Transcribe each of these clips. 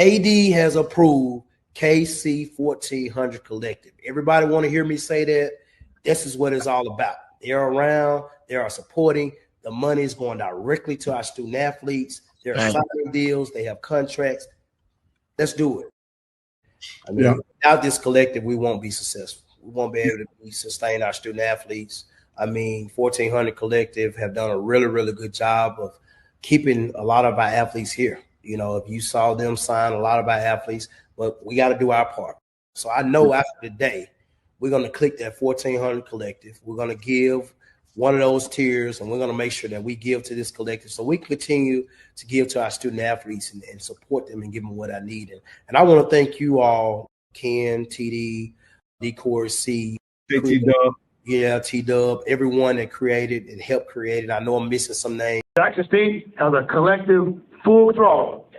AD has approved KC1400 Collective. Everybody want to hear me say that? This is what it's all about. They're around. They are supporting. The money is going directly to our student athletes. They're signing deals. They have contracts. Let's do it. I mean, without this collective, we won't be successful. We won't be able to sustain our student athletes. I mean, 1400 Collective have done a really, really good job of keeping a lot of our athletes here. You know, if you saw them sign a lot of our athletes, but we got to do our part. So I know after today, we're going to click that 1400 Collective. We're going to give one of those tiers, and we're going to make sure that we give to this collective so we can continue to give to our student athletes and support them and give them what I need. And I want to thank you all, Ken, TD, D-Core-C, T-Dub. Yeah, T-Dub, everyone that created and helped create it. I know I'm missing some names. Jackson State has a collective full throttle.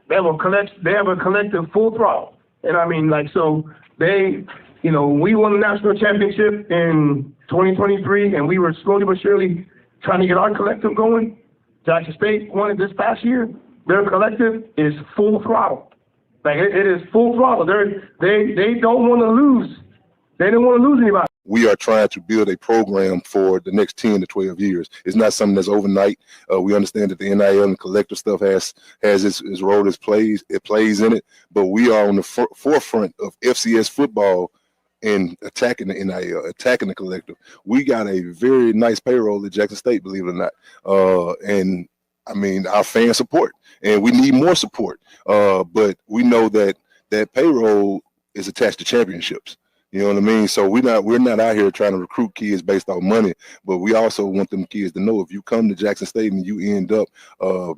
They have a collective full throttle. And I mean, like, so they, you know, we won the national championship in 2023, and we were slowly but surely trying to get our collective going. Jackson State won it this past year. Their collective is full throttle. Like, it is full throttle. They don't want to lose. They don't want to lose anybody. We are trying to build a program for the next 10 to 12 years. It's not something that's overnight. We understand that the NIL and collective stuff has its role, it plays in it, but we are on the forefront of FCS football and attacking the NIL, attacking the collective. We got a very nice payroll at Jackson State, believe it or not. And I mean, our fan support, and we need more support. But we know that that payroll is attached to championships. You know what I mean? So we're not out here trying to recruit kids based on money, but we also want them kids to know if you come to Jackson State and you end up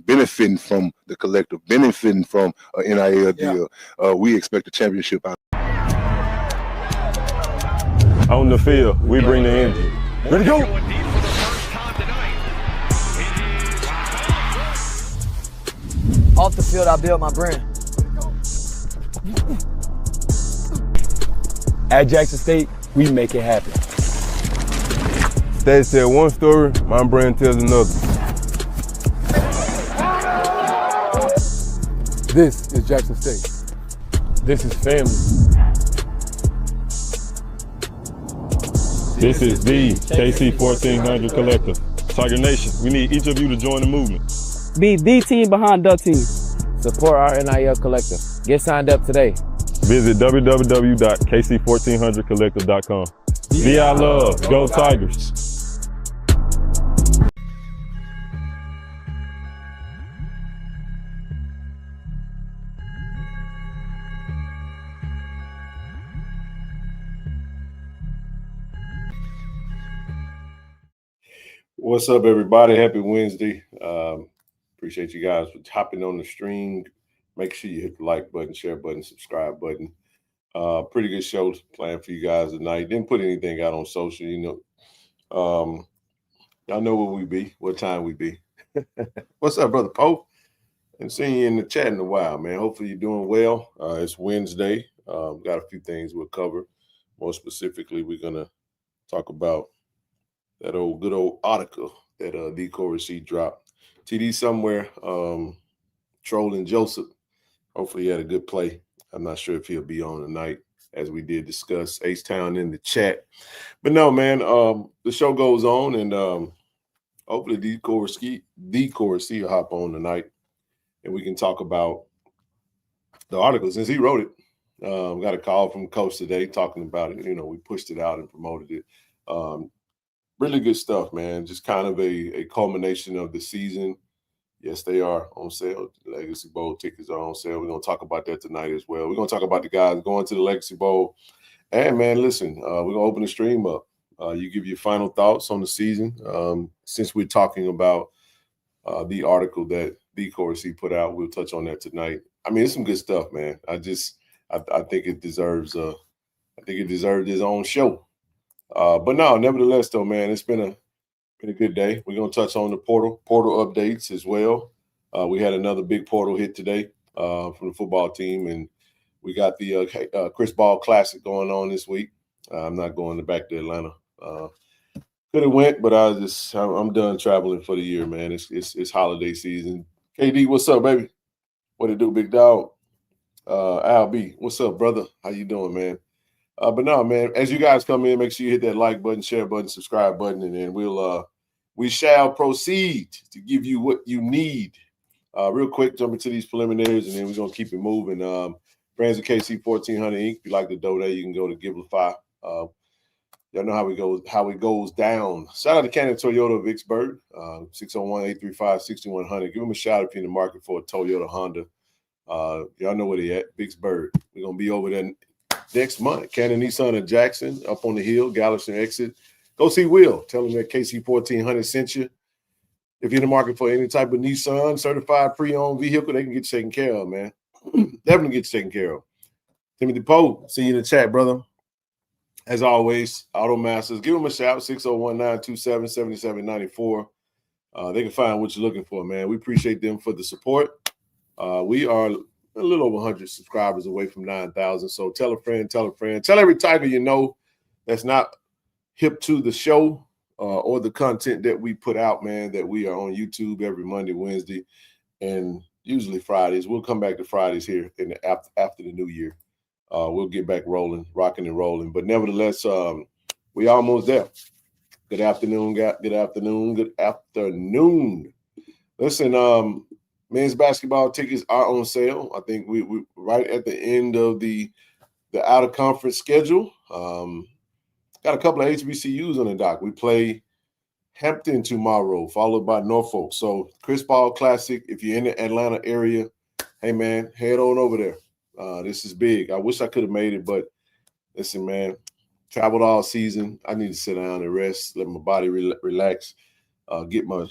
benefiting from the collective, benefiting from an NIL deal, we expect a championship out. On the field, we bring the energy. Ready to go. Off the field, I build my brand. At Jackson State, we make it happen. State said one story, my brand tells another. This is Jackson State. This is family. This is the KC1400 Collective. Tiger Nation, we need each of you to join the movement. Be the team behind the team. Support our NIL collective. Get signed up today. Visit www.KC1400collective.com. Be our love. Go Tigers. What's up, everybody? Happy Wednesday. Appreciate you guys for hopping on the stream. Make sure you hit the like button, share button, subscribe button. Pretty good show planned for you guys tonight. Didn't put anything out on social, you know. Y'all know where we be, what time we be. What's up, Brother Pope? Haven't seen you in the chat in a while, man. Hopefully you're doing well. It's Wednesday. Got a few things we'll cover. More specifically, we're going to talk about that good old article that D-Core-C dropped. TD somewhere trolling Joseph. Hopefully he had a good play. I'm not sure if he'll be on tonight, as we did discuss H-Town in the chat. But no, man, the show goes on, and hopefully D-Core-C will hop on tonight, and we can talk about the article since he wrote it. Got a call from Coach today talking about it. You know, we pushed it out and promoted it. Really good stuff, man. Just kind of a culmination of the season. Yes, they are on sale. The Legacy Bowl tickets are on sale. We're going to talk about that tonight as well. We're going to talk about the guys going to the Legacy Bowl. And, man, listen, we're going to open the stream up. You give your final thoughts on the season. Since we're talking about the article that D-Core-C put out, we'll touch on that tonight. I mean, it's some good stuff, man. I think it deserves its own show. But no, nevertheless, though, man, it's been a good day. We're going to touch on the portal updates as well. We had another big portal hit today from the football team, and we got the Chris Ball Classic going on this week. I'm not going back to Atlanta. Could have went, but I'm done traveling for the year, man. It's holiday season. KD, what's up, baby? What it do, big dog? Al B. What's up, brother? How you doing, man? But no, man, as you guys come in, make sure you hit that like button, share button, subscribe button, and then we shall proceed to give you what you need. Real quick, jump into these preliminaries, and then we're going to keep it moving. Friends of KC1400 Inc., if you like to donate, you can go to Givelify. Y'all know how it goes down. Shout out to Cannon Toyota of Vicksburg, 601-835-6100. Give them a shout if you're in the market for a Toyota Honda. Y'all know where they at, Vicksburg. We're going to be over there next month. Cannon Nissan of Jackson, up on the hill, Galveston exit. Go see Will. Tell him that KC1400 sent you. If you're in the market for any type of Nissan certified pre-owned vehicle, they can get you taken care of, man. Definitely get you taken care of. Timothy Poe, see you in the chat, brother. As always, Auto Masters, give them a shout, 601-927-7794. They can find what you're looking for, man. We appreciate them for the support. We are a little over 100 subscribers away from 9,000. So tell a friend, tell every Tiger you know that's not hip to the show or the content that we put out, man, that we are on YouTube every Monday, Wednesday, and usually Fridays. We'll come back to Fridays here after the new year. We'll get back rolling, rocking and rolling. But nevertheless, we almost there. Good afternoon. Good afternoon. Listen, men's basketball tickets are on sale. I think we right at the end of the out of conference schedule. Got a couple of HBCUs on the dock. We play Hampton tomorrow, followed by Norfolk. So Chris Paul Classic. If you're in the Atlanta area, hey man, head on over there. This is big. I wish I could have made it, but listen, man, traveled all season. I need to sit down and rest, let my body relax, get my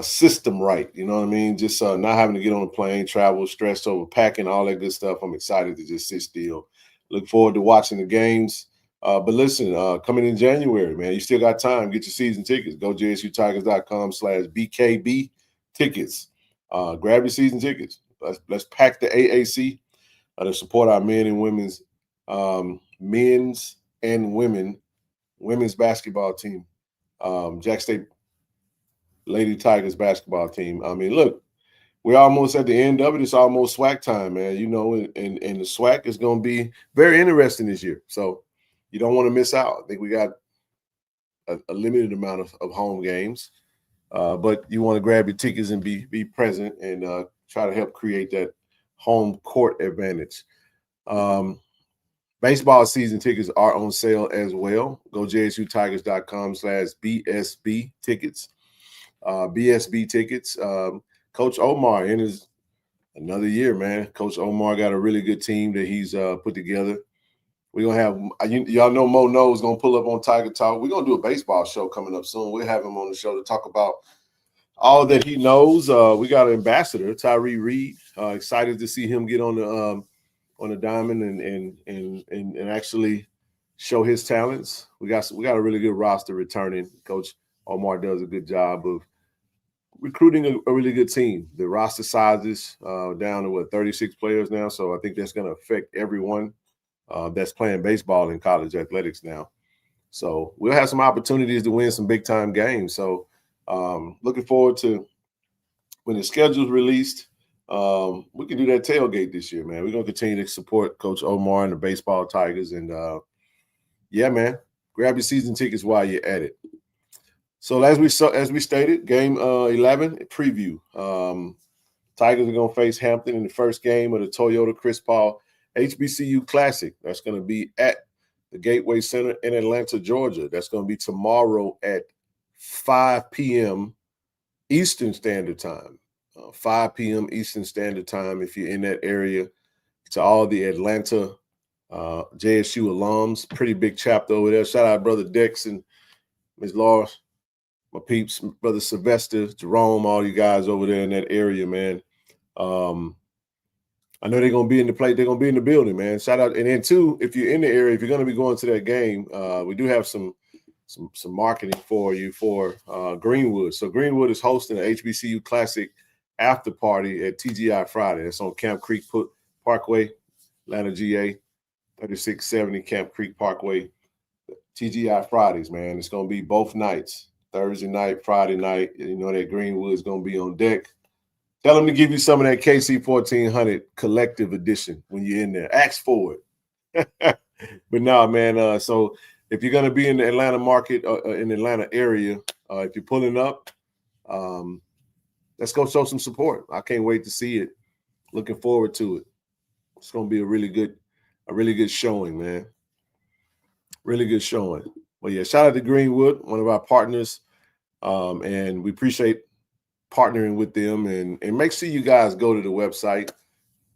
system right. You know what I mean? Just not having to get on a plane, travel, stressed over packing, all that good stuff. I'm excited to just sit still. Look forward to watching the games. But listen, coming in January, man, you still got time. Get your season tickets. Go JSUTigers.com/BKB tickets. Grab your season tickets. Let's pack the AAC to support our men and women's women's basketball team. Jack State Lady Tigers basketball team. I mean, look, we're almost at the end of it. It's almost SWAC time, man. You know, and the SWAC is going to be very interesting this year. So you don't want to miss out. I think we got a limited amount of home games, but you want to grab your tickets and be present and try to help create that home court advantage. Baseball season tickets are on sale as well. Go JSUTigers.com/BSB tickets. BSB tickets. Coach Omar in his another year, man. Coach Omar got a really good team that he's put together. We're going to have y'all know Mo No's going to pull up on Tiger Talk. We're going to do a baseball show coming up soon. We'll have him on the show to talk about all that he knows. We got an ambassador, Tyree Reed. Excited to see him get on the diamond and actually show his talents. We got a really good roster returning. Coach Omar does a good job of recruiting a really good team. The roster sizes down to 36 players now. So I think that's going to affect everyone that's playing baseball in college athletics now. So we'll have some opportunities to win some big time games. So looking forward to when the schedule's released. We can do that tailgate this year, man. We're going to continue to support Coach Omar and the baseball Tigers. And yeah, man, grab your season tickets while you're at it. So as we stated, game 11 preview. Tigers are going to face Hampton in the first game of the Toyota Chris Paul HBCU Classic. That's going to be at the Gateway Center in Atlanta, Georgia. That's going to be tomorrow at 5 p.m. Eastern Standard Time. 5 p.m. Eastern Standard Time if you're in that area. To all the Atlanta JSU alums, pretty big chapter over there. Shout out Brother Dex and Ms. Laura, my peeps, Brother Sylvester, Jerome, all you guys over there in that area, man. I know they're going to be in the plate. They're going to be in the building, man. Shout out. And then, too, if you're in the area, if you're going to be going to that game, we do have some marketing for you for Greenwood. So Greenwood is hosting an HBCU Classic after party at TGI Friday. That's on Camp Creek Parkway, Atlanta, GA, 3670 Camp Creek Parkway. TGI Fridays, man. It's going to be both nights, Thursday night, Friday night. You know that Greenwood's going to be on deck. Tell them to give you some of that KC1400 Collective edition when you're in there. Ask for it. But no, man. So if you're going to be in the Atlanta market, in the Atlanta area, if you're pulling up, let's go show some support. I can't wait to see it. Looking forward to it. It's going to be a really good showing, man. Really good showing. Well, yeah, shout out to Greenwood, one of our partners, and we appreciate partnering with them. And make sure you guys go to the website.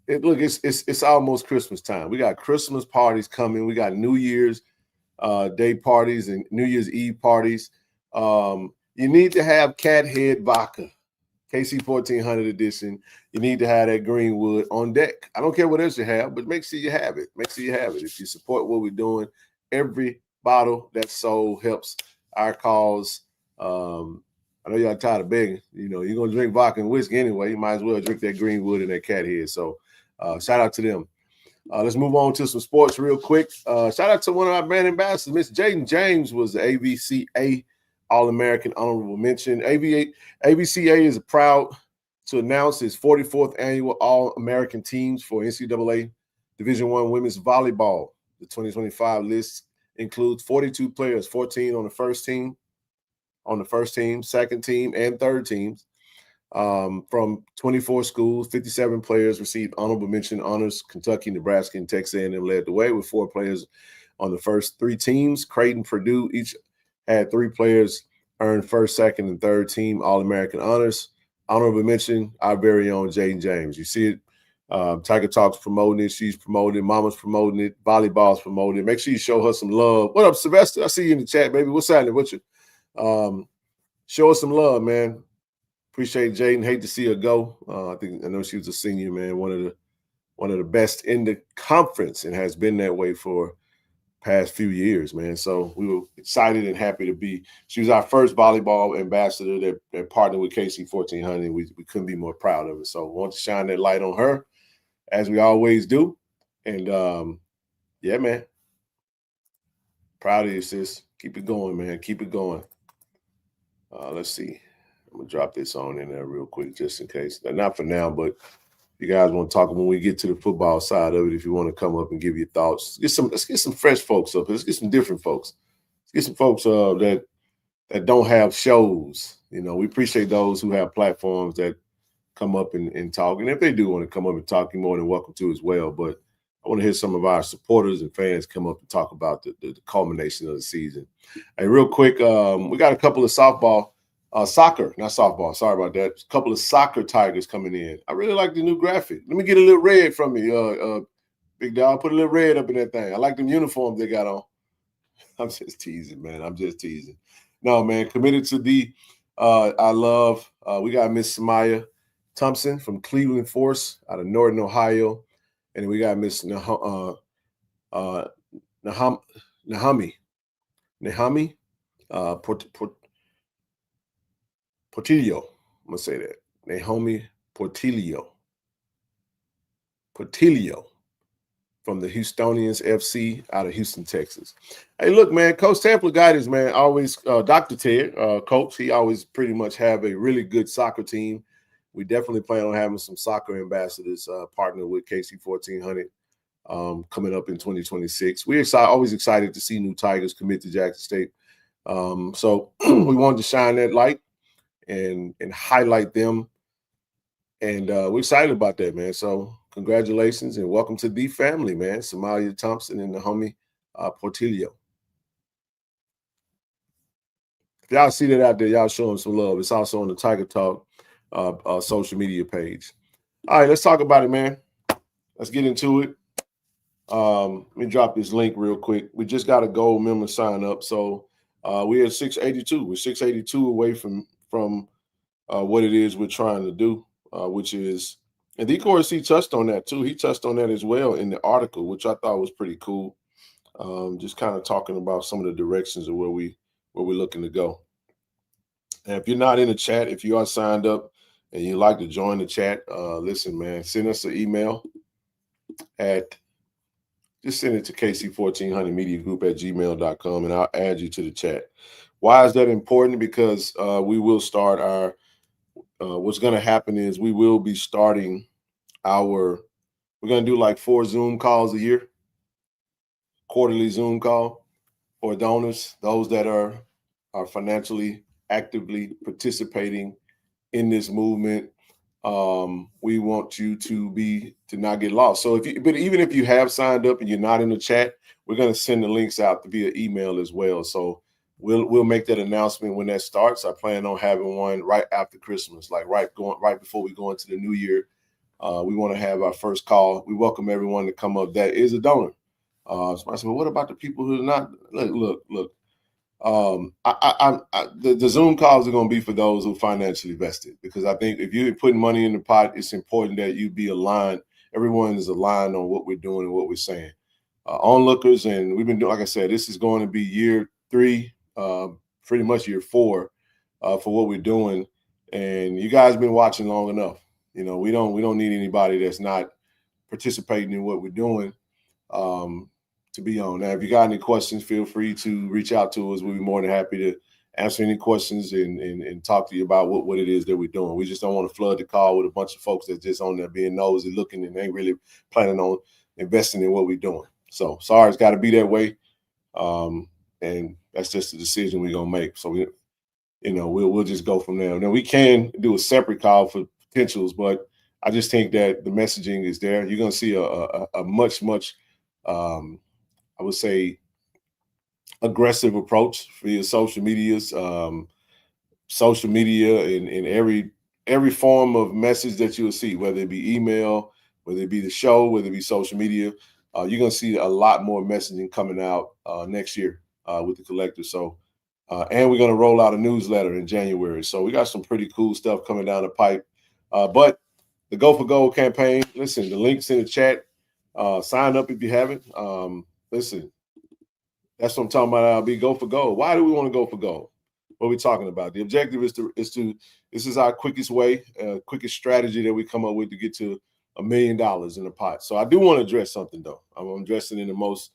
Look, it's almost Christmas time. We got Christmas parties coming. We got New Year's Day parties and New Year's Eve parties. You need to have Cat Head Vodka, KC1400 edition. You need to have that Greenwood on deck. I don't care what else you have, but make sure you have it. Make sure you have it. If you support what we're doing, every bottle that's sold helps our cause. I know y'all tired of begging. You know, you're going to drink vodka and whiskey anyway. You might as well drink that Greenwood and that Cat Head. So shout out to them. Let's move on to some sports real quick. Shout out to one of our brand ambassadors. Miss Jaden James was the ABCA All-American Honorable Mention. ABCA is proud to announce its 44th annual All-American teams for NCAA Division I Women's Volleyball. The 2025 list includes 42 players, 14 on the first team, second team, and third teams. From 24 schools, 57 players received honorable mention honors. Kentucky, Nebraska, and Texas A&M led the way with 4 players on the first 3 teams. Creighton, Purdue each had 3 players earn first, second, and third team All-American honors. Honorable mention, our very own Jaden James. You see it. Tiger Talk's promoting it. She's promoting it. Mama's promoting it. Volleyball's promoting it. Make sure you show her some love. What up, Sylvester? I see you in the chat, baby. What's happening with you? Show us some love, man. Appreciate Jaden. Hate to see her go. I know she was a senior, man. One of the best in the conference, and has been that way for past few years, man. So we were excited and happy to be. She was our first volleyball ambassador that partnered with KC1400. We couldn't be more proud of it. So we want to shine that light on her, as we always do. And yeah, man. Proud of you, sis. Keep it going, man. Keep it going. Let's see. I'm going to drop this on in there real quick just in case. Not for now, but if you guys want to talk when we get to the football side of it, if you want to come up and give your thoughts, let's get some fresh folks up. Let's get some different folks. Let's get some folks that don't have shows. You know, we appreciate those who have platforms that come up and talk. And if they do want to come up and talk, you're more than welcome to as well. But I want to hear some of our supporters and fans come up and talk about the culmination of the season. Hey, real quick, we got a couple of soccer, not softball. Sorry about that. A couple of soccer Tigers coming in. I really like the new graphic. Let me get a little red from you, Big Dog. Put a little red up in that thing. I like them uniforms they got on. I'm just teasing, man. I'm just teasing. No, man. Committed to the I love. We got Miss Samaya Thompson from Cleveland Force out of Northern Ohio, and we got Miss Nahami. Portillo, I'm going to say that. Naomi Portillo from the Houstonians FC out of Houston, Texas. Hey, look, man, Coach Tampler guidance, man, always, Dr. Ted, Coach, he always pretty much have a really good soccer team. We definitely plan on having some soccer ambassadors partner with KC1400 coming up in 2026. We're always excited to see new Tigers commit to Jackson State. So we wanted to shine that light and highlight them. And we're excited about that, man. So congratulations and welcome to the family, man. Samaya Thompson and Naomi Portillo. If y'all see that out there, y'all show them some love. It's also on the Tiger Talk social media page. All right, let's talk about it, man. Let's get into it. Let me drop this link real quick. We just got a gold member sign up. So we're at 682. We're 682 away from what it is we're trying to do, which is, and of course he touched on that too. He touched on that as well in the article, which I thought was pretty cool. Just kind of talking about some of the directions of where we're looking to go. And if you're not in the chat, if you are signed up and you'd like to join the chat, listen, man, send us an email just send it to KC1400mediagroup@gmail.com and I'll add you to the chat. Why is that important? Because we will start our what's going to happen is we will be starting we're going to do like 4 Zoom calls a year, quarterly Zoom call for donors, those that are financially actively participating in this movement. We want you to not get lost. So but even if you have signed up and you're not in the chat, we're going to send the links out via email as well. So we'll make that announcement when that starts. I plan on having one right after Christmas, like right before we go into the new year. We want to have our first call. We welcome everyone to come up that is a donor. So I said, well, what about the people who are not? Look. The Zoom calls are going to be for those who are financially vested, because I think if you're putting money in the pot, it's important that you be aligned. Everyone is aligned on what we're doing and what we're saying. Onlookers, and we've been doing, like I said, this is going to be year 3, pretty much year 4 for what we're doing. And you guys have been watching long enough. We don't need anybody that's not participating in what we're doing to be on. Now, if you got any questions, feel free to reach out to us. We'll be more than happy to answer any questions and talk to you about what it is that we're doing. We just don't want to flood the call with a bunch of folks that's just on there being nosy, looking, and ain't really planning on investing in what we're doing. So sorry, it's got to be that way. And that's just the decision we're going to make. So we'll just go from there. Now, we can do a separate call for potentials, but I just think that the messaging is there. You're going to see a much, I would say, aggressive approach via social media and every form of message that you'll see, whether it be email, whether it be the show, whether it be social media. You're going to see a lot more messaging coming out next year with the collective. So, and we're going to roll out a newsletter in January. So we got some pretty cool stuff coming down the pipe. But the Go for Gold campaign, listen, the link's in the chat. Sign up if you haven't. Listen, that's what I'm talking about. Go for gold. Why do we want to go for gold? What are we talking about? The objective is this is our quickest way, quickest strategy that we come up with to get to $1 million in the pot. So I do want to address something though. I'm addressing it in the most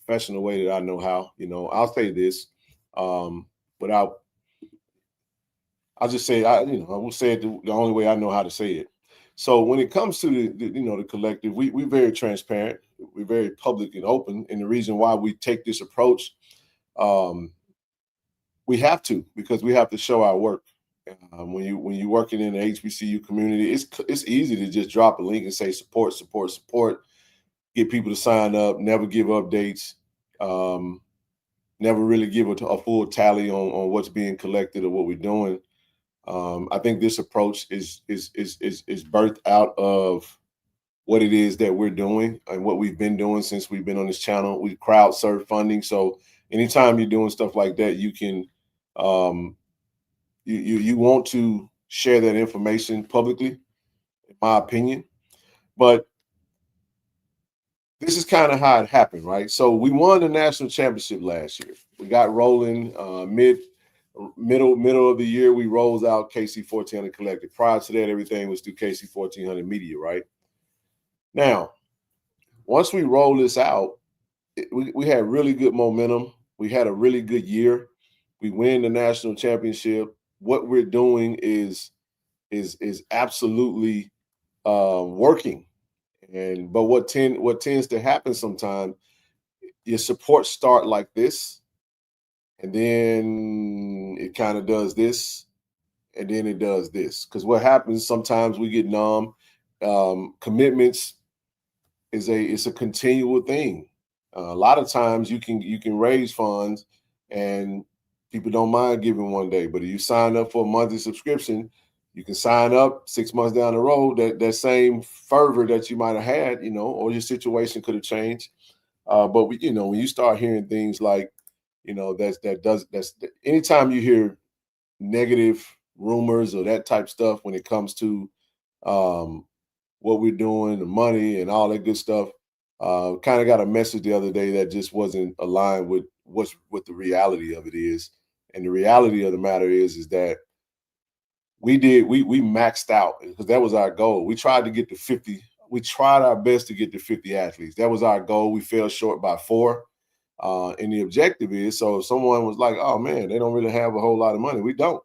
professional way that I know how. I'll say this, I'll just say I will say it the only way I know how to say it. So when it comes to the collective, we're very transparent. We're very public and open. And the reason why we take this approach, we have to, because we have to show our work. When you're working in the HBCU community, it's easy to just drop a link and say support, get people to sign up, never give updates, never really give a full tally on what's being collected or what we're doing. I think this approach is birthed out of what it is that we're doing and what we've been doing since we've been on this channel. We crowd serve funding. So anytime you're doing stuff like that, you can you want to share that information publicly, in my opinion. But this is kind of how it happened, right? So we won the national championship last year. We got rolling middle of the year. We rolled out KC1400 Collective. Prior to that, everything was through KC1400 Media, right? Now, once we roll this out, we had really good momentum. We had a really good year. We win the national championship. What we're doing is absolutely working. But what tends to happen sometimes, your support start like this, and then it kind of does this, and then it does this. Because what happens sometimes, we get numb. Commitments it's a continual thing. A lot of times you can raise funds and people don't mind giving one day, but if you sign up for a monthly subscription, you can sign up 6 months down the road, that same fervor that you might have had, or your situation could have changed. But when you start hearing things like, that's anytime you hear negative rumors or that type stuff when it comes to what we're doing, the money and all that good stuff, kind of got a message the other day that just wasn't aligned with what the reality of it is. And the reality of the matter is that we maxed out, because that was our goal. We tried to get to 50. We tried our best to get to 50 athletes. That was our goal. We fell short by 4. And the objective is, so if someone was like, oh man, they don't really have a whole lot of money. We don't.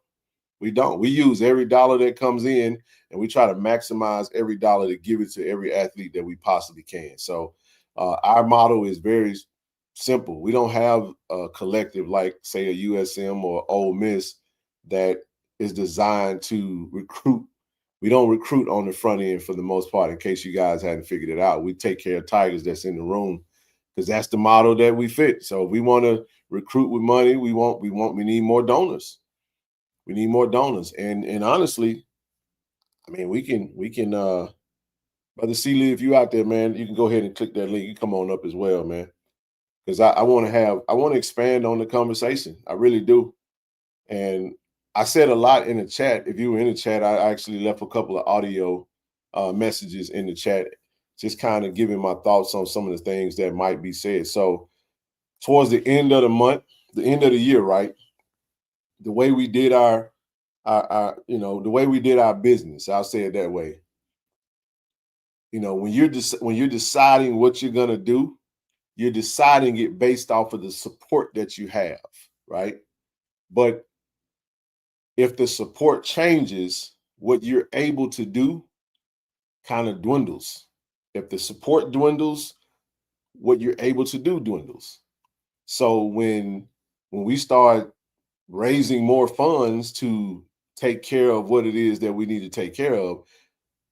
We don't. We use every dollar that comes in, and we try to maximize every dollar to give it to every athlete that we possibly can. So our model is very simple. We don't have a collective like, say, a USM or Ole Miss that is designed to recruit. We don't recruit on the front end for the most part, in case you guys hadn't figured it out. We take care of Tigers that's in the room because that's the model that we fit. So if we want to recruit with money, we need more donors. We need more donors. And honestly, I mean, we can Brother Sealy, if you out there, man, you can go ahead and click that link. You come on up as well, man. Because I want to expand on the conversation. I really do. And I said a lot in the chat. If you were in the chat, I actually left a couple of audio messages in the chat, just kind of giving my thoughts on some of the things that might be said. So towards the end of the month, the end of the year, right? The way we did our the way we did our business, I'll say it that way. When you're deciding what you're gonna do, you're deciding it based off of the support that you have, right? But if the support changes, what you're able to do kind of dwindles. If the support dwindles, what you're able to do dwindles. So when we start raising more funds to take care of what it is that we need to take care of,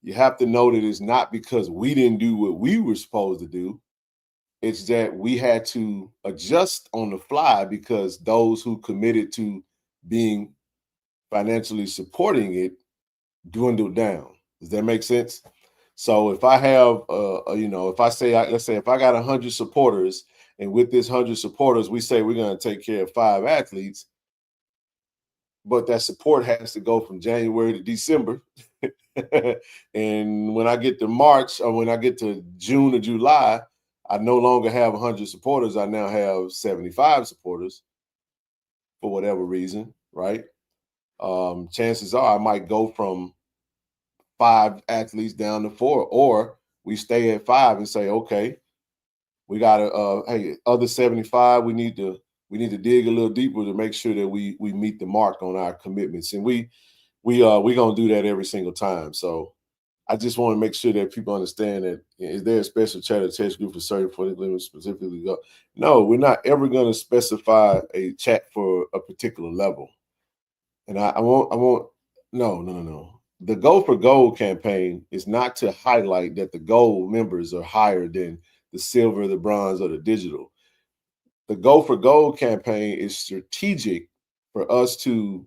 you have to know that it's not because we didn't do what we were supposed to do. It's that we had to adjust on the fly because those who committed to being financially supporting it dwindled down. Does that make sense? So if I have, let's say if I got 100 supporters, and with this 100 supporters, we say we're going to take care of 5 athletes, but that support has to go from January to December. And when I get to March, or when I get to June or July, I no longer have 100 supporters. I now have 75 supporters for whatever reason, right? Chances are I might go from 5 athletes down to 4, or we stay at 5 and say, okay, we got to, hey, other 75, we need to dig a little deeper to make sure that we meet the mark on our commitments. And we're going to do that every single time. So I just want to make sure that people understand that, is there a special chat or text group for certain for the limit specifically? No, we're not ever going to specify a chat for a particular level. And I won't. No. The Go for Gold campaign is not to highlight that the gold members are higher than the silver, the bronze, or the digital. The Go for Gold campaign is strategic for us to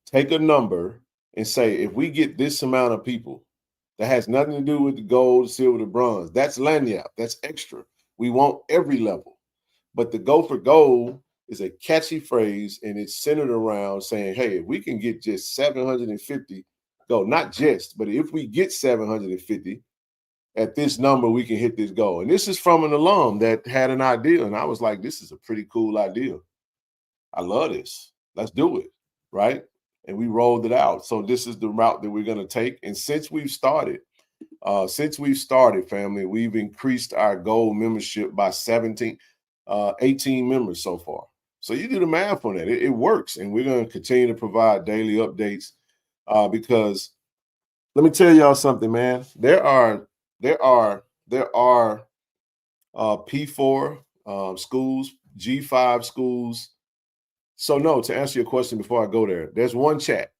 take a number and say, if we get this amount of people, that has nothing to do with the gold, the silver, the bronze. That's lanyard. That's extra. We want every level. But the Go for Gold is a catchy phrase, and it's centered around saying, hey, if we can get just 750 gold, not just, but if we get 750 at this number, we can hit this goal. And this is from an alum that had an idea, and I was like, this is a pretty cool idea. I love this. Let's do it, right? And we rolled it out. So this is the route that we're going to take. And since we've started, family, we've increased our gold membership by 18 members so far. So you do the math on that. It works. And we're going to continue to provide daily updates because let me tell y'all something, man. There are P4 schools, G5 schools. So no, to answer your question before I go there, there's one chat.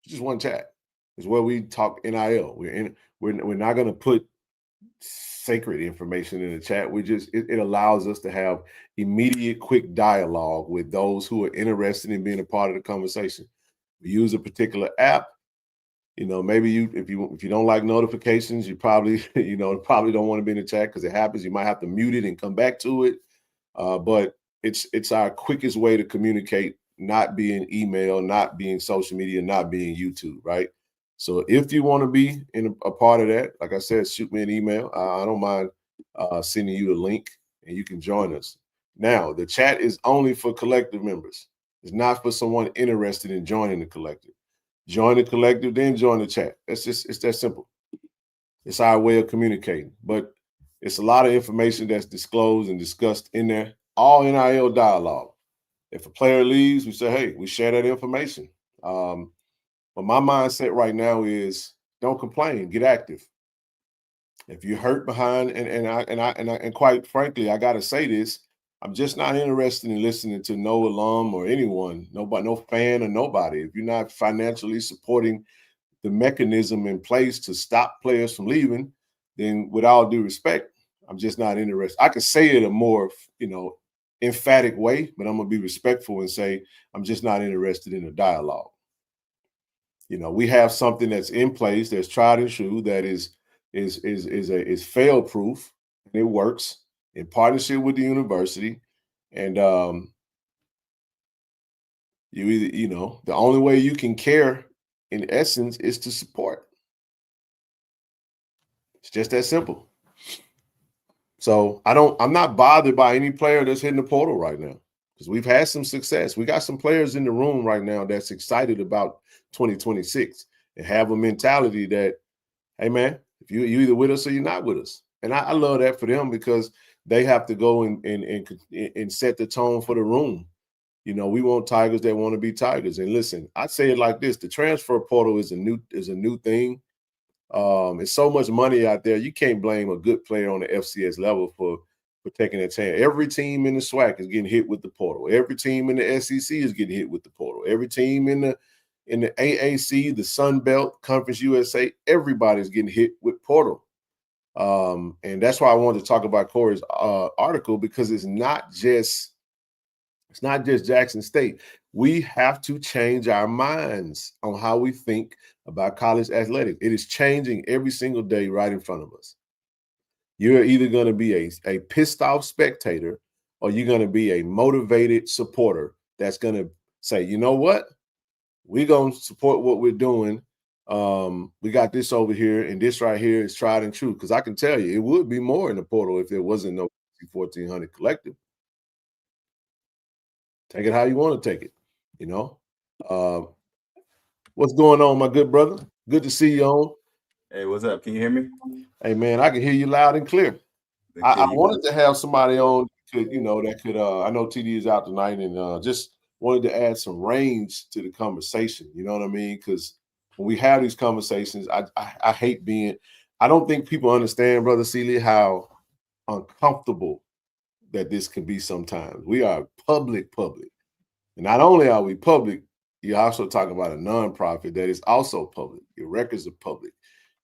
Just one chat. Is where we talk NIL. We're not going to put sacred information in the chat. It allows us to have immediate, quick dialogue with those who are interested in being a part of the conversation. We use a particular app. Maybe if you don't like notifications, you probably don't want to be in the chat because it happens. You might have to mute it and come back to it. But it's our quickest way to communicate, not being email, not being social media, not being YouTube, right? So if you want to be in a part of that, like I said, shoot me an email. I don't mind sending you the link and you can join us. Now, the chat is only for collective members. It's not for someone interested in joining the collective. Join the collective, then join the chat. It's that simple. It's our way of communicating. But it's a lot of information that's disclosed and discussed in there, all NIL dialogue. If a player leaves, we say, hey, we share that information. But my mindset right now is don't complain, get active. If you're hurt behind, and quite frankly, I gotta say this, I'm just not interested in listening to no alum or anyone, nobody, no fan or nobody. If you're not financially supporting the mechanism in place to stop players from leaving, then with all due respect, I'm just not interested. I could say it a more, emphatic way, but I'm gonna be respectful and say I'm just not interested in a dialogue. We have something that's in place, that's tried and true, that is fail proof, and it works in partnership with the university. And the only way you can care, in essence, is to support. It's just that simple. So I'm not bothered by any player that's hitting the portal right now, because we've had some success. We got some players in the room right now that's excited about 2026 and have a mentality that, hey man, if you either with us or you're not with us. And I love that for them, because they have to go and set the tone for the room. We want Tigers that want to be Tigers. And listen, I say it like this: the transfer portal is a new thing. There's so much money out there. You can't blame a good player on the FCS level for taking a chance. Every team in the SWAC is getting hit with the portal. Every team in the SEC is getting hit with the portal. Every team in the AAC, the Sun Belt, Conference USA, everybody's getting hit with portal. And that's why I wanted to talk about Corey's article, because it's not just Jackson State. We have to change our minds on how we think about college athletics. It is changing every single day right in front of us. You're either going to be a pissed off spectator, or you're going to be a motivated supporter that's going to say, you know what? We're going to support what we're doing. We got this over here, and this right here is tried and true. Because I can tell you, it would be more in the portal if there wasn't no KC1400 Collective. Take it how you want to take it, What's going on, my good brother? Good to see you on. Hey, what's up? Can you hear me? Hey, man, I can hear you loud and clear. I wanted to have somebody on that could I know TD is out tonight, and just wanted to add some range to the conversation. You know what I mean? Because when we have these conversations, I hate I don't think people understand, Brother Seeley, how uncomfortable that this can be sometimes. We are public. And not only are we public, you're also talking about a nonprofit that is also public. Your records are public.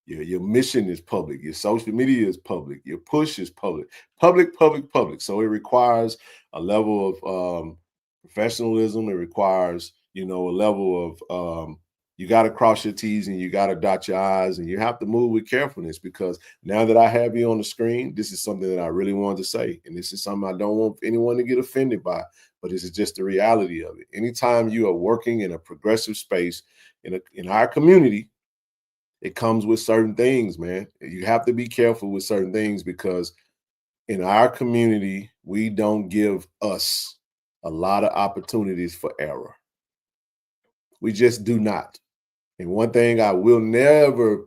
Your mission is public. Your social media is public. Your push is public. Public. So it requires a level of professionalism. It requires, a level of you got to cross your T's and you got to dot your I's, and you have to move with carefulness, because now that I have you on the screen, this is something that I really wanted to say. And this is something I don't want anyone to get offended by, but this is just the reality of it. Anytime you are working in a progressive space in our community, it comes with certain things, man. You have to be careful with certain things, because in our community, we don't give us a lot of opportunities for error. We just do not. And one thing I will never,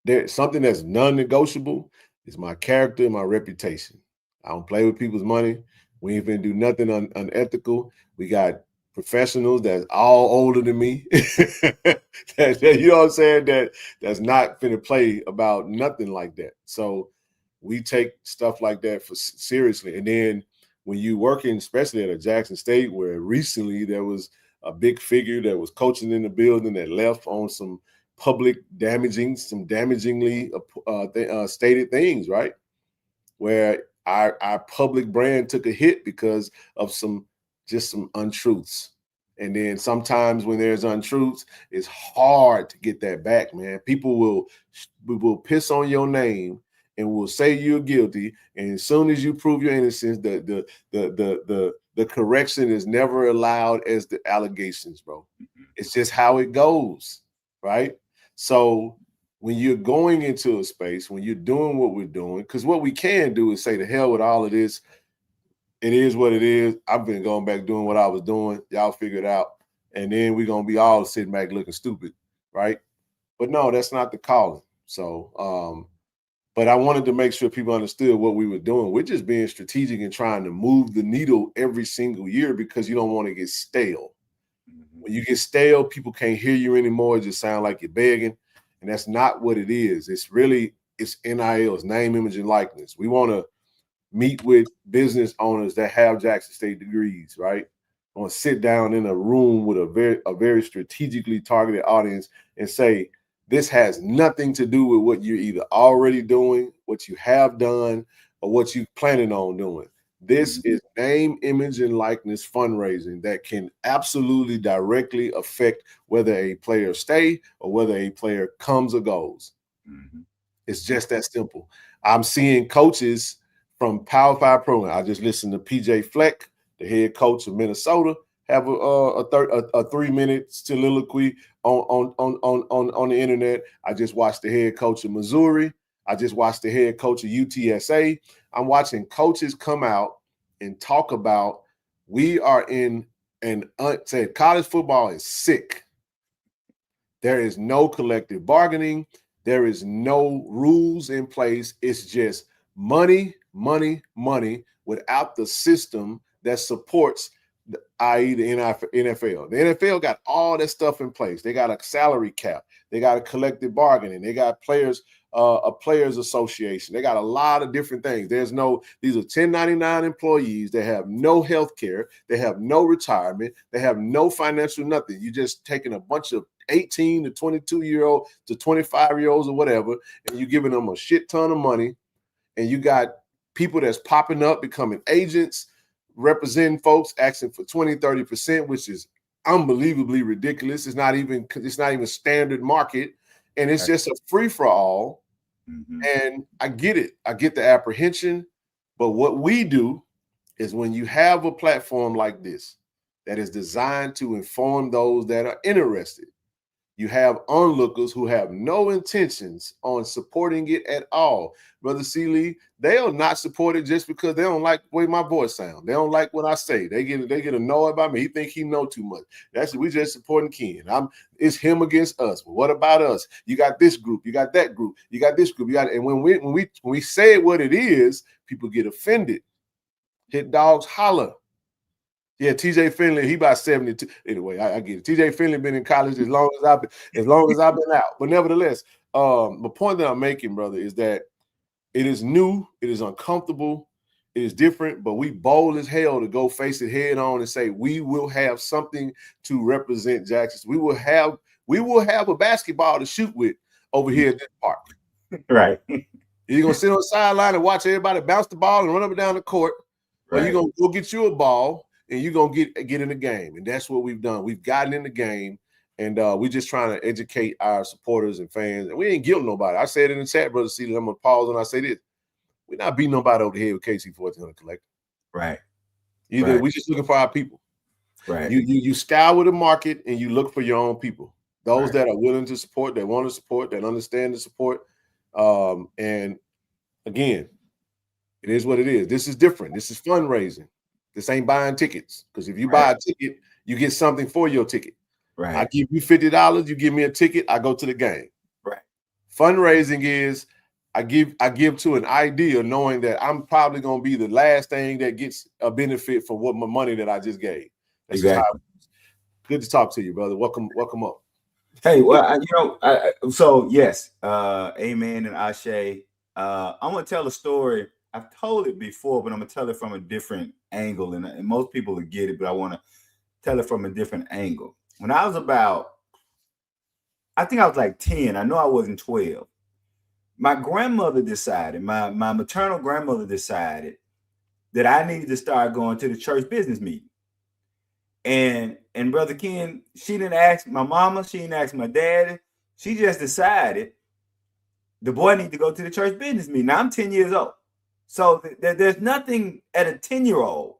there's something that's non-negotiable, is my character and my reputation. I don't play with people's money. We ain't finna do nothing unethical. We got professionals that's all older than me. You know what I'm saying? That's not finna play about nothing like that. So we take stuff like that seriously. And then when you working, especially at a Jackson State, where recently there was a big figure that was coaching in the building that left on some damagingly stated things, right? Where our public brand took a hit because of some untruths. And then sometimes when there's untruths, it's hard to get that back, man. People will piss on your name and will say you're guilty. And as soon as you prove your innocence, the correction is never allowed as the allegations, bro. It's just how it goes, right? So when you're going into a space, when you're doing what we're doing, because what we can do is say, to hell with all of this. It is what it is. I've been going back doing what I was doing. Y'all figure it out. And then we're going to be all sitting back looking stupid, right? But no, that's not the calling. So But I wanted to make sure people understood what we were doing. We're just being strategic and trying to move the needle every single year because you don't want to get stale. When you get stale, people can't hear you anymore. It just sounds like you're begging. And that's not what it is. It's NIL, it's name, image, and likeness. We want to meet with business owners that have Jackson State degrees, right? I want to sit down in a room with a very strategically targeted audience and say, this has nothing to do with what you're either already doing, what you have done, or what you're planning on doing. This is name, image, and likeness fundraising that can absolutely directly affect whether a player stay or whether a player comes or goes. It's just that simple. I'm seeing coaches from Power 5 program. I just listened to PJ Fleck, the head coach of Minnesota, have a 3-minute soliloquy on the internet. I just watched the head coach of Missouri. I just watched the head coach of UTSA. I'm watching coaches come out and talk about we are in said college football is sick. There is no collective bargaining. There is no rules in place. It's just money, money, money without the system that supports, i.e. the NFL. The NFL got all that stuff in place. They got a salary cap. They got a collective bargaining. They got a players association. They got a lot of different things. These are 1099 employees. They have no health care. They have no retirement. They have no financial nothing. You're just taking a bunch of 18 to 22-year-old to 25-year-olds or whatever, and you're giving them a shit ton of money. And you got people that's popping up, becoming agents, representing folks, asking for 20, 30%, which is unbelievably ridiculous. It's not even standard market. And it's just a free-for-all. And I get it. I get the apprehension. But what we do is when you have a platform like this that is designed to inform those that are interested, you have onlookers who have no intentions on supporting it at all. Brother C. They'll not support it just because they don't like the way my voice sounds. They don't like what I say. They get annoyed by me. He think he know too much. We just supporting Ken. It's him against us. But what about us? You got this group. You got that group. You got this group. And when we say what it is, people get offended. Hit dogs holler. Yeah, TJ Finley, he about 72. Anyway, I get it. TJ Finley been in college as long as I've been out. But nevertheless, the point that I'm making, brother, is that it is new, it is uncomfortable, it is different, but we bold as hell to go face it head on and say we will have something to represent Jackson. We will have a basketball to shoot with over here at this park. Right. You're gonna sit on the sideline and watch everybody bounce the ball and run up and down the court, or you're gonna go get you a ball. And you're going to get in the game. And that's what we've done. We've gotten in the game, and we're just trying to educate our supporters and fans. And we ain't guilting nobody. I said in the chat, Brother C, I'm going to pause and I say this. We're not beating nobody over the head with KC1400 Collective. Right. We're just looking for our people. Right. You scour the market and you look for your own people. Those that are willing to support, that want to support, that understand the support. And again, it is what it is. This is different. This is fundraising. This ain't buying tickets, because if you buy a ticket, you get something for your ticket. Right. I give you $50, you give me a ticket, I go to the game. Right. Fundraising is I give to an idea, knowing that I'm probably going to be the last thing that gets a benefit from what my money that I just gave. That's exactly. Good to talk to you, brother. Welcome up. Hey, well, so yes, amen and ashe. I'm gonna tell a story. I've told it before, but I'm gonna tell it from a different angle, and most people will get it, but I want to tell it from a different angle. When I was I think I was like 10. I know I wasn't 12. My grandmother decided, my maternal grandmother decided that I needed to start going to the church business meeting. And Brother Ken, she didn't ask my mama, she didn't ask my daddy. She just decided the boy needs to go to the church business meeting. Now I'm 10 years old. So there's nothing at a 10-year-old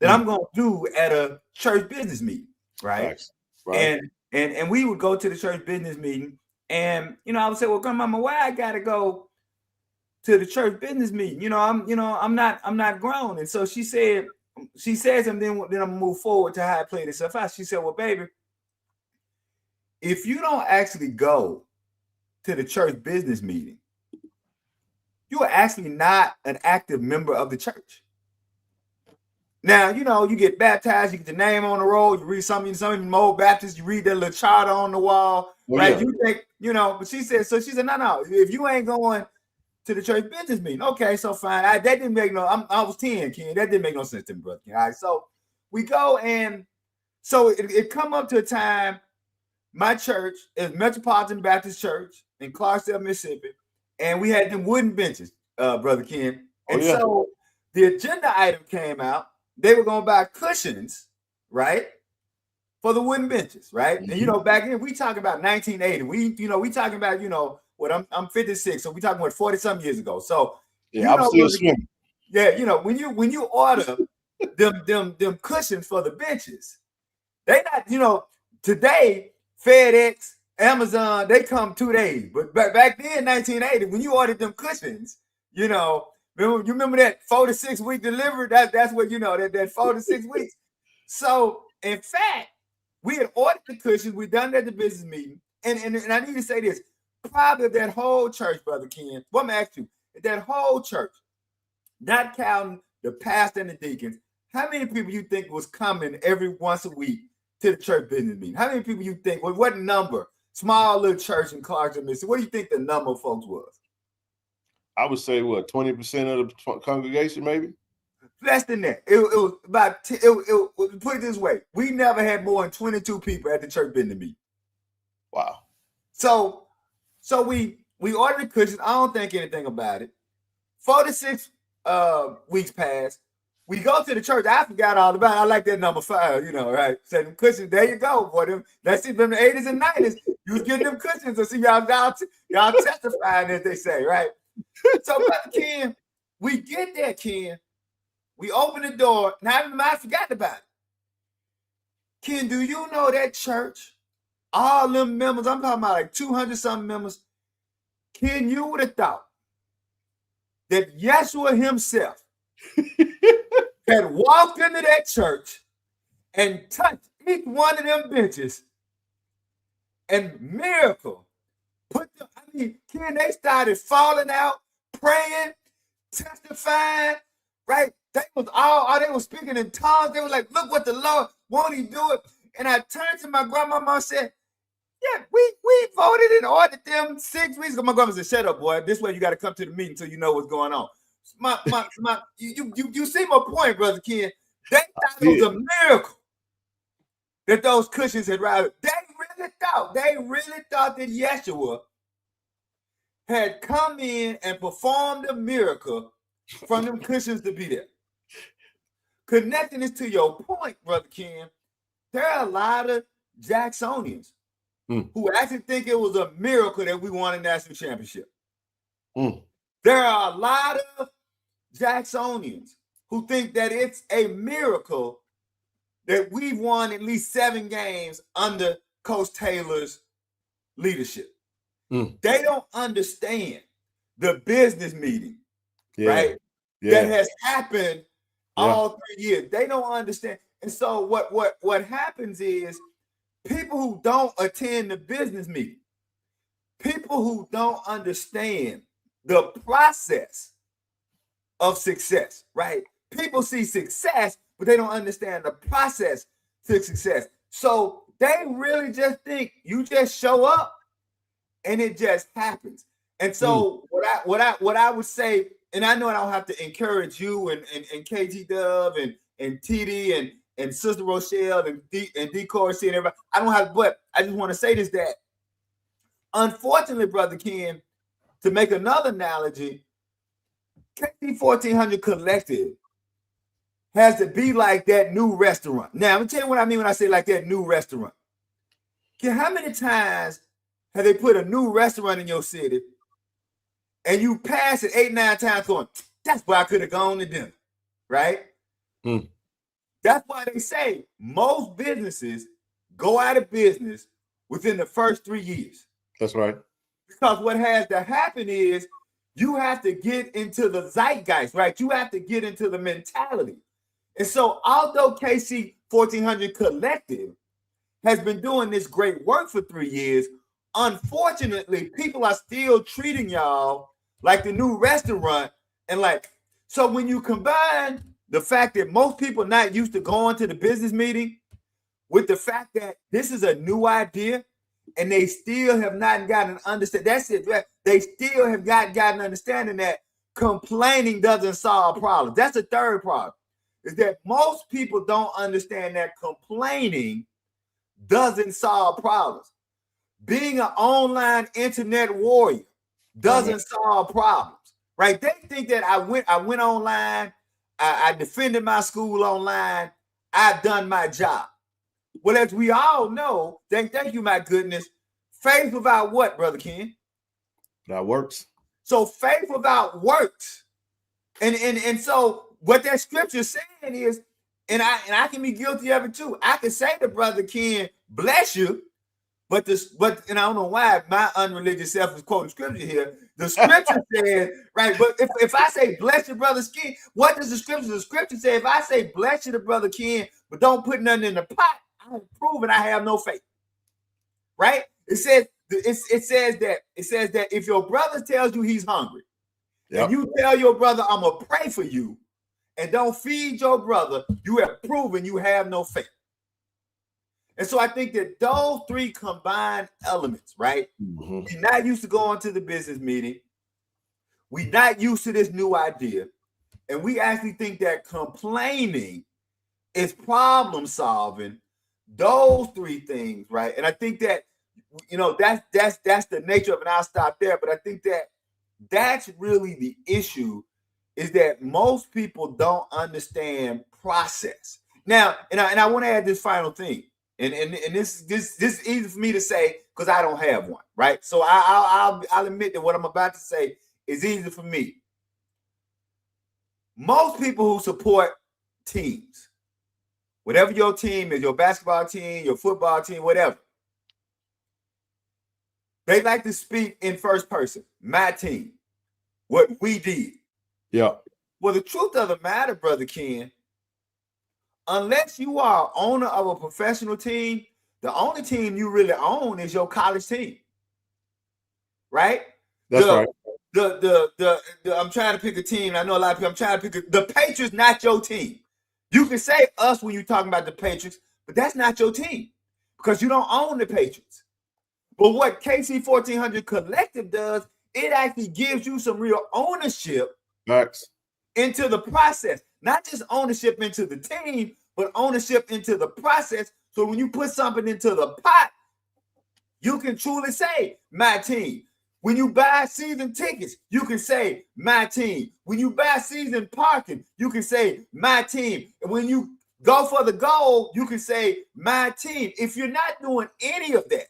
that I'm going to do at a church business meeting, right? Right. And we would go to the church business meeting, and I would say, "Well, Grandmama, why I got to go to the church business meeting? I'm not grown." And so she says, and then I'm gonna move forward to how I play this stuff out. She said, "Well, baby, if you don't actually go to the church business meeting, you are actually not an active member of the church. Now, you know, you get baptized, you get your name on the roll, you read some old Baptists, you read that little charter on the wall, right? Yeah. You think, you know, but she said, no, if you ain't going to the church business meeting, okay, so fine. That didn't make I was 10, Ken. That didn't make no sense to me, brother. All right, so we go, and so it come up to a time, my church is Metropolitan Baptist Church in Clarksdale, Mississippi, and we had them wooden benches, Brother Ken. And so the agenda item came out. They were going to buy cushions, right, for the wooden benches, right? Mm-hmm. And, you know, back then, we talking about 1980. We talking about, you know, what I'm 56, so we talking about 40-something years ago. So, yeah, I'm still swimming. Yeah, you know, when you order them cushions for the benches, they not, you know, today, FedEx, Amazon, they come 2 days. But back then, 1980, when you ordered them cushions, you know, you remember that 4 to 6 week delivery? That's what, you know, that 4 to 6 weeks. So, in fact, we had ordered the cushions. We done that at the business meeting. And I need to say this. Probably that whole church, Brother Ken, well, I'm going to ask you, that whole church, not counting the pastor and the deacons, how many people you think was coming every once a week to the church business meeting? How many people you think, what number, small little church in Clarksville, Mississippi, what do you think the number of folks was? I would say, 20% of the congregation, maybe? Less than that. It was about, put it this way, we never had more than 22 people at the church business meeting. Wow. So we ordered the cushions. I don't think anything about it. 4 to 6 weeks passed. We go to the church. I forgot all about it. I like that number 5, you know, right? So them cushions, there you go, for them. Let's see from the 80s and 90s. You was getting them cushions to see y'all testifying, as they say, right? So, Brother Ken, we get there, Ken. We open the door. Now, I forgot about it. Ken, do you know that church? All them members, I'm talking about like 200-something members. Ken, you would have thought that Yeshua himself had walked into that church and touched each one of them benches and miracle. Ken, they started falling out, praying, testifying, right? They was speaking in tongues. They were like, look what the Lord, won't he do it? And I turned to my grandmama and said, yeah, we voted and ordered them 6 weeks ago. My grandma said, shut up, boy. This way you got to come to the meeting so you know what's going on. You see my point, Brother Ken. They thought it was a miracle that those cushions had arrived. They really thought that Yeshua had come in and performed a miracle from them cushions to be there. Connecting this to your point, Brother Ken, there are a lot of Jacksonians who actually think it was a miracle that we won a national championship. There are a lot of Jacksonians who think that it's a miracle that we've won at least 7 games under Coach Taylor's leadership. They don't understand the business meeting, right? That has happened all 3 years. They don't understand. And so what happens is people who don't attend the business meeting, people who don't understand the process of success, right? People see success, but they don't understand the process to success. So they really just think you just show up and it just happens. And so what I would say, and I know I don't have to encourage you and KG Dub and TD and Sister Rochelle and D Corsi and everybody. I don't have, but I just want to say this, that unfortunately, Brother Ken, to make another analogy, KC1400 Collective has to be like that new restaurant. Now, I'm going to tell you what I mean when I say like that new restaurant. Ken, how many times have they put a new restaurant in your city and you pass it 8-9 times going, that's where I could have gone to dinner, right? That's why they say most businesses go out of business within the first 3 years. That's right. Because what has to happen is you have to get into the zeitgeist, right? You have to get into the mentality. And so although KC1400 Collective has been doing this great work for 3 years, unfortunately, people are still treating y'all like the new restaurant. And like, so when you combine the fact that most people not used to going to the business meeting with the fact that this is a new idea and they still have not gotten an understanding. That's it. They still have not gotten an understanding that complaining doesn't solve problems. That's the third problem, is that most people don't understand that complaining doesn't solve problems. Being an online internet warrior doesn't solve problems, right? They think that I went online, I defended my school online, I've done my job. Well, as we all know, thank you, my goodness, faith without what, Brother Ken? That works. So faith without works. And so what that scripture is saying is, and I can be guilty of it too. I can say to Brother Ken, bless you, but and I don't know why my unreligious self is quoting scripture here. The scripture says, right, but if I say bless you, Brother Ken, what does the scripture? The scripture say, if I say bless you to Brother Ken, but don't put nothing in the pot, I'm proving I have no faith. Right? It says that if your brother tells you he's hungry, and you tell your brother, I'm gonna pray for you, and don't feed your brother, you have proven you have no faith. And so I think that those three combined elements, right? We're not used to going to the business meeting. We're not used to this new idea. And we actually think that complaining is problem solving. Those three things, right? And I think that, you know, that's the nature of it. I'll stop there. But I think that that's really the issue, is that most people don't understand process. Now, and I want to add this final thing. And this is easy for me to say because I don't have one, right? So I'll admit that what I'm about to say is easy for me. Most people who support teams, whatever your team is, your basketball team, your football team, whatever, they like to speak in first person. My team, what we did. Yeah. Well, the truth of the matter, Brother Ken, unless you are owner of a professional team, the only team you really own is your college team, right? That's right. I'm trying to pick a team. I know a lot of people. I'm trying to pick the Patriots. Not your team. You can say us when you're talking about the Patriots, but that's not your team because you don't own the Patriots. But what KC1400 Collective does, it actually gives you some real ownership into the process. Not just ownership into the team, but ownership into the process. So when you put something into the pot, you can truly say, my team. When you buy season tickets, you can say, my team. When you buy season parking, you can say, my team. And when you go for the goal, you can say, my team. If you're not doing any of that,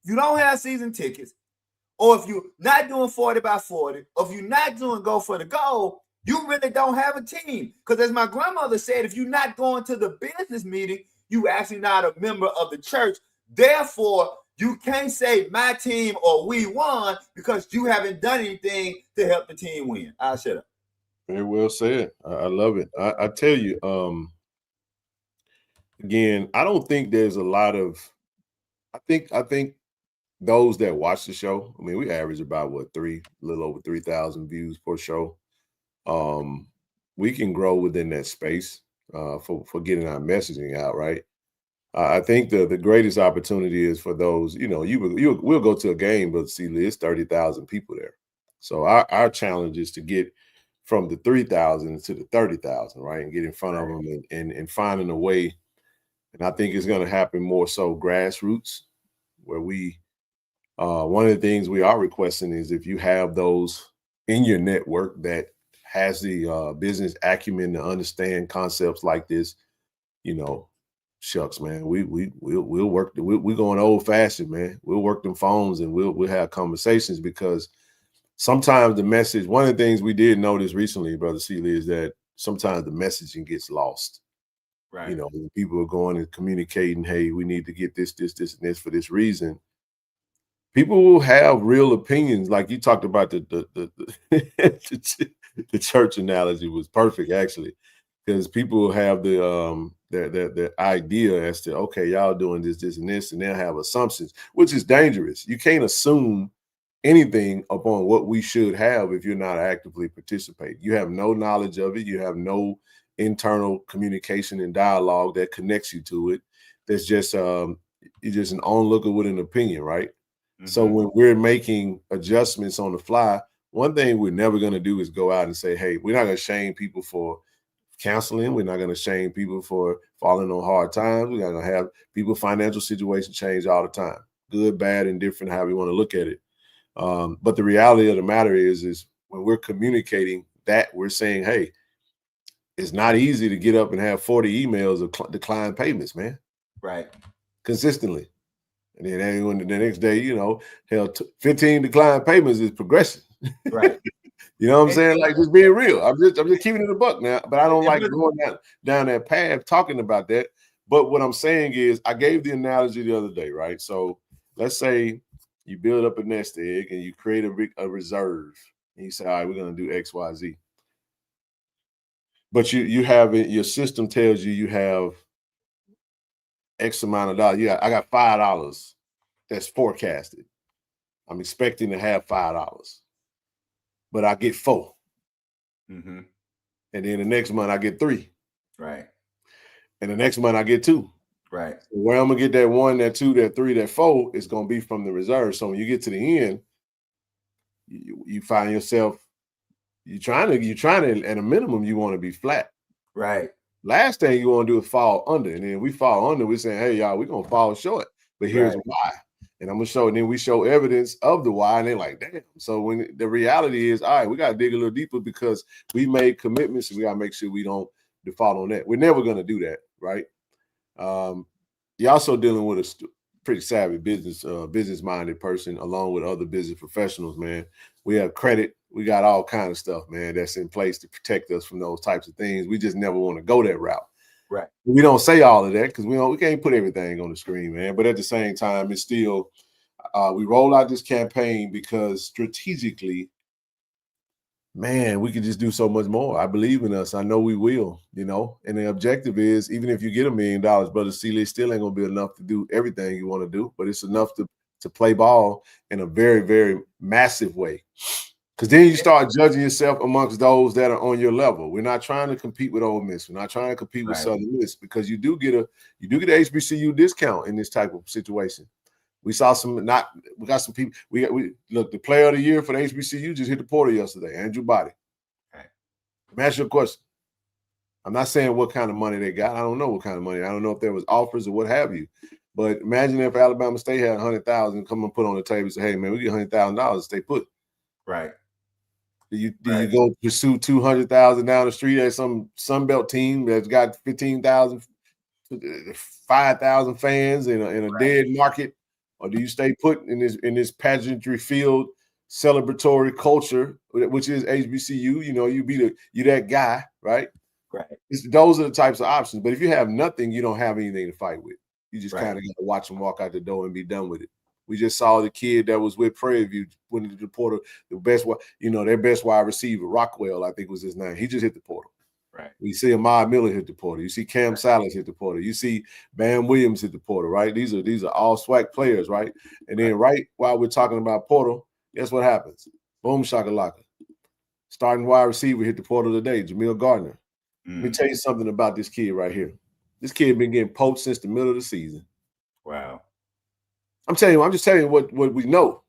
you don't have season tickets, or if you're not doing 40 by 40, or if you're not doing go for the goal, you really don't have a team. Because as my grandmother said, if you're not going to the business meeting, you actually not a member of the church. Therefore, you can't say my team or we won because you haven't done anything to help the team win. I'll shut up. Very well said. I love it. I tell you, again, I don't think there's a lot of, I think those that watch the show, I mean, we average about a little over 3,000 views per show. We can grow within that space for getting our messaging out, right? I think the greatest opportunity is for those, you know, we'll go to a game, but see, there's 30,000 people there. So our challenge is to get from the 3,000 to the 30,000, right? And get in front of them and finding a way. And I think it's going to happen more so grassroots, where we, one of the things we are requesting is if you have those in your network that has the business acumen to understand concepts like this, you know, shucks, man, we'll work. We're going old fashioned, man. We'll work them phones and we'll have conversations, because sometimes the message. One of the things we did notice recently, Brother Seeley, is that sometimes the messaging gets lost. Right. You know, when people are going and communicating, hey, we need to get this, and this for this reason. People will have real opinions. Like you talked about the church analogy was perfect, actually, because people will have their idea as to, okay, y'all doing this, and this, and they'll have assumptions, which is dangerous. You can't assume anything upon what we should have if you're not actively participating. You have no knowledge of it. You have no internal communication and dialogue that connects you to it. That's just you're just an onlooker with an opinion, right? Mm-hmm. So when we're making adjustments on the fly, one thing we're never going to do is go out and say, hey, we're not going to shame people for counseling. We're not going to shame people for falling on hard times. We're not going to have people's financial situation change all the time. Good, bad, and different, however you want to look at it. But the reality of the matter is when we're communicating that, we're saying, hey, it's not easy to get up and have 40 emails of declined payments, man. Right. Consistently. And then when the next day, 15 declined payments is progression. Right. You know what I'm saying? Like, just being real. I'm just keeping it a buck now, but I don't like going down that path talking about that. But what I'm saying is, I gave the analogy the other day, right? So let's say you build up a nest egg and you create a reserve, and you say, all right, we're going to do X, Y, Z. But you have it, your system tells you have X amount of dollars. I got $5 that's forecasted. I'm expecting to have $5, but I get 4. Mm-hmm. And then the next month I get 3. Right. And the next month I get 2. Right. So where I'm gonna get that 1, that 2, that 3, that 4 is gonna be from the reserve. So when you get to the end, you find yourself you're trying to at a minimum you want to be flat. Right. Last thing you want to do is fall under, and then we fall under. We're saying, hey y'all, we're gonna fall short, but here's why. And I'm gonna show, and then we show evidence of the why, and they're like, damn. So when the reality is, all right, we gotta dig a little deeper because we made commitments, and we gotta make sure we don't default on that. We're never gonna do that, right? You're also dealing with a pretty savvy business-minded person, along with other business professionals, man. We have credit. We got all kinds of stuff, man, that's in place to protect us from those types of things. We just never want to go that route. Right. We don't say all of that because we can't put everything on the screen, man. But at the same time, it's still we roll out this campaign because strategically, man, we could just do so much more. I believe in us. I know we will, And the objective is, even if you get $1 million, Brother Seeley, it still ain't gonna be enough to do everything you want to do, but it's enough to play ball in a very, very massive way. Because then you start judging yourself amongst those that are on your level. We're not trying to compete with Ole Miss. We're not trying to compete with Southern Miss, because you do get a HBCU discount in this type of situation. We got some people. We look, the player of the year for the HBCU just hit the portal yesterday, Andrew Body. Let me ask you a question. I'm not saying what kind of money they got. I don't know what kind of money. I don't know if there was offers or what have you. But imagine if Alabama State had $100,000 come and put on the table and say, hey, man, we get $100,000, stay put. Right. Do you go pursue $200,000 down the street at some Sunbelt team that's got 15,000, 5,000 fans in a dead market, or do you stay put in this pageantry field, celebratory culture, which is HBCU? You that guy, right? Right. Those are the types of options. But if you have nothing, you don't have anything to fight with. You just kind of got to watch them walk out the door and be done with it. We just saw the kid that was with Prairie View went into the portal, the best, their best wide receiver, Rockwell, I think was his name. He just hit the portal. Right. You see Ahmad Miller hit the portal. You see Cam Salas hit the portal. You see Bam Williams hit the portal, right? These are all SWAC players, right? And then right while we're talking about portal, guess what happens? Boom shakalaka. Starting wide receiver hit the portal today, Jamil Gardner. Let me tell you something about this kid right here. This kid been getting poached since the middle of the season. Wow. I'm just telling you what we know.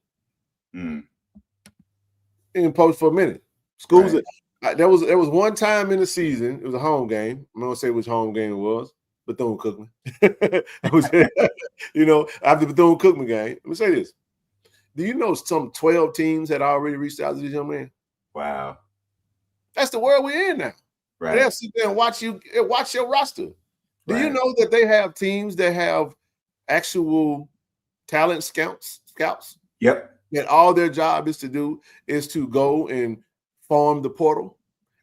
Been poached for a minute. Schools there was one time in the season, it was a home game. I'm not gonna say which home game it was. Bethune-Cookman. After the Bethune-Cookman game. Let me say this. Do you know some 12 teams had already reached out to this young man? Wow. That's the world we're in now. Right. They'll sit there and watch your roster. Do you know that they have teams that have actual talent scouts? Yep. And all their job is to go and farm the portal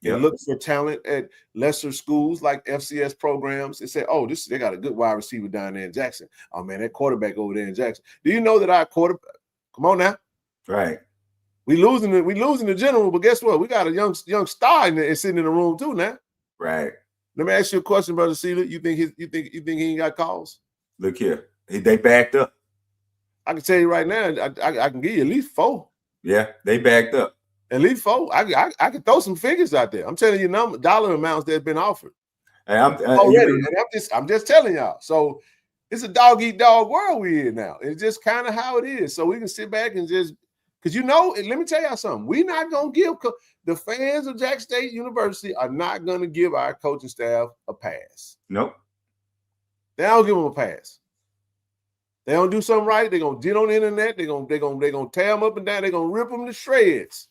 and look for talent at lesser schools like FCS programs and say, oh, they got a good wide receiver down there in Jackson. Oh man, that quarterback over there in Jackson. Do you know that our quarterback? Come on now. Right. We losing the general, but guess what? We got a young star in there sitting in the room too now. Right. Let me ask you a question, Brother Seeley. You think he ain't got calls? Look here. They backed up. I can tell you right now, I can give you at least 4. Yeah, they backed up. At least 4. I could throw some figures out there. I'm telling you dollar amounts that have been offered already. And I'm just telling y'all. So it's a dog eat dog world we're in now. It's just kind of how it is. So we can sit back and just, because let me tell y'all something. We're not going to give the fans of Jackson State University are not going to give our coaching staff a pass. Nope. They don't give them a pass. They don't do something right. They're going to get on the internet. They're going to tear them up and down. They're going to rip them to shreds.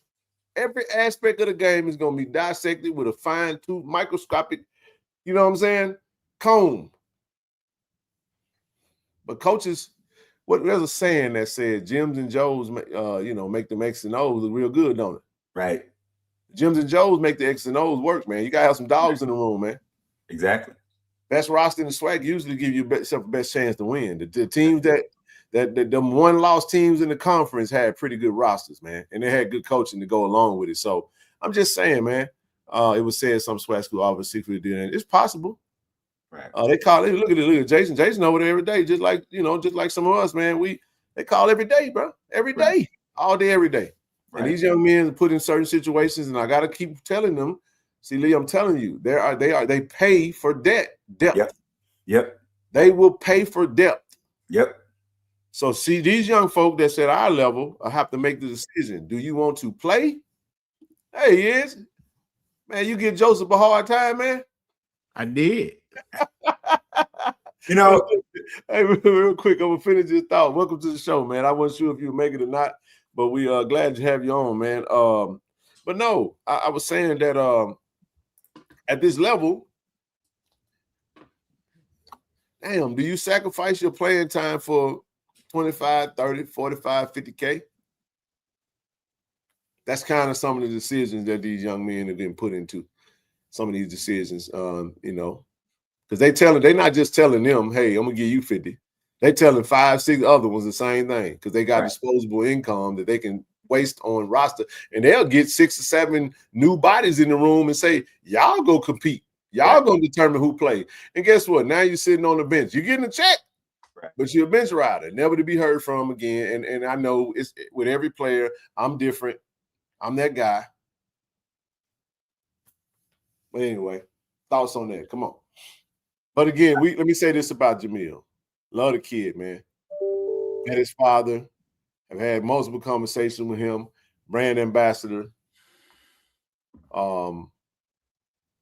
Every aspect of the game is going to be dissected with a fine-tooth, microscopic, you know what I'm saying, comb. But coaches, there's a saying that said, Jims and Joes, make the X and O's look real good, don't it? Right. Jims and Joes make the X and O's work, man. You got to have some dogs in the room, man. Exactly. Best roster in the swag usually give you best chance to win. The teams that them one-loss teams in the conference had pretty good rosters, man, and they had good coaching to go along with it. So I'm just saying, man, it was said some swag school obviously for the it's possible. Right. They call it. Look at Jason. Jason over there every day, just like some of us, man. They call every day, bro, every day, all day, every day. Right. And these young men are put in certain situations, and I got to keep telling them. See, Lee, I'm telling you, they pay for depth. Yep. They will pay for depth. Yep. So see, these young folk that's at our level, I have to make the decision. Do you want to play? Hey, he is. Man, you give Joseph a hard time, man. I did. Hey, real quick, I'm gonna finish this thought. Welcome to the show, man. I wasn't sure if you would make it or not, but we are glad to have you on, man. But no, I was saying that at this level, damn, do you sacrifice your playing time for 25, 30, 45, 50K? That's kind of some of the decisions that these young men have been put into. Some of these decisions, because they're not just telling them, hey, I'm gonna give you 50. They telling 5, 6 other ones the same thing because they got disposable income that they can waste on roster, and they'll get 6 or 7 new bodies in the room and say, y'all go compete. Y'all gonna determine who play. And guess what? Now you're sitting on the bench. You're getting a check, but you're a bench rider, never to be heard from again. And I know it's with every player, I'm different. I'm that guy. But anyway, thoughts on that. Come on. But again, let me say this about Jamil. Love the kid, man. Met his father. I've had multiple conversations with him. Brand ambassador.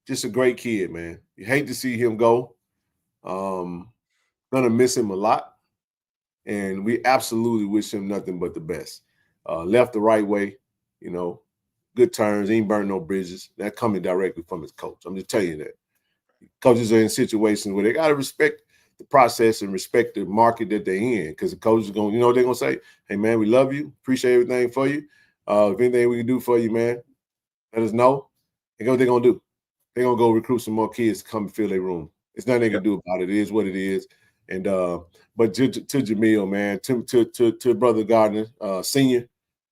Just a great kid, man. You hate to see him go. Gonna miss him a lot. And we absolutely wish him nothing but the best. Left the right way, good terms, ain't burned no bridges. That coming directly from his coach. I'm just telling you that. Coaches are in situations where they got to respect the process and respect the market that they're in, because the coach is going, they're going to say, hey, man, we love you. Appreciate everything for you. If anything we can do for you, man, let us know. And what they're going to do. They're going to go recruit some more kids to come and fill their room. It's nothing they can do about it. It is what it is. And but to Jamil, man, to Brother Gardner, Senior,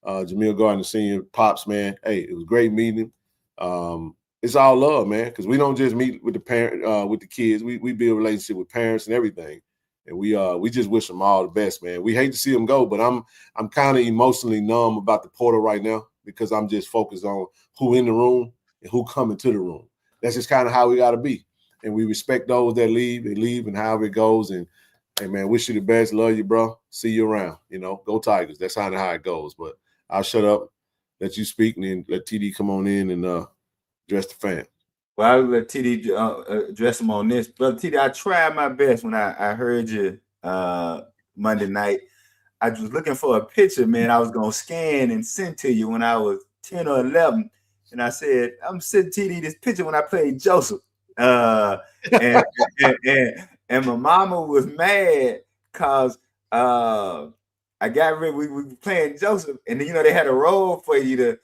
Jamil Gardner Senior, Pops, man, hey, it was great meeting him. It's all love, man, because we don't just meet with the parent, with the kids. We build a relationship with parents and everything, and we just wish them all the best, man. We hate to see them go, but I'm kind of emotionally numb about the portal right now because I'm just focused on who in the room and who coming to the room. That's just kind of how we got to be, and we respect those that leave. They leave, and however it goes. And hey, man, wish you the best. Love you, bro. See you around. Go Tigers. That's kind of how it goes. But I'll shut up, let you speak, and then let TD come on in and address the fan. Well, I'll let TD address him on this. Brother TD, I tried my best when I heard you Monday night. I was looking for a picture, man. I was going to scan and send to you when I was 10 or 11. And I said, I'm sending TD this picture when I played Joseph. And my mama was mad because I got rid. We were playing Joseph, and then they had a role for you to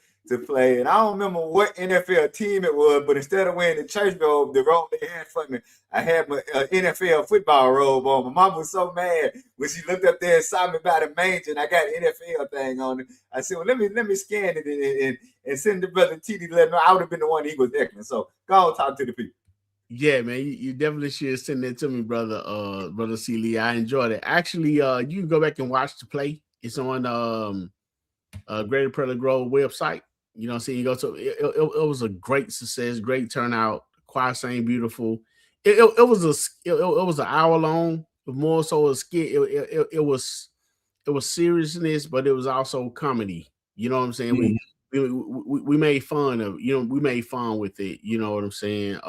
play. And I don't remember what NFL team it was, but instead of wearing the church robe, the robe they had for me, I had my NFL football robe on. My mom was so mad when she looked up there and saw me by the manger, and I got an NFL thing on it. I said, well, let me scan it and send the brother TD to let him know I would have been the one he was heckling. So go on, talk to the people. Yeah, man, you definitely should send that to me, brother. Brother C. Lee, I enjoyed it. Actually, you can go back and watch the play. It's on Greater Prairie Grove website. You know what I'm saying? You go to it was a great success, great turnout. Choir sang beautiful. It was an hour long, but more so a skit. It was seriousness, but it was also comedy. You know what I'm saying? Mm-hmm. We made fun of, we made fun with it. You know what I'm saying?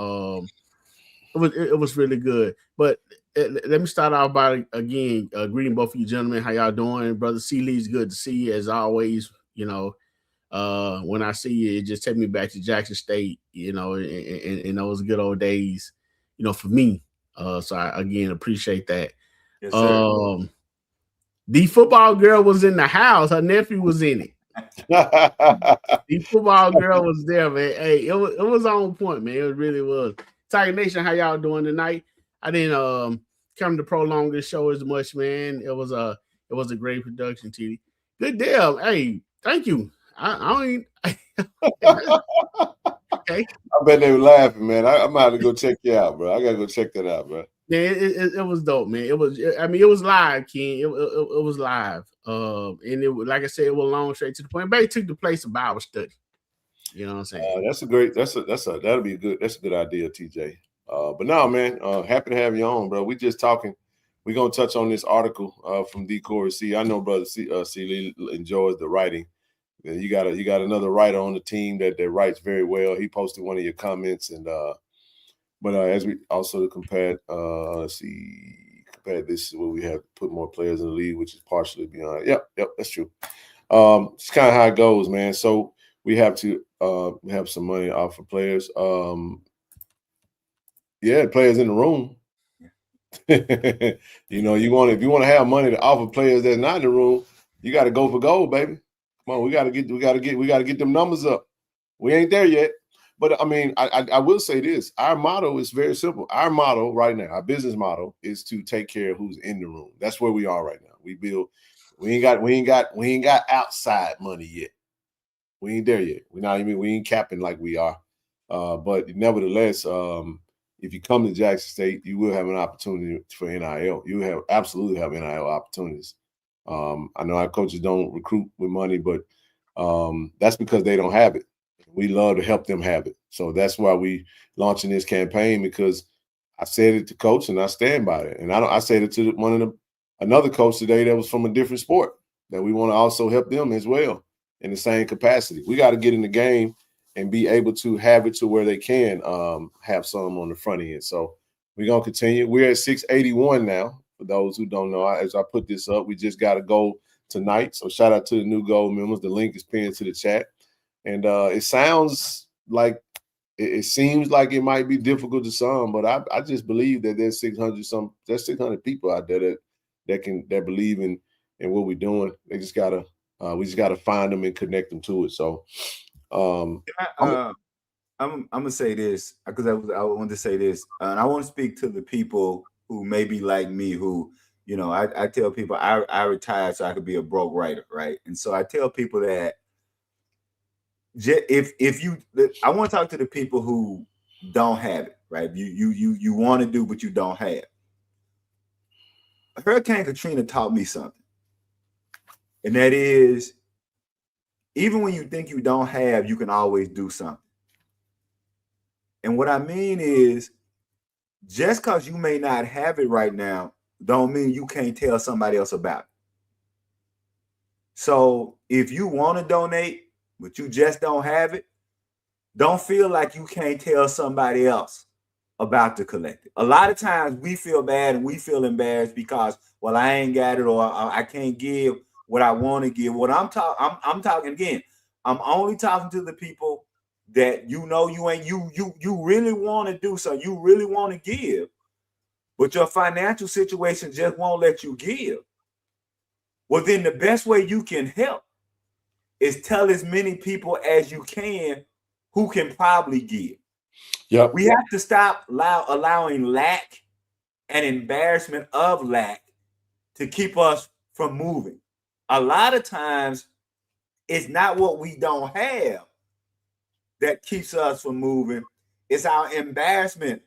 It was really good. But let me start off by again greeting both of you gentlemen. How y'all doing? Brother C. Lee's good to see you as always. When I see you, it just take me back to Jackson State, in those good old days, for me. So I again appreciate that. Yes, sir. The football girl was in the house. Her nephew was in it. The football girl was there, man. Hey, it was on point, man. It really was. Tiger Nation, how y'all doing tonight? I didn't come to prolong this show as much, man. It was a great production, TD. Good deal. Hey, thank you. Okay. I bet they were laughing, man. I'm about to go check you out, bro. I gotta go check that out, bro. Yeah, it was dope, man. It was live, Ken. It was live. And it, like I said, it was long, straight to the point. But it took the place of Bible study. You know what I'm saying? That'll be good. That's a good idea, TJ. But no, man, happy to have you on, bro. We just talking. We're gonna touch on this article from D. Corey C. I know brother C. Lee enjoys the writing. You got another writer on the team that writes very well. He posted one of your comments, and but as we also compared, compared this where we have put more players in the league, which is partially beyond. Yep, that's true. It's kind of how it goes, man. So we have to have some money off of players. Players in the room. If you want to have money to offer players that's not in the room, you got to go for gold, baby. Come on, we got to get them numbers up. We ain't there yet, but I mean, I will say this: our motto is very simple. Our motto right now, our business motto, is to take care of who's in the room. That's where we are right now. We build. We ain't got outside money yet. We ain't there yet. We ain't capping like we are. But nevertheless, if you come to Jackson State, you will have an opportunity for NIL. You will absolutely have NIL opportunities. I know our coaches don't recruit with money, but that's because they don't have it. We love to help them have it. So that's why we launching this campaign, because I said it to coach and I stand by it. And I said it to another coach today that was from a different sport, that we want to also help them as well in the same capacity. We got to get in the game and be able to have it to where they can have some on the front end. So we're going to continue. We're at 681 now. For those who don't know, as I put this up, we just got a goal tonight. So shout out to the new gold members. The link is pinned to the chat. And it sounds like it seems like it might be difficult to some, but I just believe that there's 600 people out there that believe in what we're doing. They just gotta we just gotta find them and connect them to it. So I'm gonna say this because I wanted to say this, and I want to speak to the people who may be like me, who, I tell people I retired so I could be a broke writer, right? And so I tell people that I want to talk to the people who don't have it, right? You want to do, but you don't have. Hurricane Katrina taught me something, and that is, even when you think you don't have, you can always do something. And what I mean is, just because you may not have it right now, don't mean you can't tell somebody else about it. So if you want to donate, but you just don't have it, don't feel like you can't tell somebody else about the collective. A lot of times we feel bad and we feel embarrassed because, well, I ain't got it, or I can't give what I want to give. What I'm talking again, I'm only talking to the people that you really want to do something, you really want to give, but your financial situation just won't let you give. Well, then the best way you can help is tell as many people as you can who can probably give. Yep. We have to stop allowing lack and embarrassment of lack to keep us from moving. A lot of times, it's not what we don't have that keeps us from moving. It's our embarrassment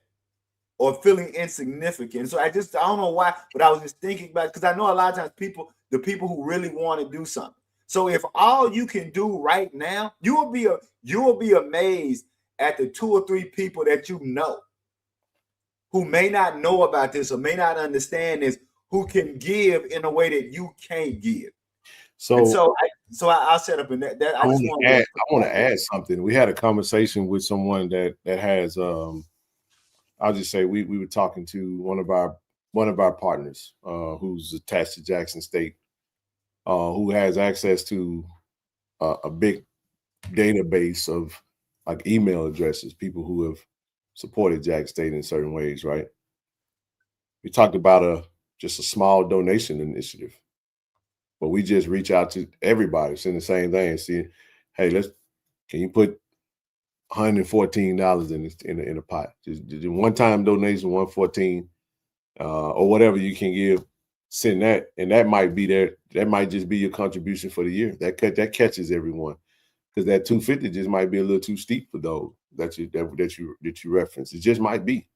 or feeling insignificant. So I don't know why, but I was just thinking about it, because I know a lot of times the people who really want to do something, So if all you can do right now, you will be amazed at the 2 or 3 people that you know who may not know about this or may not understand this, who can give in a way that you can't give. So I'll set up in that. I want to add something. We had a conversation with someone that has I'll just say we were talking to one of our partners who's attached to Jackson State, who has access to a big database of like email addresses, people who have supported Jackson State in certain ways, right? We talked about just a small donation initiative, but we just reach out to everybody, saying the same thing, and see, hey, can you put $114 in a pot? Just one-time donation, $114, or whatever you can give. Send that, and that might be that might just be your contribution for the year. That catches everyone, because that $250 just might be a little too steep for those that you reference. It just might be,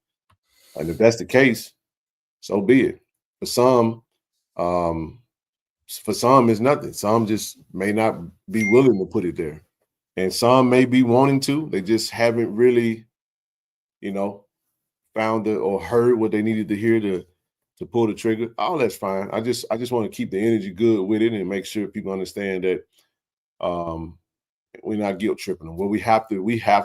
and if that's the case, so be it. For some, it's nothing. Some just may not be willing to put it there, and some may be wanting to. They just haven't really, found or heard what they needed to hear to pull the trigger. All that's fine. I just want to keep the energy good with it and make sure people understand that we're not guilt tripping them. Well, we have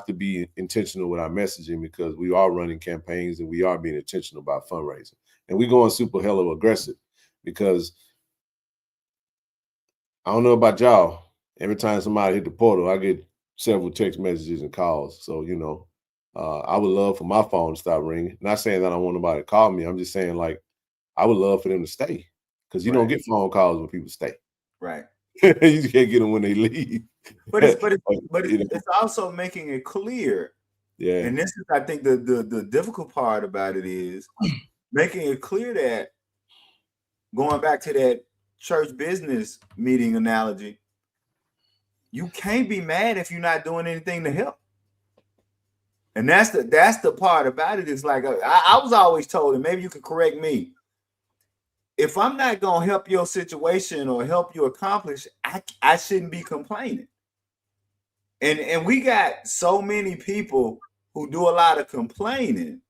to be intentional with our messaging, because we are running campaigns and we are being intentional about fundraising. And we're going super hella aggressive, because I don't know about y'all. Every time somebody hit the portal, I get several text messages and calls. So, I would love for my phone to stop ringing. Not saying that I don't want nobody to call me. I'm just saying, like, I would love for them to stay, because you don't get phone calls when people stay. Right. You can't get them when they leave. But it's also making it clear. Yeah. And this is, I think, the difficult part about it is making it clear that, going back to that church business meeting analogy, you can't be mad if you're not doing anything to help. And that's the part about it. Is like, I was always told, and maybe you can correct me, if I'm not going to help your situation or help you accomplish, I shouldn't be complaining. And we got so many people who do a lot of complaining.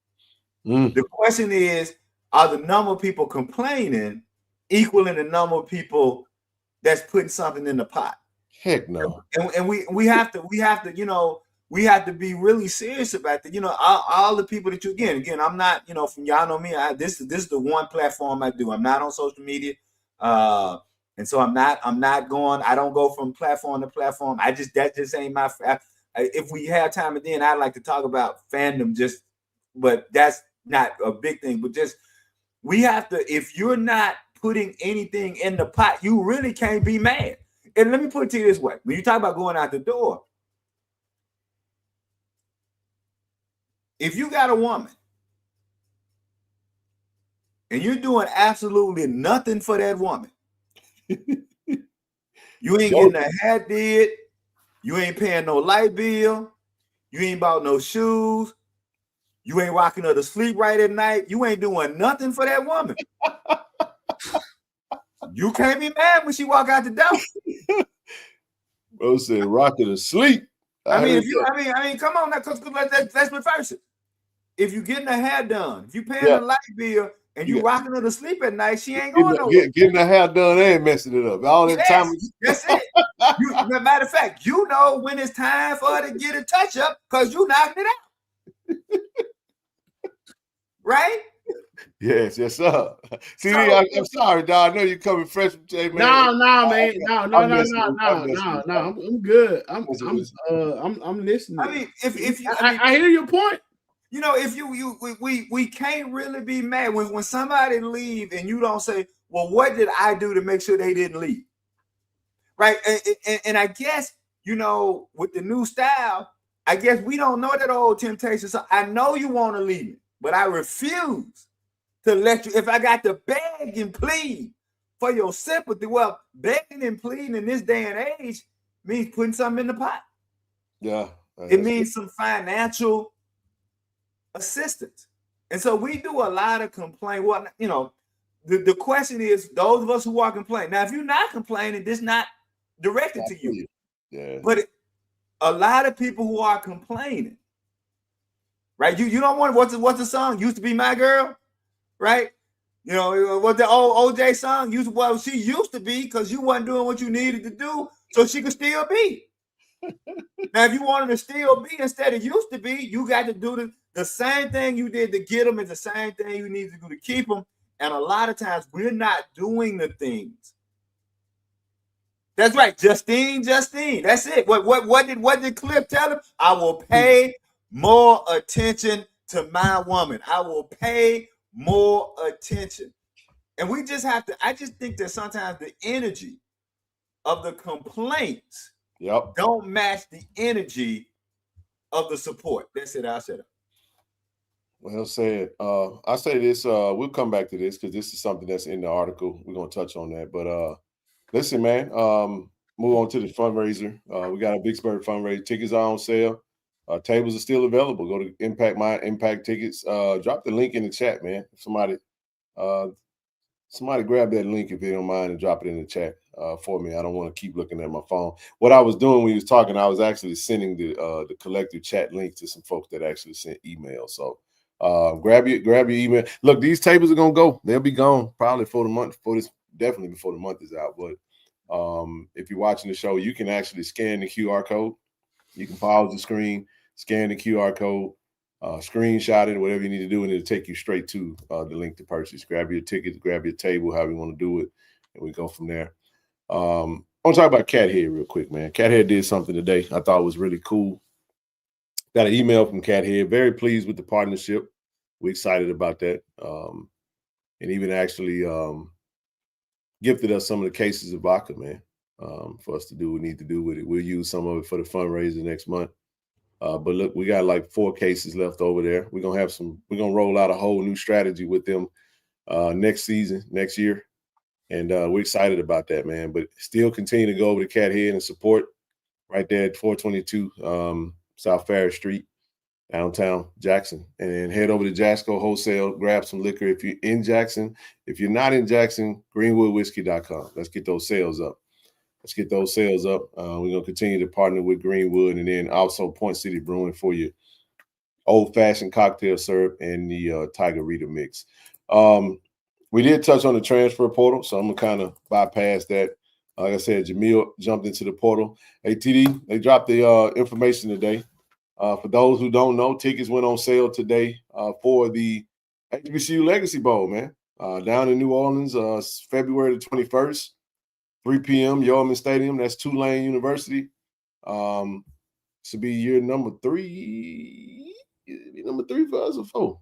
The question is, are the number of people complaining equaling the number of people that's putting something in the pot? Heck no. And we have to, we have to be really serious about that. All the people that again, I'm not, from y'all know me, this is the one platform I do. I'm not on social media. And so I'm not going, I don't go from platform to platform. That just ain't my, if we have time, and then I'd like to talk about fandom, but that's not a big thing. But just, we have to, if you're not putting anything in the pot, you really can't be mad. And let me put it to you this way. When you talk about going out the door, if you got a woman and you're doing absolutely nothing for that woman, you ain't getting a hat did, you ain't paying no light bill, you ain't bought no shoes, you ain't rocking her to sleep right at night, you ain't doing nothing for that woman. You can't be mad when she walk out the door. Bro said rock her to sleep. I mean, come on now, because let's reverse it. If you getting her hair done, if you paying a light bill and you rocking her to sleep at night, she ain't going nowhere. Getting her hair done and messing it up. All that time. That's it. Matter of fact, you know when it's time for her to get a touch up because you knocking it out. Right? Yes, sir. See, I'm sorry, dog. I know you're coming fresh from J, man. No, man. No. I'm good. I'm listening. I mean, if you, I hear your point. If we can't really be mad when somebody leave and you don't say, well, what did I do to make sure they didn't leave? Right. And I guess, with the new style, I guess we don't know that old temptation. So I know you want to leave me, but I refuse to let you. If I got to beg and plead for your sympathy, well, begging and pleading in this day and age means putting something in the pot. Yeah. It means some financial assistance. And so we do a lot of complaint. Well, the question is, those of us who are complaining. Now, if you're not complaining, this not directed to you. Yeah. But a lot of people who are complaining, right? You don't want what's the song? Used to be my girl, right? You know what the old OJ song she used to be because you wasn't doing what you needed to do, so she could still be. Now, if you wanted to still be instead of used to be, you got to do the same thing you did to get them is the same thing you need to do to keep them. And a lot of times we're not doing the things. That's right, Justine. That's it. What did Cliff tell him? I will pay more attention to my woman. I will pay more attention. And we just have to, I just think that sometimes the energy of the complaints don't match the energy of the support. That's it. I said it. Well said. I say this, we'll come back to this because this is something that's in the article. We're going to touch on that. But listen, man, move on to the fundraiser. We got a Big Spurt fundraiser. Tickets are on sale. Tables are still available. Go to Impact Tickets. Drop the link in the chat, man. Somebody grab that link if they don't mind and drop it in the chat for me. I don't want to keep looking at my phone. What I was doing when he was talking, I was actually sending the collective chat link to some folks that actually sent emails. So grab your email. Look, these tables are gonna go. They'll be gone probably for the month. Definitely before the month is out. But if you're watching the show, you can actually scan the QR code. You can pause the screen, scan the QR code, screenshot it, whatever you need to do, and it'll take you straight to the link to purchase. Grab your tickets, grab your table, however you want to do it, and we go from there. I want to talk about Cathead real quick, man. Cathead did something today I thought was really cool. Got an email from Cathead. Very pleased with the partnership. We're excited about that. And even actually gifted us some of the cases of vodka, man, for us to do what we need to do with it. We'll use some of it for the fundraiser next month. But look, we got like 4 cases left over there. We're gonna roll out a whole new strategy with them next year. And we're excited about that, man. But still continue to go over to Cathead and support right there at 422 South Ferris Street, downtown Jackson. And then head over to Jasco Wholesale, grab some liquor if you're in Jackson. If you're not in Jackson, greenwoodwhiskey.com. Let's get those sales up. We're going to continue to partner with Greenwood and then also Point City Brewing for your old-fashioned cocktail syrup and the Tiger Rita mix. We did touch on the transfer portal, so I'm going to kind of bypass that. Like I said, Jamil jumped into the portal. Hey, TD, they dropped the information today. For those who don't know, tickets went on sale today for the HBCU Legacy Bowl, man, down in New Orleans, February the 21st. 3 p.m. Yeoman Stadium. That's Tulane University. Should be year number 3. Number 3 for us or 4?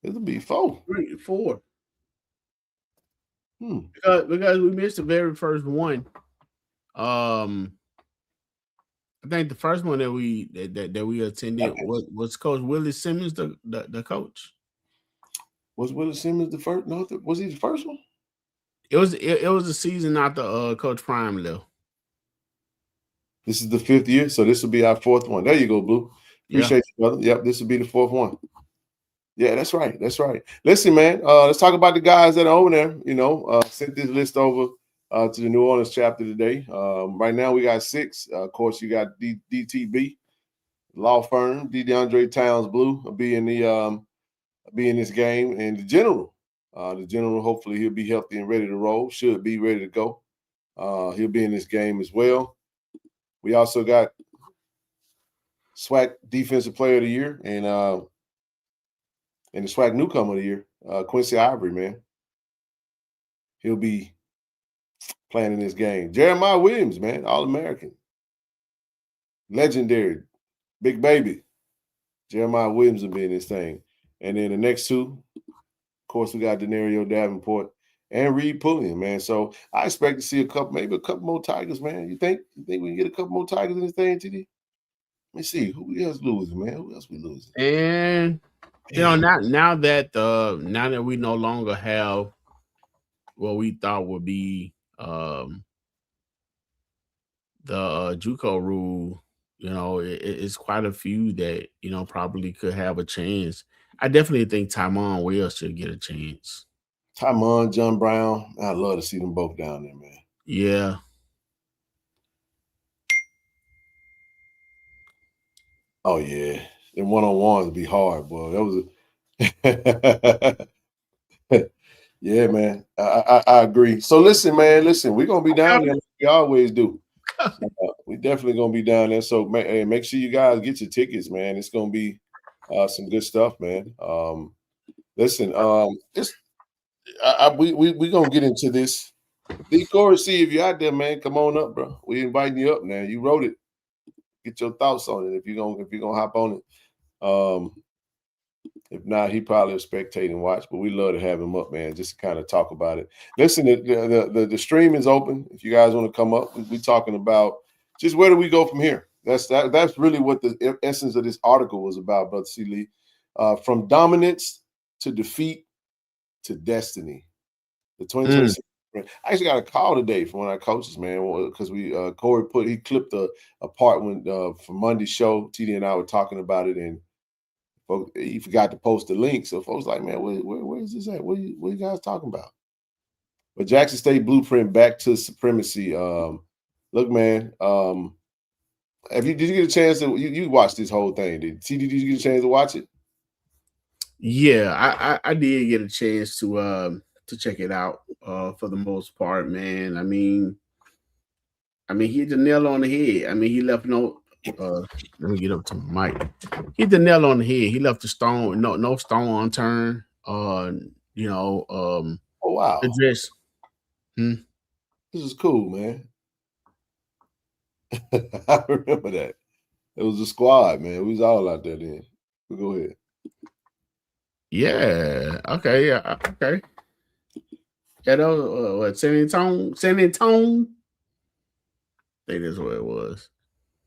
It'll be 4. 4. Because we missed the very first one. I think the first one that we attended was Coach Willie Simmons, the coach. Was Willie Simmons the first? No, was he the first one? It was a season after Coach Prime left. This is the 5th year, so this will be our 4th one. There you go, Blue. Appreciate you, brother. Yep, this will be the 4th one. Yeah, that's right. Listen, man, let's talk about the guys that are over there. Sent this list over to the New Orleans chapter today. Right now we got 6. Of course, you got DTB, law firm, DeAndre Towns Blue will be in this game, and the general, hopefully he'll be healthy and ready to roll. Should be ready to go. He'll be in this game as well. We also got SWAC Defensive Player of the Year and the SWAC Newcomer of the Year, Quincy Ivory, man. He'll be playing in this game. Jeremiah Williams, man, All-American. Legendary. Big baby. Jeremiah Williams will be in this thing. And then the next 2, of course, we got Denario Davenport and Reed Pulliam, man. So I expect to see maybe a couple more Tigers, man. You think we can get a couple more Tigers in this thing, TD? Let me see. Who else losing, man? Who else we losing? And now that we no longer have what we thought would be the JUCO rule, it's quite a few that probably could have a chance. I definitely think Tymon Wells should get a chance. Tymon, John Brown. I'd love to see them both down there, man. Yeah. Oh yeah, them one-on-ones would be hard, boy. That was yeah, man. I agree. So listen, man. Listen, we're gonna be down there like we always do. We definitely gonna be down there. So make sure you guys get your tickets, man. It's gonna be some good stuff, man. Listen, we gonna get into this. D Corey, see if you're out there, man. Come on up, bro. We inviting you up, man. You wrote it. Get your thoughts on it if you're gonna hop on it. If not, he probably will spectate and watch, but we love to have him up, man, just to kind of talk about it. Listen, the stream is open. If you guys want to come up, we're talking about just where do we go from here. That's really what the essence of this article was about, Brother C. Lee. From dominance to defeat to destiny. The 2026. I actually got a call today from one of our coaches, man, because Corey clipped a part when from Monday's show. TD and I were talking about it, and he forgot to post the link. So folks like, man, where is this at? What are you guys talking about? But Jackson State blueprint back to supremacy. Look, man, did you get a chance to you watch this whole thing? Did you get a chance to watch it? Yeah, I did get a chance to check it out for the most part, man. I mean, he hit the nail on the head. I mean, he left no. Let me get up to my mic. He hit the nail on the head. He left the stone, no stone unturned. Oh wow. Address. This is cool, man. I remember that. It was a squad, man. We was all out there then. But go ahead. Yeah. Okay. Yeah. Okay. Yeah. That was what, San Antonio. I think that's what it was.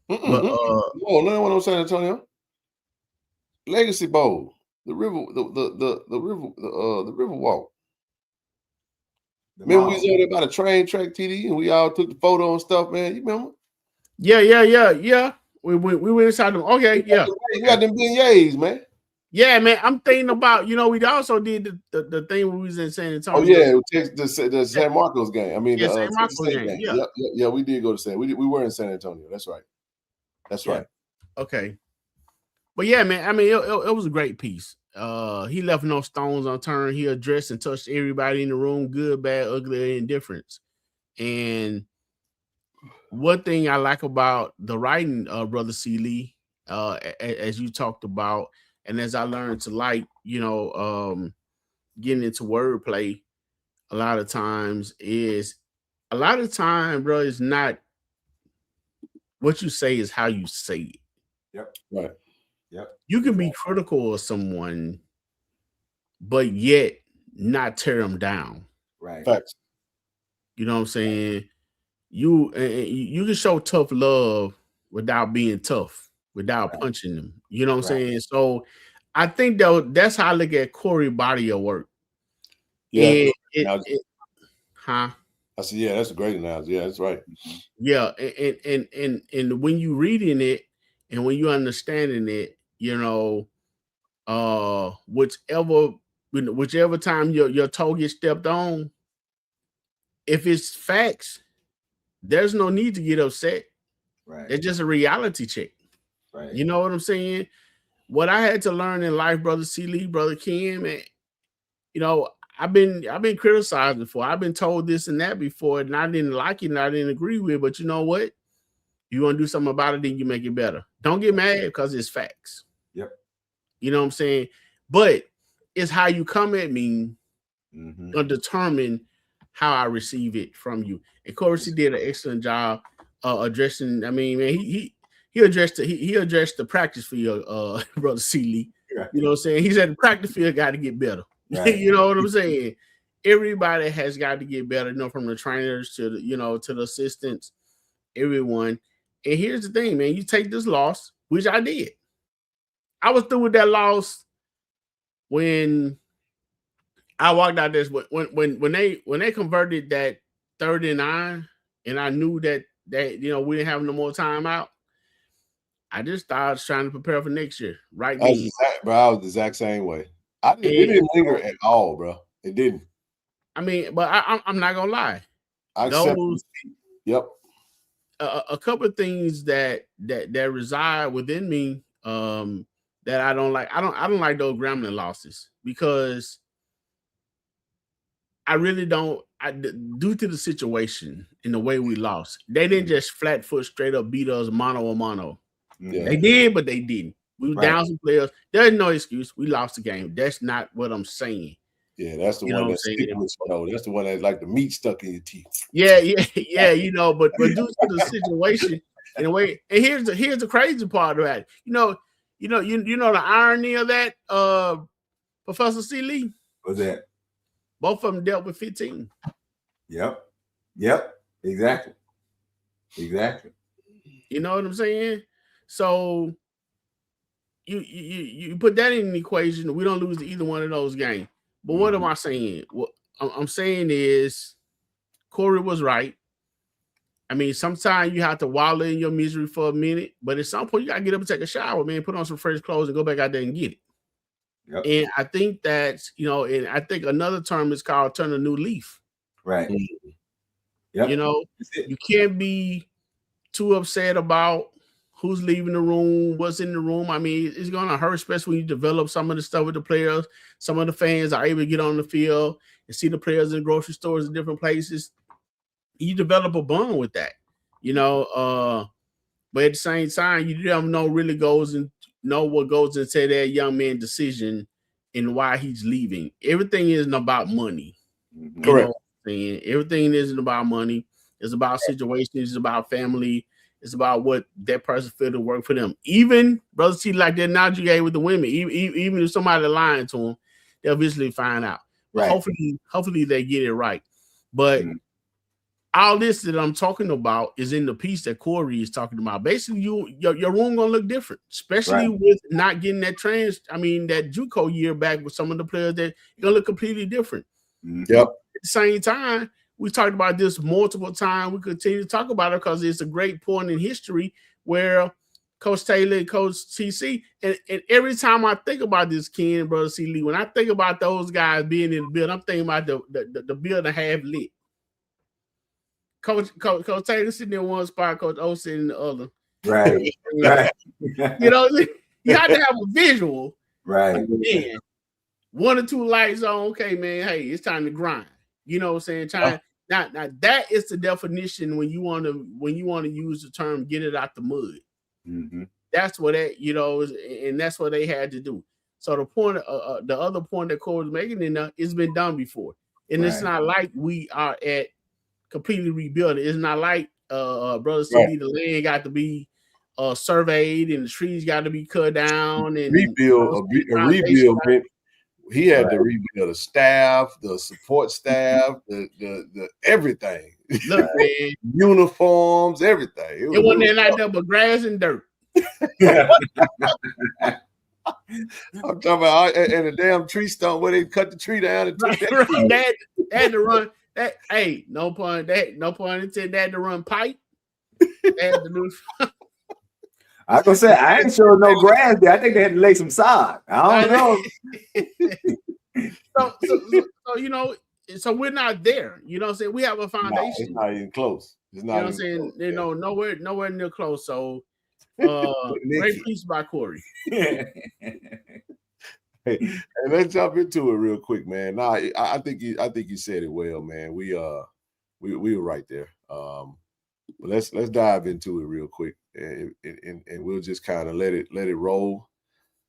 But no, San Antonio. Legacy Bowl, the river walk. Remember we was over there by the train track, TD, and we all took the photo and stuff, man. You remember? Yeah. We went inside them. Okay, yeah. We got them beignets, man. Yeah, man. I'm thinking about, we also did the thing when we was in San Antonio. Oh yeah, the San Marcos game. I mean, the San Marcos game. Yeah, we did go to San. We were in San Antonio. That's right. Right. Okay. But yeah, man. I mean, it was a great piece. He left no stones unturned. He addressed and touched everybody in the room, good, bad, ugly, indifference. And one thing I like about the writing, Brother C. Lee, as you talked about, and as I learned to like, getting into wordplay, a lot of times, bro, is not what you say, is how you say it. Yep. Right. Yep. You can be critical of someone, but yet not tear them down. Right. Facts. You know what I'm saying? You can show tough love without being tough, without punching them. You know what I'm saying? So I think that's how I look at Corey body of work. Yeah. I said, yeah, that's a great analogy. Yeah, that's right. Yeah, and when you reading it and when you understanding it, whichever time your toe gets stepped on, if it's facts, there's no need to get upset. Right. It's just a reality check. Right. You know what I'm saying? What I had to learn in life, Brother C. Lee, Brother Kim, and I've been criticized before. I've been told this and that before, and I didn't like it and I didn't agree with it. But you know what? You want to do something about it, then you make it better. Don't get mad because it's facts. Yep. You know what I'm saying? But it's how you come at me to determine how I receive it from you. And Corey did an excellent job addressing. I mean, man, he addressed the practice field, Brother C. Lee. Yeah. You know what I'm saying? He said the practice field got to get better. Right. You know what I'm saying? Everybody has got to get better, from the trainers to to the assistants, everyone. And here's the thing, man, you take this loss, which I did. I was through with that loss when I walked out this when they converted that 3rd and 9, and I knew that we didn't have no more time out. I just started trying to prepare for next year. Right. I was the exact same way. It didn't linger at all, bro. It didn't. I mean, but I'm not gonna lie. I accept. Yep. A couple of things that reside within me that I don't like. I don't like those Grambling losses because I really don't. Due to the situation and the way we lost, they didn't just flat foot straight up beat us mano a mano. Yeah. They did, but they didn't. We were down some players. There's no excuse. We lost the game. That's not what I'm saying. Yeah, that's the one that's that's the one that like the meat stuck in your teeth. Yeah. But due to the situation, in a way, and here's the crazy part about it. You know the irony of that, Professor C. Lee. What's that? Both of them dealt with 15. Yep. Exactly. You know what I'm saying? So you put that in the equation, we don't lose to either one of those games. But what am I saying? What I'm saying is Corey was right. I mean, sometimes you have to wallow in your misery for a minute, but at some point you gotta get up and take a shower, man, put on some fresh clothes and go back out there and get it. Yep. And I think that's, and I think another term is called turn a new leaf. Right. Yep. You can't be too upset about who's leaving the room, what's in the room. I mean, it's going to hurt, especially when you develop some of the stuff with the players. Some of the fans are able to get on the field and see the players in grocery stores in different places. You develop a bond with that, but at the same time, you don't know really what goes into that young man's decision and why he's leaving. Everything isn't about money. Correct. Everything isn't about money. It's about situations. It's about family. It's about what that person feel to work for them. Even, Brother C, like that analogy you gave with the women, even if somebody lying to them, they'll eventually find out. But hopefully they get it right. But all this that I'm talking about is in the piece that Corey is talking about. Basically, your room gonna look different, especially with not getting that that JUCO year back with some of the players that gonna look completely different. Yep. At the same time, we talked about this multiple times. We continue to talk about it because it's a great point in history where Coach Taylor and Coach TC, and every time I think about this, Ken and Brother C. Lee, when I think about those guys being in the building, I'm thinking about the building half lit. Coach Taylor sitting in one spot, Coach O sitting in the other. Right. You have to have a visual. Right. Then 1 or 2 lights on. Okay, man. Hey, it's time to grind. You know what I'm saying? Now that is the definition when you want to use the term "get it out the mud." Mm-hmm. That's what that and that's what they had to do. So the point, the other point that Corey was making, it's been done before, and it's not like we are at completely rebuilding. It's not like Brother City, the land got to be surveyed and the trees got to be cut down and rebuild. A rebuild meant he had to rebuild the staff, the support staff, the everything. Look, man, uniforms, everything. It wasn't like that, but grass and dirt. I'm talking about and the damn tree stump where they cut the tree down and took that had to run. That no pun intended. They had to run pipe. They had to do. I was gonna say I ain't sure no grass there. I think they had to lay some sod. I don't know. So we're not there. You know what I'm saying? We have a foundation. No, it's not even close. It's not. You know what I'm saying? Nowhere near close. So great piece by Corey. Hey, let's jump into it real quick, man. Nah, I think you said it well, man. We were right there. But let's dive into it real quick, and we'll just kind of let it roll.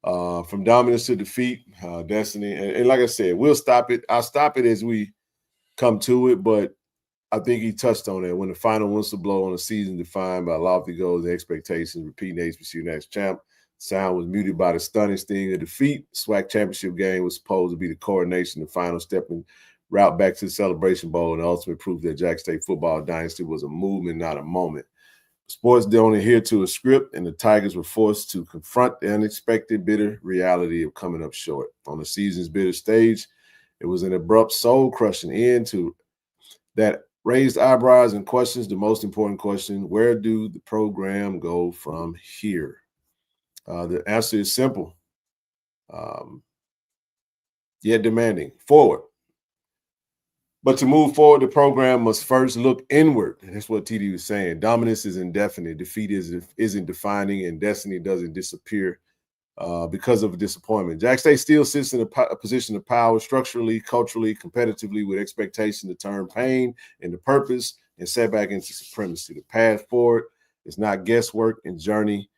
From dominance to defeat, destiny, and like I said, we'll stop it. I'll stop it as we come to it, but I think he touched on it. When the final whistle blow on a season defined by lofty goals and expectations, repeating HBCU next champ, sound was muted by the stunning sting of defeat. SWAC championship game was supposed to be the coronation, the final step in route back to the Celebration Bowl, and the ultimate proof that Jack State football dynasty was a movement, not a moment. Sports don't adhere to a script, and the Tigers were forced to confront the unexpected, bitter reality of coming up short. On the season's bitter stage, it was an abrupt, soul-crushing end to that raised eyebrows and questions. The most important question: where do the program go from here? The answer is simple, yet demanding. Forward. But to move forward, the program must first look inward. And that's what TD was saying. Dominance is indefinite. Defeat isn't defining, and destiny doesn't disappear because of a disappointment. Jack State still sits in a position of power structurally, culturally, competitively, with expectation to turn pain into purpose and setback into supremacy. The path forward is not guesswork and journey,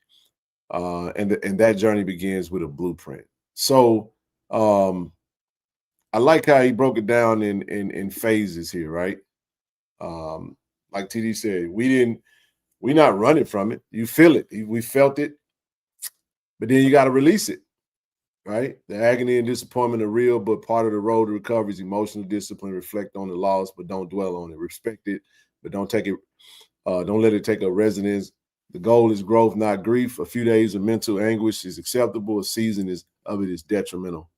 and that journey begins with a blueprint. So I like how he broke it down in phases here, right? Like TD said, we're not running from it. You feel it. We felt it. But then you got to release it, right? The agony and disappointment are real, but part of the road to recovery is emotional discipline. Reflect on the loss, but don't dwell on it. Respect it, but don't take it. Don't let it take up residence. The goal is growth, not grief. A few days of mental anguish is acceptable. A season of it is detrimental.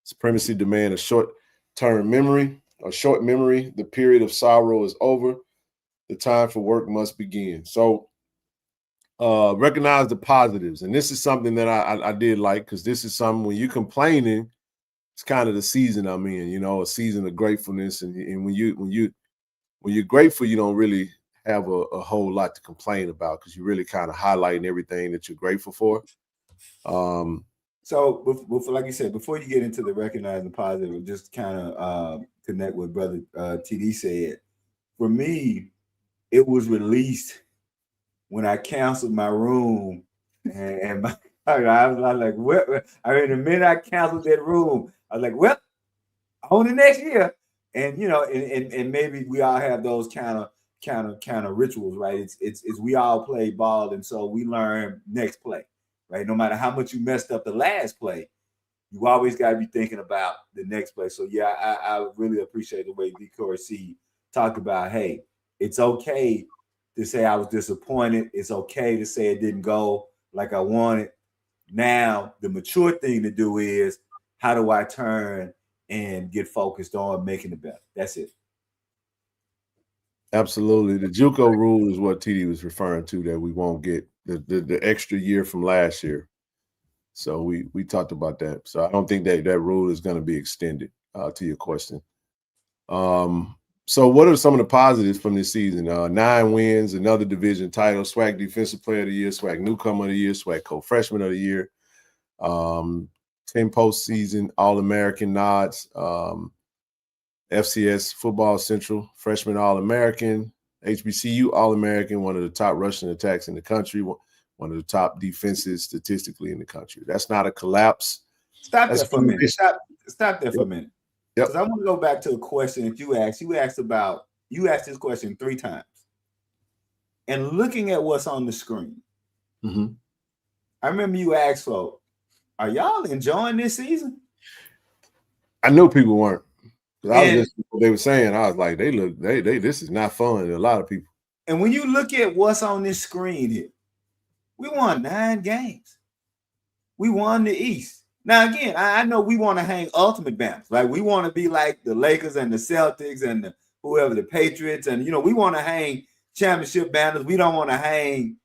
Supremacy demand a short-term memory, a short memory. The period of sorrow is over. The time for work must begin. So recognize the positives. And this is something that I did like, because this is something when you're complaining, it's kind of the season I'm in, you know, a season of gratefulness. And when you're grateful, you don't really have a whole lot to complain about, because you're really kind of highlighting everything that you're grateful for. So, before, like you said, before you get into the recognizing positive, just kind of connect with Brother TD said. For me, it was released when I canceled my room, and I was like, "Well," I mean, the minute I canceled that room, I was like, "Well, on the next year." And you know, and maybe we all have those kind of rituals, right? It's we all play ball, and so we learn next play. Right, no matter how much you messed up the last play, you always got to be thinking about the next play. So yeah, I really appreciate the way DCC talked about, hey, it's okay to say I was disappointed. It's okay to say it didn't go like I wanted. Now the mature thing to do is, how do I turn and get focused on making it better? That's it. Absolutely. The JUCO rule is what TD was referring to, that we won't get the extra year from last year. So we talked about that. So I don't think that rule is going to be extended, to your question. So what are some of the positives from this season? 9 wins, another division title, SWAC Defensive Player of the Year, SWAC Newcomer of the Year, SWAC Co-Freshman of the Year, 10 postseason All-American nods, FCS Football Central Freshman All-American, HBCU All-American, one of the top rushing attacks in the country, one of the top defenses statistically in the country. That's not a collapse. Stop there for a minute. Stop there for a minute. Yep. Because I want to go back to a question that you asked. You asked this question 3 times. And looking at what's on the screen, I remember you asked, "So, are y'all enjoying this season?" I knew people weren't. I was listening to what they were saying. I was like, this is not fun to a lot of people. And when you look at what's on this screen here, we won 9 games. We won the East. Now, again, I know we want to hang ultimate banners, right? We want to be like the Lakers and the Celtics and whoever, the Patriots. And, you know, we want to hang championship banners. We don't want to hang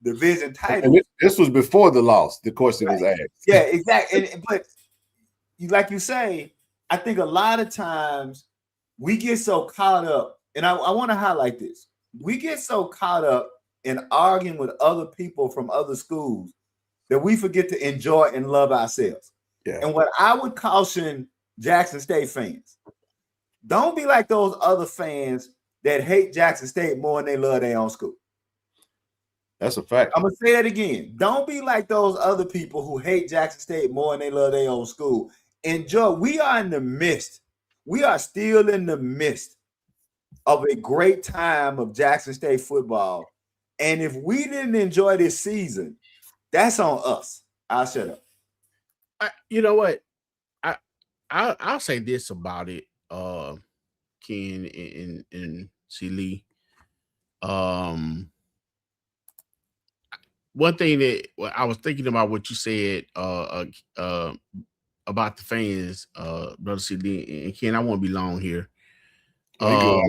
division titles. And this was before the loss, the question was asked. Yeah, exactly. But like you say, I think a lot of times we get so caught up, and I want to highlight this. We get so caught up in arguing with other people from other schools that we forget to enjoy and love ourselves. Yeah. And what I would caution Jackson State fans, don't be like those other fans that hate Jackson State more than they love their own school. That's a fact. I'm going to say that again. Don't be like those other people who hate Jackson State more than they love their own school. Enjoy. We are in the midst. We are still in the midst of a great time of Jackson State football. And if we didn't enjoy this season, that's on us. I'll shut up. You know what? I'll say this about it, Ken and C. Lee. One thing that I was thinking about what you said about the fans, Brother C. Lee and Ken. I won't be long here. I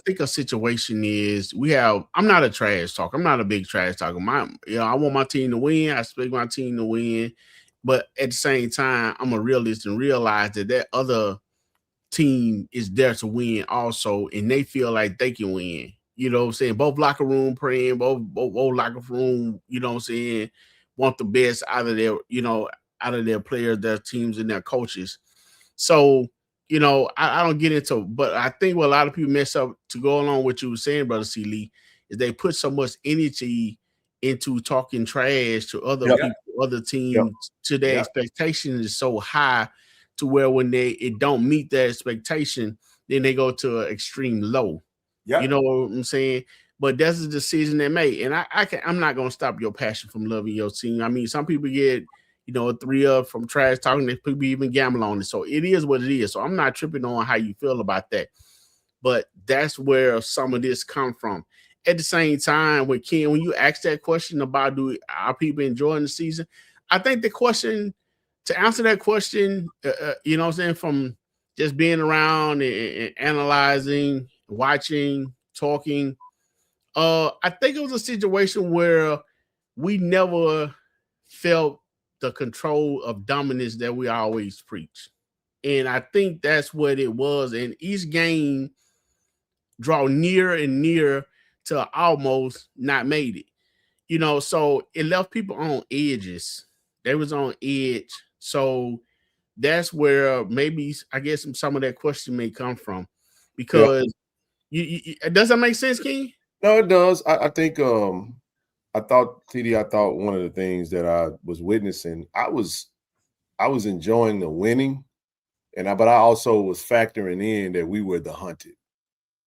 think a situation is I'm not a trash talker. I'm not a big trash talker. I want my team to win. I expect my team to win. But at the same time, I'm a realist and realize that other team is there to win also, and they feel like they can win. You know what I'm saying? Both locker room praying, both locker room, you know what I'm saying, want the best out of their, out of their players, their teams, and their coaches. So, I don't get into, but I think what a lot of people mess up, to go along with what you were saying, Brother C. Lee, is they put so much energy into talking trash to other people, other teams, to their expectation is so high to where when it don't meet their expectation, then they go to an extreme low. You know what I'm saying? But that's a decision they made. And I'm not gonna stop your passion from loving your team. I mean, some people get, a 3-up from trash talking, they people even gamble on it. So it is what it is. So I'm not tripping on how you feel about that. But that's where some of this come from. At the same time, when you ask that question about are people enjoying the season, I think the question, to answer that question, you know what I'm saying, from just being around and analyzing, watching, talking, I think it was a situation where we never felt the control of dominance that we always preach. And I think that's what it was. And each game draw near and near to almost not made it. So it left people on edges. They was on edge. So that's where maybe, I guess, some of that question may come from. Because does that make sense, King? No, it does. I think I thought one of the things that I was witnessing, I was enjoying the winning, but I also was factoring in that we were the hunted.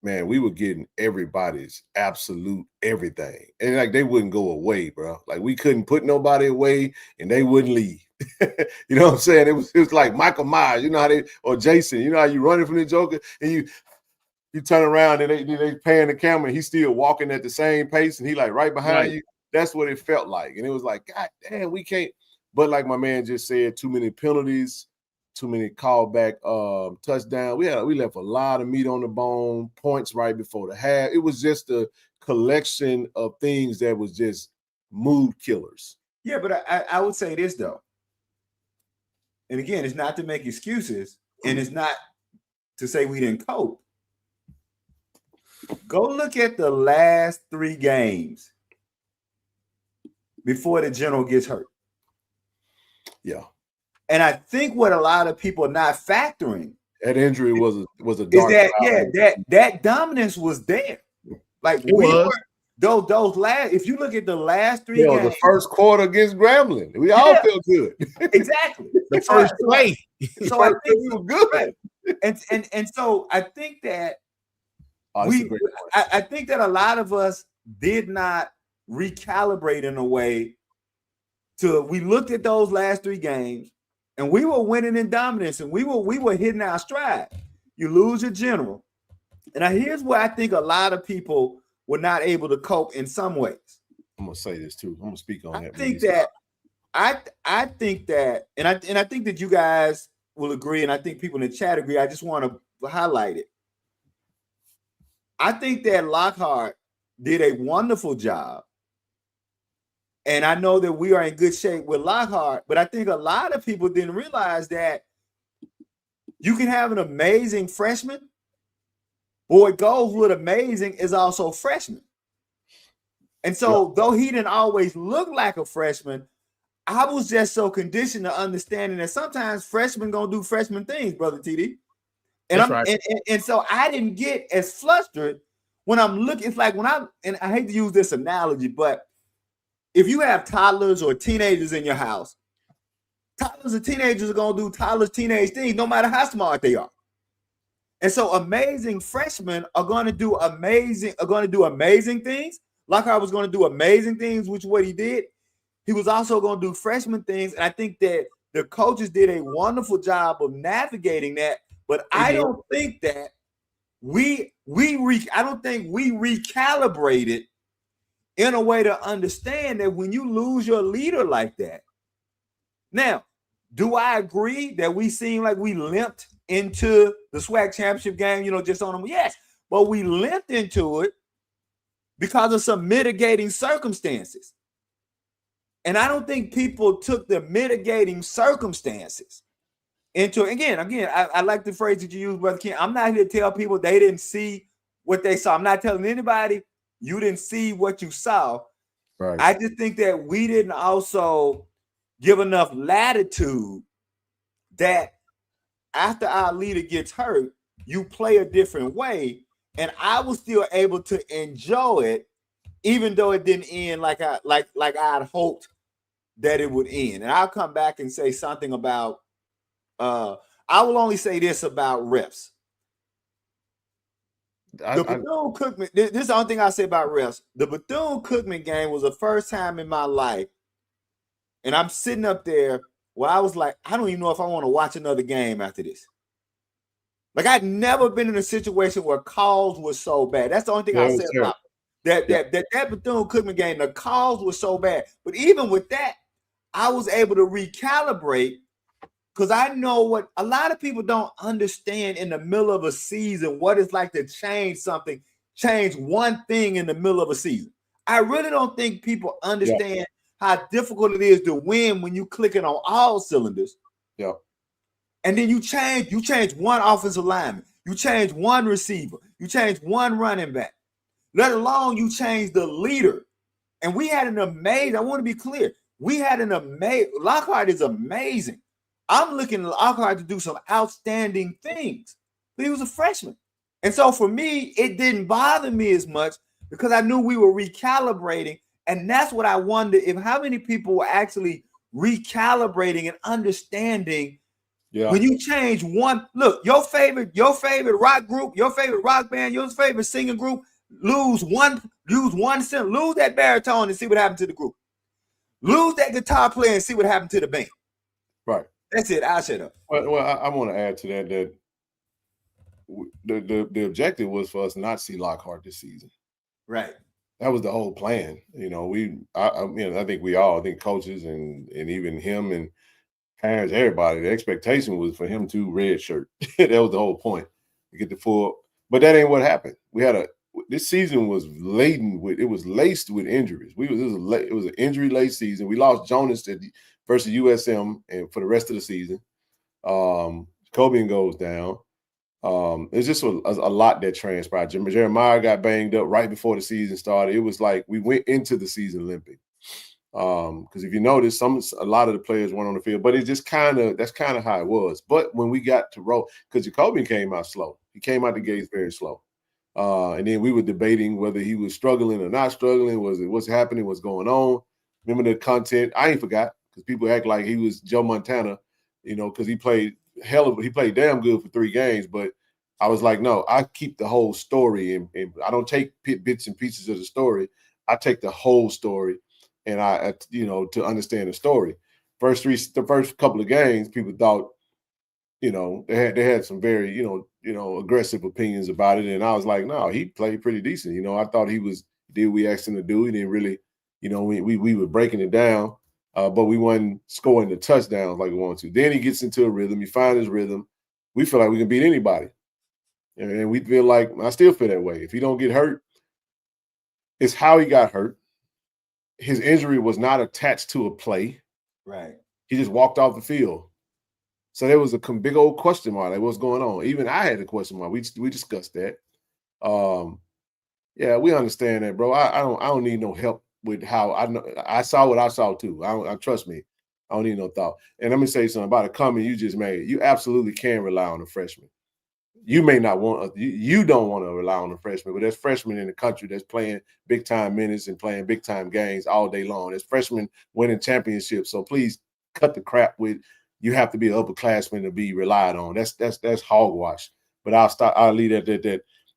Man, we were getting everybody's absolute everything. And like they wouldn't go away, bro. Like we couldn't put nobody away and they wouldn't leave. You know what I'm saying? It was like Michael Myers, or Jason, how you running from the Joker and you turn around and they pan the camera and he's still walking at the same pace and he like right behind you. That's what it felt like. And it was like, God damn, we can't. But like my man just said, too many penalties, too many callback touchdowns. We left a lot of meat on the bone, points right before the half. It was just a collection of things that was just mood killers. Yeah, but I would say this though. And again, it's not to make excuses, and it's not to say we didn't cope. Go look at the last 3 games before the general gets hurt. Yeah. And I think what a lot of people are not factoring, that injury was a dark that dominance was there. Like those last, if you look at the last 3 games, the first quarter against Grambling, we all feel good. Exactly. The first play. So I think we were good. And so I think that I think that a lot of us did not recalibrate in a way we looked at those last 3 games and we were winning in dominance and we were hitting our stride. You lose your general. And here's where I think a lot of people were not able to cope in some ways. I'm gonna say this too. I'm gonna speak on that. I think that, and I think that you guys will agree, and I think people in the chat agree. I just want to highlight it. I think that Lockhart did a wonderful job. And I know that we are in good shape with Lockhart, but I think a lot of people didn't realize that you can have an amazing freshman, but what goes with amazing is also freshman. And so though he didn't always look like a freshman, I was just so conditioned to understanding that sometimes freshmen gonna do freshman things, Brother TD. And and so I didn't get as flustered when I'm looking. It's like and I hate to use this analogy, but if you have toddlers or teenagers in your house, toddlers and teenagers are gonna do toddlers teenage things, no matter how smart they are. And so amazing freshmen are gonna do amazing things. Lockhart was gonna do amazing things, which is what he did. He was also gonna do freshman things, and I think that the coaches did a wonderful job of navigating that. But I don't think that we recalibrated in a way to understand that when you lose your leader like that. Now, do I agree that we seem like we limped into the SWAC championship game, just on them? Yes, but we limped into it because of some mitigating circumstances. And I don't think people took the mitigating circumstances into again. I like the phrase that you use, Brother Ken. I'm not here to tell people they didn't see what they saw. I'm not telling anybody you didn't see what you saw. Right. I just think that we didn't also give enough latitude that after our leader gets hurt, you play a different way. And I was still able to enjoy it, even though it didn't end like I'd hoped that it would end. And I'll come back and say something about I will only say this about refs. The Bethune-Cookman, this is the only thing I say about refs. The Bethune-Cookman game was the first time in my life, and I'm sitting up there where I was like, I don't even know if I want to watch another game after this. Like, I'd never been in a situation where calls were so bad. That's the only thing I said about that Bethune-Cookman game. The calls were so bad. But even with that, I was able to recalibrate because I know what a lot of people don't understand in the middle of a season, what it's like to change something, change one thing in the middle of a season. I really don't think people understand how difficult it is to win when you clicking on all cylinders. Yeah. And then you change one offensive lineman, you change one receiver, you change one running back, let alone you change the leader. And we had an amazing, I want to be clear, we had an amazing, Lockhart is amazing. I'm looking at Lockhart to do some outstanding things, but he was a freshman. And so for me, it didn't bother me as much because I knew we were recalibrating. And that's what I wonder if how many people were actually recalibrating and understanding. Yeah. When you change one, look, your favorite rock group, your favorite rock band, your favorite singing group, lose that baritone and see what happened to the group. Lose that guitar player and see what happened to the band. Right. That's it. I'll shut up. Well, I want to add to that the objective was for us not to see Lockhart this season. Right. That was the whole plan. You know, I think coaches and even him and parents, everybody, the expectation was for him to redshirt. That was the whole point, to get the full. But that ain't what happened. This season was laced with injuries. It was an injury-laced season. We lost Jonas versus USM and for the rest of the season. Kobe goes down. It's just a lot that transpired. Jeremiah got banged up right before the season started. It was like we went into the season limping. Because if you notice, a lot of the players weren't on the field, but that's kind of how it was. But when we got to roll, because Jacoby came out slow, he came out the gates very slow, and then we were debating whether he was struggling or not struggling. Was it what's happening? What's going on? Remember the content? I ain't forgot because people act like he was Joe Montana, because he played damn good for 3 games. But I was like, no, I keep the whole story, and I don't take bits and pieces of the story. I take the whole story. And to understand the story, the first couple of games, people thought, they had some very, aggressive opinions about it. And I was like, no, he played pretty decent. I thought he did what we asked him to do. He didn't really, we were breaking it down, but we wasn't scoring the touchdowns like we wanted to. Then he gets into a rhythm. He finds his rhythm. We feel like we can beat anybody. And we feel like, I still feel that way. If he don't get hurt, it's how he got hurt. His injury was not attached to a play. Right. He just walked off the field. So there was a big old question mark, like what's going on? Even I had a question mark. We discussed that. Yeah, we understand that, bro. I don't need no help with how I know. I saw what I saw too. I trust me. I don't need no thought. And let me say something about a comment you just made. You absolutely can rely on a freshman. You may not want you don't want to rely on a freshman, but there's freshmen in the country that's playing big time minutes and playing big time games all day long. There's freshmen winning championships. So please cut the crap with you have to be an upperclassman to be relied on. That's hogwash. But I'll leave that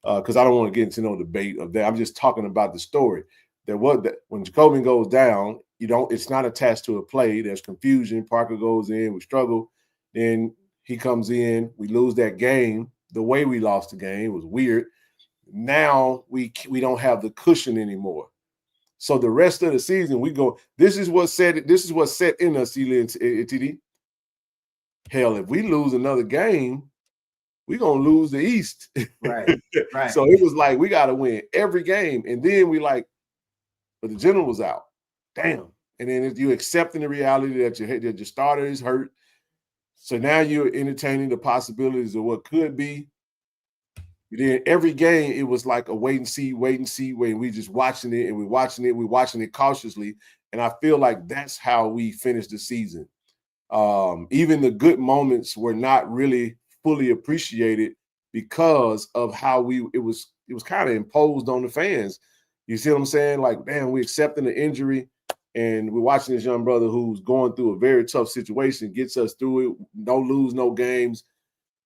because I don't want to get into no debate of that. I'm just talking about the story. When Jacoby goes down, it's not attached to a play. There's confusion. Parker goes in, we struggle. Then he comes in, we lose that game. The way we lost the game was weird. Now we don't have the cushion anymore. So the rest of the season we go. This is what's set in us, TD. Hell, if we lose another game, we're gonna lose the East. Right. Right. So it was like we got to win every game, and then but the general was out. Damn. And then you accepting the reality that your starter is hurt. So now you're entertaining the possibilities of what could be. Then every game, it was like a wait and see, wait. We just watching it and we're watching it cautiously. And I feel like that's how we finished the season. Even the good moments were not really fully appreciated because of how it was kind of imposed on the fans. You see what I'm saying? Like, damn, we're accepting the injury and we're watching this young brother who's going through a very tough situation, gets us through it, don't lose no games.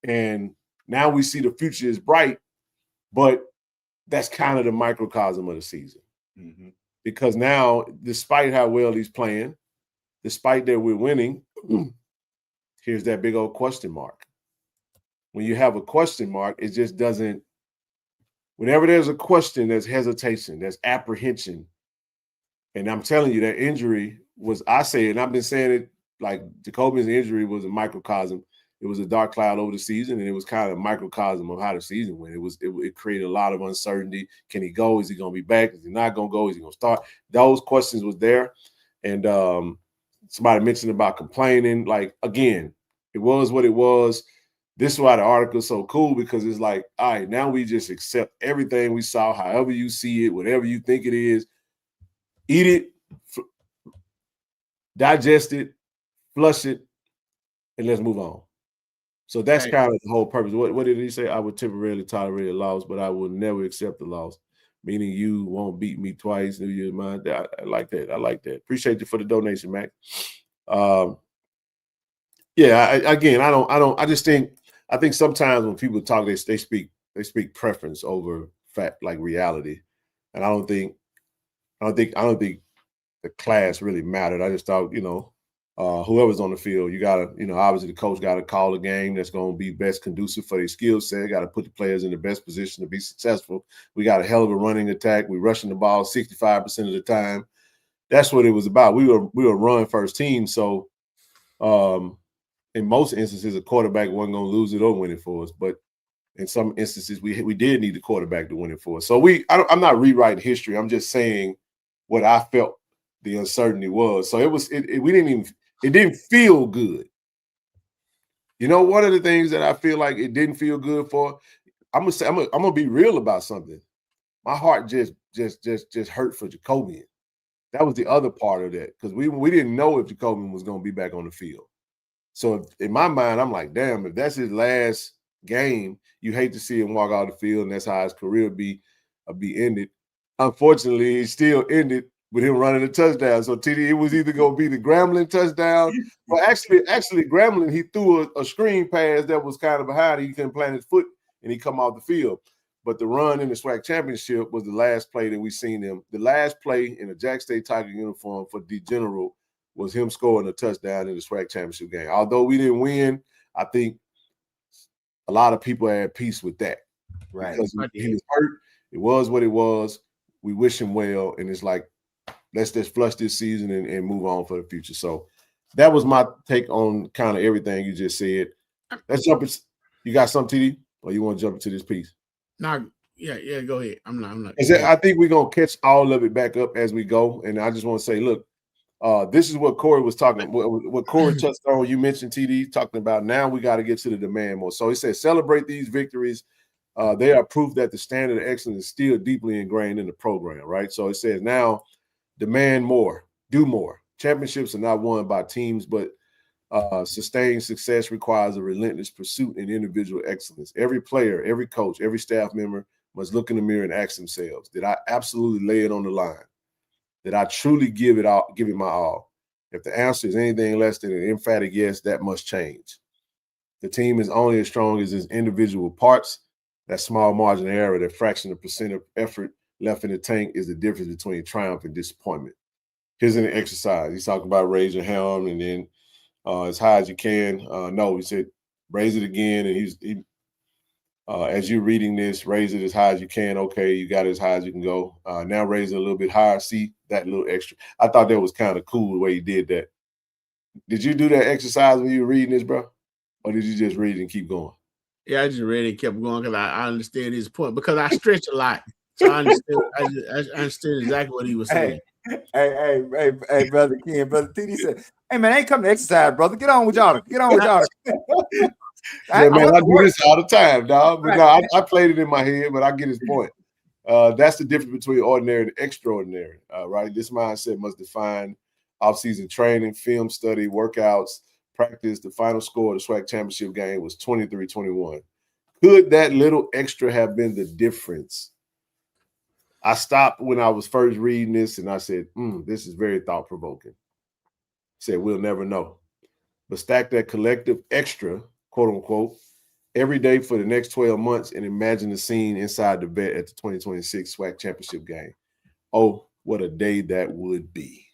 And now we see the future is bright, but that's kind of the microcosm of the season. Mm-hmm. Because now, despite how well he's playing, despite that we're winning, here's that big old question mark. When you have a question mark, it just doesn't – whenever there's a question, there's hesitation, there's apprehension. And I'm telling you, that injury was – I say it, and I've been saying it, like Jacoby's injury was a microcosm. It was a dark cloud over the season, and it was kind of a microcosm of how the season went. It created a lot of uncertainty. Can he go? Is he going to be back? Is he not going to go? Is he going to start? Those questions was there. And somebody mentioned about complaining. Like, again, it was what it was. This is why the article is so cool, because it's like, all right, now we just accept everything we saw, however you see it, whatever you think it is. Eat it, digest it, flush it, and let's move on. So that's kind of the whole purpose. What did he say? I would temporarily tolerate a loss, but I will never accept the loss. Meaning you won't beat me twice. New Year's mind. I like that. I like that. Appreciate you for the donation, Mac. I think sometimes when people talk, they speak preference over fact, like reality. And I don't think the class really mattered. I just thought, whoever's on the field, you gotta, obviously the coach got to call a game that's going to be best conducive for their skill set. Got to put the players in the best position to be successful. We got a hell of a running attack. We're rushing the ball 65% of the time. That's what it was about. We were a run first team. So, in most instances, a quarterback wasn't going to lose it or win it for us. But in some instances, we did need the quarterback to win it for us. So I'm not rewriting history. I'm just saying what I felt the uncertainty was. So it didn't feel good. One of the things that I feel like it didn't feel good for, I'm gonna be real about something. My heart just hurt for Jacobian. That was the other part of that, because we didn't know if Jacobian was gonna be back on the field. So in my mind, I'm like, damn, if that's his last game, you hate to see him walk out the field, and that's how his career be ended. Unfortunately, it still ended with him running a touchdown. So TD, it was either going to be the Grambling touchdown, or actually Grambling, he threw a screen pass that was kind of behind. He couldn't plant his foot, and he come off the field. But the run in the SWAC championship was the last play that we seen him. The last play in a Jack State Tiger uniform for D General was him scoring a touchdown in the SWAC championship game. Although we didn't win, I think a lot of people had peace with that. Right. Because he was hurt. It was what it was. We wish him well, and it's like, let's just flush this season and move on for the future. So that was my take on kind of everything you just said. Let's jump in. You got something, TD, or you want to jump into this piece? No, yeah, go ahead. I'm not. I think we're gonna catch all of it back up as we go, and I just want to say, look, this is what Corey was talking. What Corey touched on. You mentioned TD talking about. Now we got to get to the demand more. So he said, celebrate these victories. They are proof that the standard of excellence is still deeply ingrained in the program, right? So it says now, demand more, do more. Championships are not won by teams, but sustained success requires a relentless pursuit and individual excellence. Every player, every coach, every staff member must look in the mirror and ask themselves, did I absolutely lay it on the line? Did I truly give it my all? If the answer is anything less than an emphatic yes, that must change. The team is only as strong as its individual parts. That small margin of error, that fraction of percent of effort left in the tank, is the difference between triumph and disappointment. Here's an exercise. He's talking about raise your hand and then as high as you can. No, he said raise it again. And as you're reading this, raise it as high as you can. Okay, you got it as high as you can go. Now raise it a little bit higher. See that little extra. I thought that was kind of cool the way he did that. Did you do that exercise when you were reading this, bro? Or did you just read it and keep going? Yeah, I just read it and kept going because I understand his point, because I stretch a lot. So I understood exactly what he was saying. Hey, brother Ken, brother TD said, "Hey man, I ain't come to exercise, brother. Get on with y'all. Get on with y'all." Yeah, man, I do this all the time, dog. But no, I played it in my head, but I get his point. That's the difference between ordinary and extraordinary, right? This mindset must define off-season training, film study, workouts, practice. The final score of the SWAC championship game was 23-21. Could that little extra have been the difference? I stopped when I was first reading this, and I said, this is very thought-provoking. Said, we'll never know. But stack that collective extra, quote unquote, every day for the next 12 months and imagine the scene inside the vet at the 2026 SWAC championship game. Oh, what a day that would be.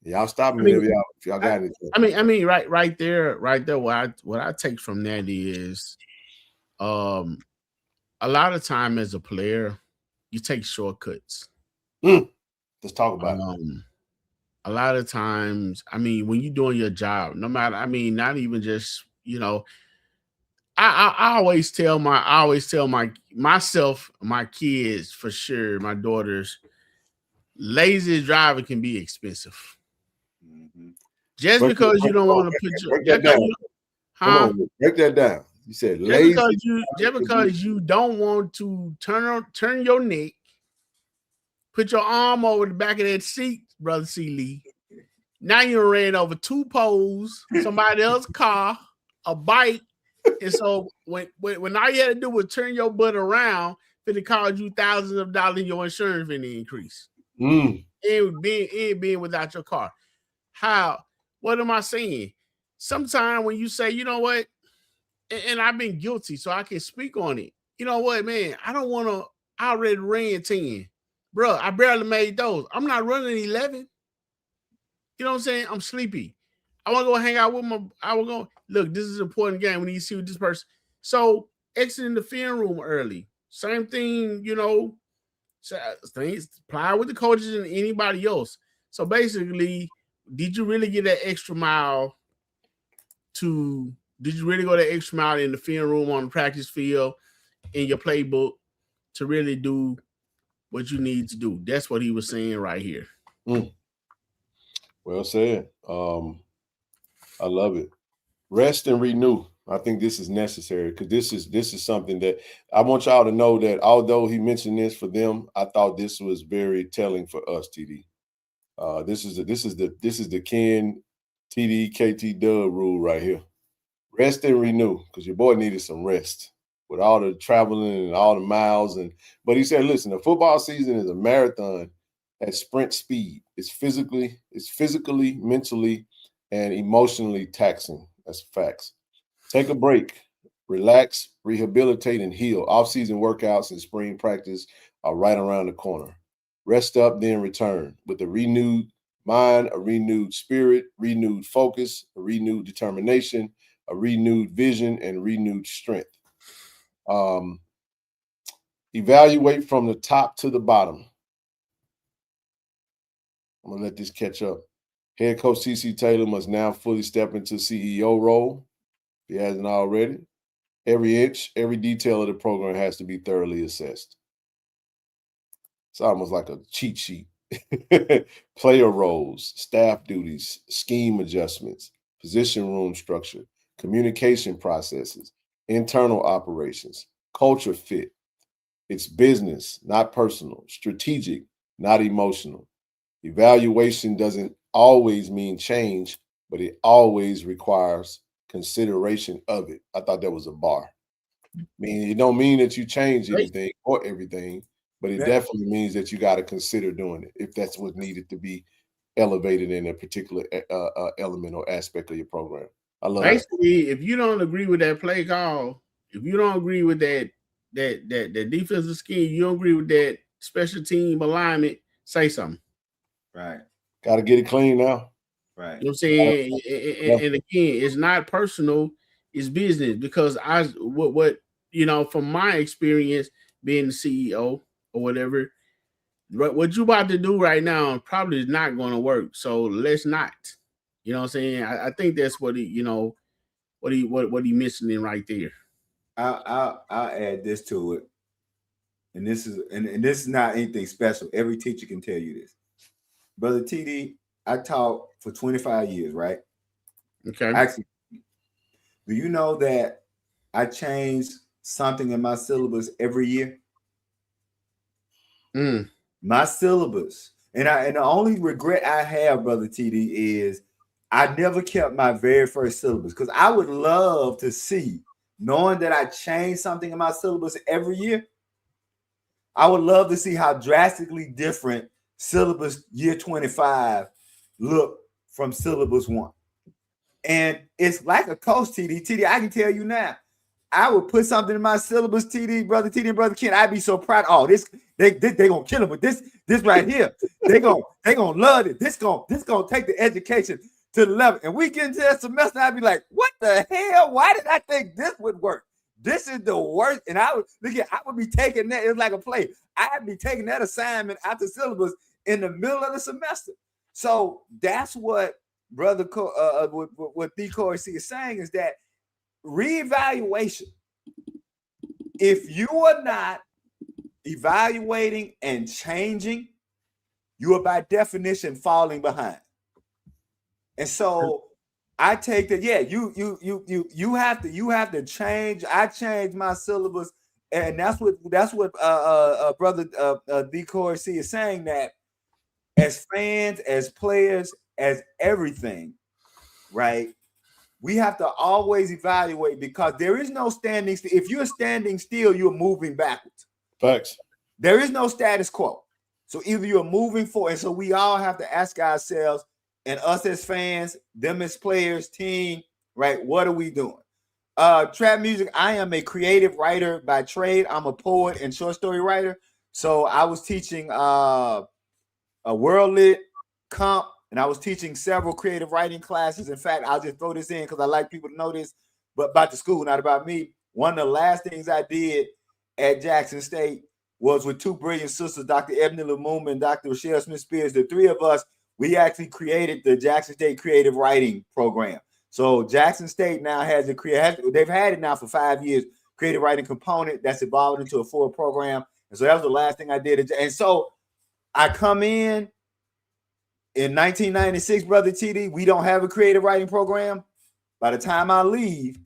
Y'all stop me if y'all got anything. I mean, right there, what I take from that is a lot of time as a player, you take shortcuts. Let's talk about it. A lot of times, I mean, when you're doing your job, no matter, I mean, not even just, you know, I always tell myself, my kids for sure, my daughters, lazy driving can be expensive. Just because you don't want to put your break that down. Come on, break that down. You said lazy. Just because you don't want to turn your neck, put your arm over the back of that seat, brother C. Lee. Now you ran over two poles, somebody else's car, a bike, and so when all you had to do was turn your butt around, it cost you thousands of dollars in your insurance when it increase. It being without your car. What am I saying? Sometimes when you say, you know what, and I've been guilty, so I can speak on it. You know what, man, I don't want to. I already ran 10. Bro, I barely made those. I'm not running 11. You know what I'm saying? I'm sleepy. I want to go hang out with I will go, look, this is an important game. We need to see with this person. So exiting the film room early. Same thing, you know, things apply with the coaches and anybody else. So basically, did you really get that extra mile did you really go that extra mile in the film room, on the practice field, in your playbook to really do what you need to do? That's what he was saying right here. Well said. I love it. Rest and renew. I think this is necessary because this is something that I want y'all to know that although he mentioned this for them, I thought this was very telling for us, TD. This is the Ken TD KT Dub rule right here. Rest and renew, because your boy needed some rest with all the traveling and all the miles. But he said, listen, the football season is a marathon at sprint speed. It's physically, mentally, and emotionally taxing. That's facts. Take a break, relax, rehabilitate, and heal. Off-season workouts and spring practice are right around the corner. Rest up, then return with a renewed mind, a renewed spirit, renewed focus, a renewed determination, a renewed vision, and renewed strength. Evaluate from the top to the bottom. I'm going to let this catch up. Head coach CC Taylor must now fully step into CEO role, if he hasn't already. Every inch, every detail of the program has to be thoroughly assessed. It's almost like a cheat sheet. Player roles, staff duties, scheme adjustments, position room structure, communication processes, internal operations, culture fit. It's business, not personal, strategic, not emotional. Evaluation doesn't always mean change, but it always requires consideration of it. I thought that was a bar. I mean, it don't mean that you change anything or everything, but it definitely means that you got to consider doing it if that's what needed to be elevated in a particular element or aspect of your program. I love basically, if you don't agree with that play call, if you don't agree with that defensive scheme, you don't agree with that special team alignment, say something. Right. Got to get it clean now. Right. You know what I'm saying? And again, it's not personal, it's business. Because what you know, from my experience being the CEO or whatever, what you about to do right now probably is not going to work. So let's not. You know what I'm saying? I think that's what he mentioning right there. I'll add this to it. And this is not anything special. Every teacher can tell you this. Brother TD, I taught for 25 years, right? Okay. Actually, do you know that I change something in my syllabus every year? My syllabus. And the only regret I have, Brother TD, is I never kept my very first syllabus, because I would love to see, knowing that I changed something in my syllabus every year, I would love to see how drastically different syllabus year 25 look from syllabus 1. And it's like a coach, TD, I can tell you now, I would put something in my syllabus, Brother TD and Brother Ken. I'd be so proud. Oh, they gonna kill him with this right here. They gonna love it. This gonna take the education to the level. And we get into that semester, I'd be like, what the hell? Why did I think this would work? This is the worst. And I would be taking that. It's like a play. I'd be taking that assignment out the syllabus in the middle of the semester. So that's what Brother what D. Corey C is saying, is that reevaluation. If you are not evaluating and changing, you are by definition falling behind. And so I take that, yeah, you have to change. I changed my syllabus, and that's what Brother D. Corey C is saying, that as fans, as players, as everything, right? We have to always evaluate, because there is no standing still. If you're standing still, you're moving backwards. Facts. There is no status quo. So either you're moving forward, and so we all have to ask ourselves, and us as fans, them as players, team, right? What are we doing? Trap music, I am a creative writer by trade. I'm a poet and short story writer. So I was teaching a World Lit comp, and I was teaching several creative writing classes. In fact, I'll just throw this in because I like people to know this, but about the school, not about me. One of the last things I did at Jackson State was with two brilliant sisters, Dr. Ebony Lumumba and Dr. Rochelle Smith-Spears. The three of us, we actually created the Jackson State Creative Writing Program. So Jackson State now has they've had it now for 5 years, creative writing component that's evolved into a full program. And so that was the last thing I did. And so I come in 1996, Brother TD, we don't have a creative writing program. By the time I leave,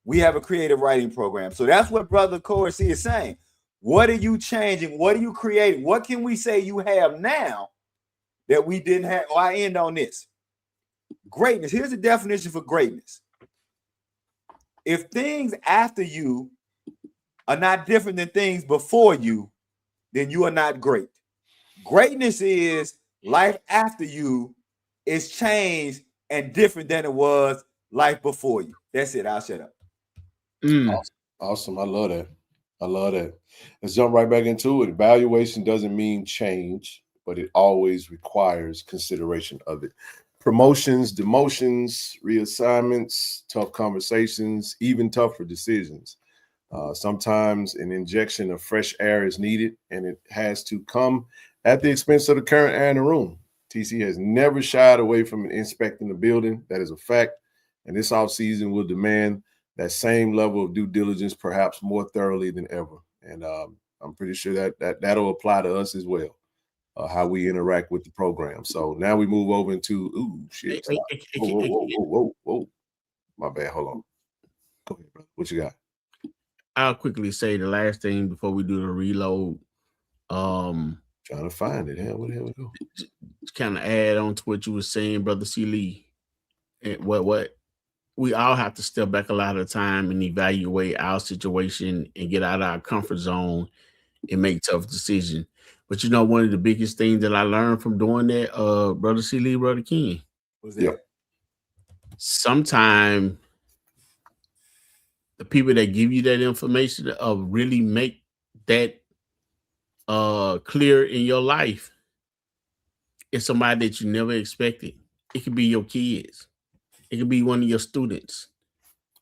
we have a creative writing program. So that's what Brother Corey C is saying. What are you changing? What are you creating? What can we say you have now that we didn't have? Oh, I end on this. Greatness. Here's the definition for greatness. If things after you are not different than things before you, then you are not great. Greatness is life after you is changed and different than it was life before you. That's it. I'll shut up. Awesome. I love that. Let's jump right back into it. Evaluation doesn't mean change, but it always requires consideration of it. Promotions, demotions, reassignments, tough conversations, even tougher decisions. Sometimes an injection of fresh air is needed, and it has to come at the expense of the current air in the room. TC has never shied away from inspecting the building. That is a fact. And this offseason will demand that same level of due diligence, perhaps more thoroughly than ever. And I'm pretty sure that'll apply to us as well, how we interact with the program. So now we move over into, whoa. My bad. Hold on. Go ahead, brother. What you got? I'll quickly say the last thing before we do the reload. Trying to find it. Where the hell we go? Kind of add on to what you were saying, Brother C. Lee. And what we all have to step back a lot of the time and evaluate our situation and get out of our comfort zone and make tough decisions. But you know, one of the biggest things that I learned from doing that, Brother C. Lee, Brother Ken, was that? Yeah. Sometimes the people that give you that information really make that clear in your life. It's somebody that you never expected. It could be your kids. It could be one of your students.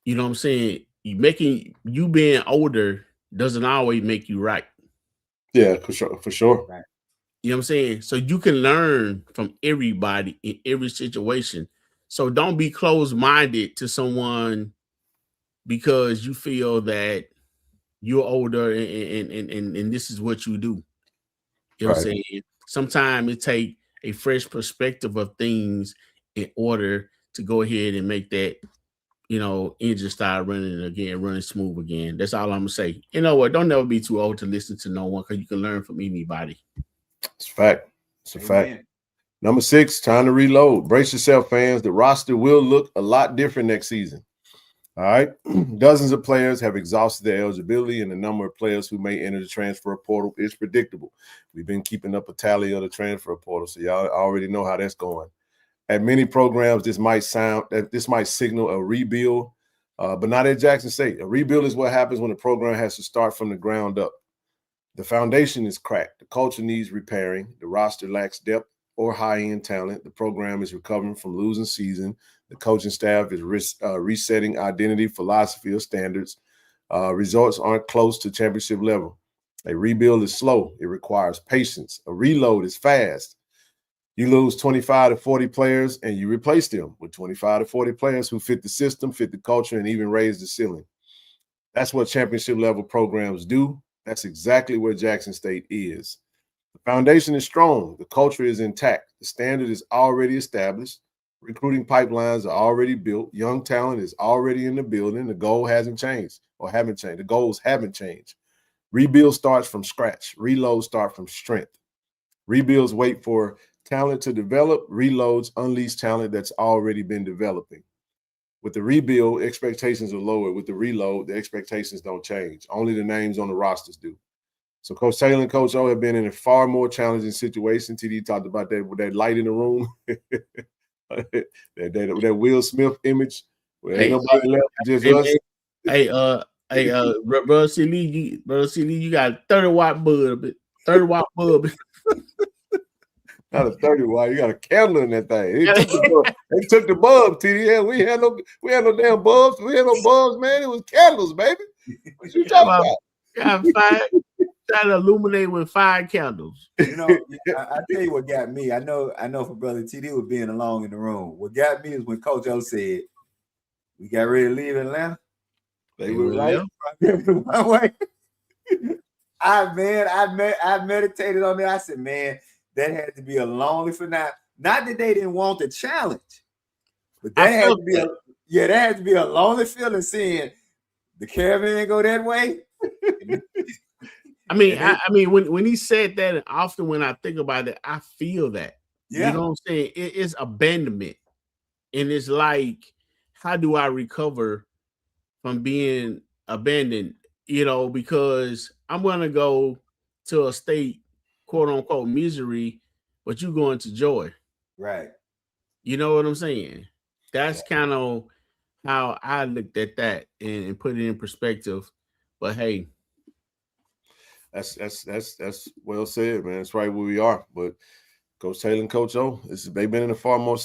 You know what I'm saying? You being older doesn't always make you right. Yeah, for sure. Right. You know what I'm saying? So you can learn from everybody in every situation. So don't be closed-minded to someone because you feel that you're older and this is what you do. You know what I'm saying? Sometimes it takes a fresh perspective of things in order to go ahead and make that, engine start running again, running smooth again. That's all I'm gonna say. You know what? Don't never be too old to listen to no one, because you can learn from anybody. It's a fact. It's a fact. Number 6, time to reload. Brace yourself, fans. The roster will look a lot different next season. All right. Dozens of players have exhausted their eligibility, and the number of players who may enter the transfer portal is predictable. We've been keeping up a tally of the transfer portal, so y'all already know how that's going. At many programs, this might signal a rebuild, but not at Jackson State. A rebuild is what happens when a program has to start from the ground up. The foundation is cracked. The culture needs repairing. The roster lacks depth or high-end talent. The program is recovering from losing season. The coaching staff is resetting identity, philosophy, or standards. Results aren't close to championship level. A rebuild is slow. It requires patience. A reload is fast. You lose 25 to 40 players, and you replace them with 25 to 40 players who fit the system, fit the culture, and even raise the ceiling. That's what championship-level programs do. That's exactly where Jackson State is. The foundation is strong. The culture is intact. The standard is already established. Recruiting pipelines are already built. Young talent is already in the building. The goal hasn't changed or haven't changed. The goals haven't changed. Rebuild starts from scratch. Reloads start from strength. Rebuilds wait for talent to develop. Reloads unleash talent that's already been developing. With the rebuild, expectations are lower. With the reload, the expectations don't change. Only the names on the rosters do. So Coach Taylor and Coach O have been in a far more challenging situation. TD talked about that with that light in the room. that Will Smith image where ain't nobody left, just us. Brother C. Lee, you got a 30-watt bulb. 30-watt bulb. Not a 30-watt. You got a candle in that thing. They took the bulb, TD. Yeah, we had no damn bulbs. We had no bulbs, man. It was candles, baby. What you talking about? Trying to illuminate with 5 candles. I tell you what got me. I know for Brother TD was being along in the room. What got me is when Coach O said, we got ready to leave Atlanta. They were right. I meditated on that. I said, man, that had to be a lonely for now. Not that they didn't want the challenge, but that had to be a lonely feeling seeing the caravan go that way. I mean, when he said that, and often when I think about it, I feel that. Yeah. You know what I'm saying? It's abandonment. And it's like, how do I recover from being abandoned? Because I'm going to go to a state, quote unquote, misery, but you going to joy. Right. You know what I'm saying? That's kind of how I looked at that and put it in perspective. But hey, That's well said, man. That's right where we are. But Coach Taylor and Coach O, they've been in a far more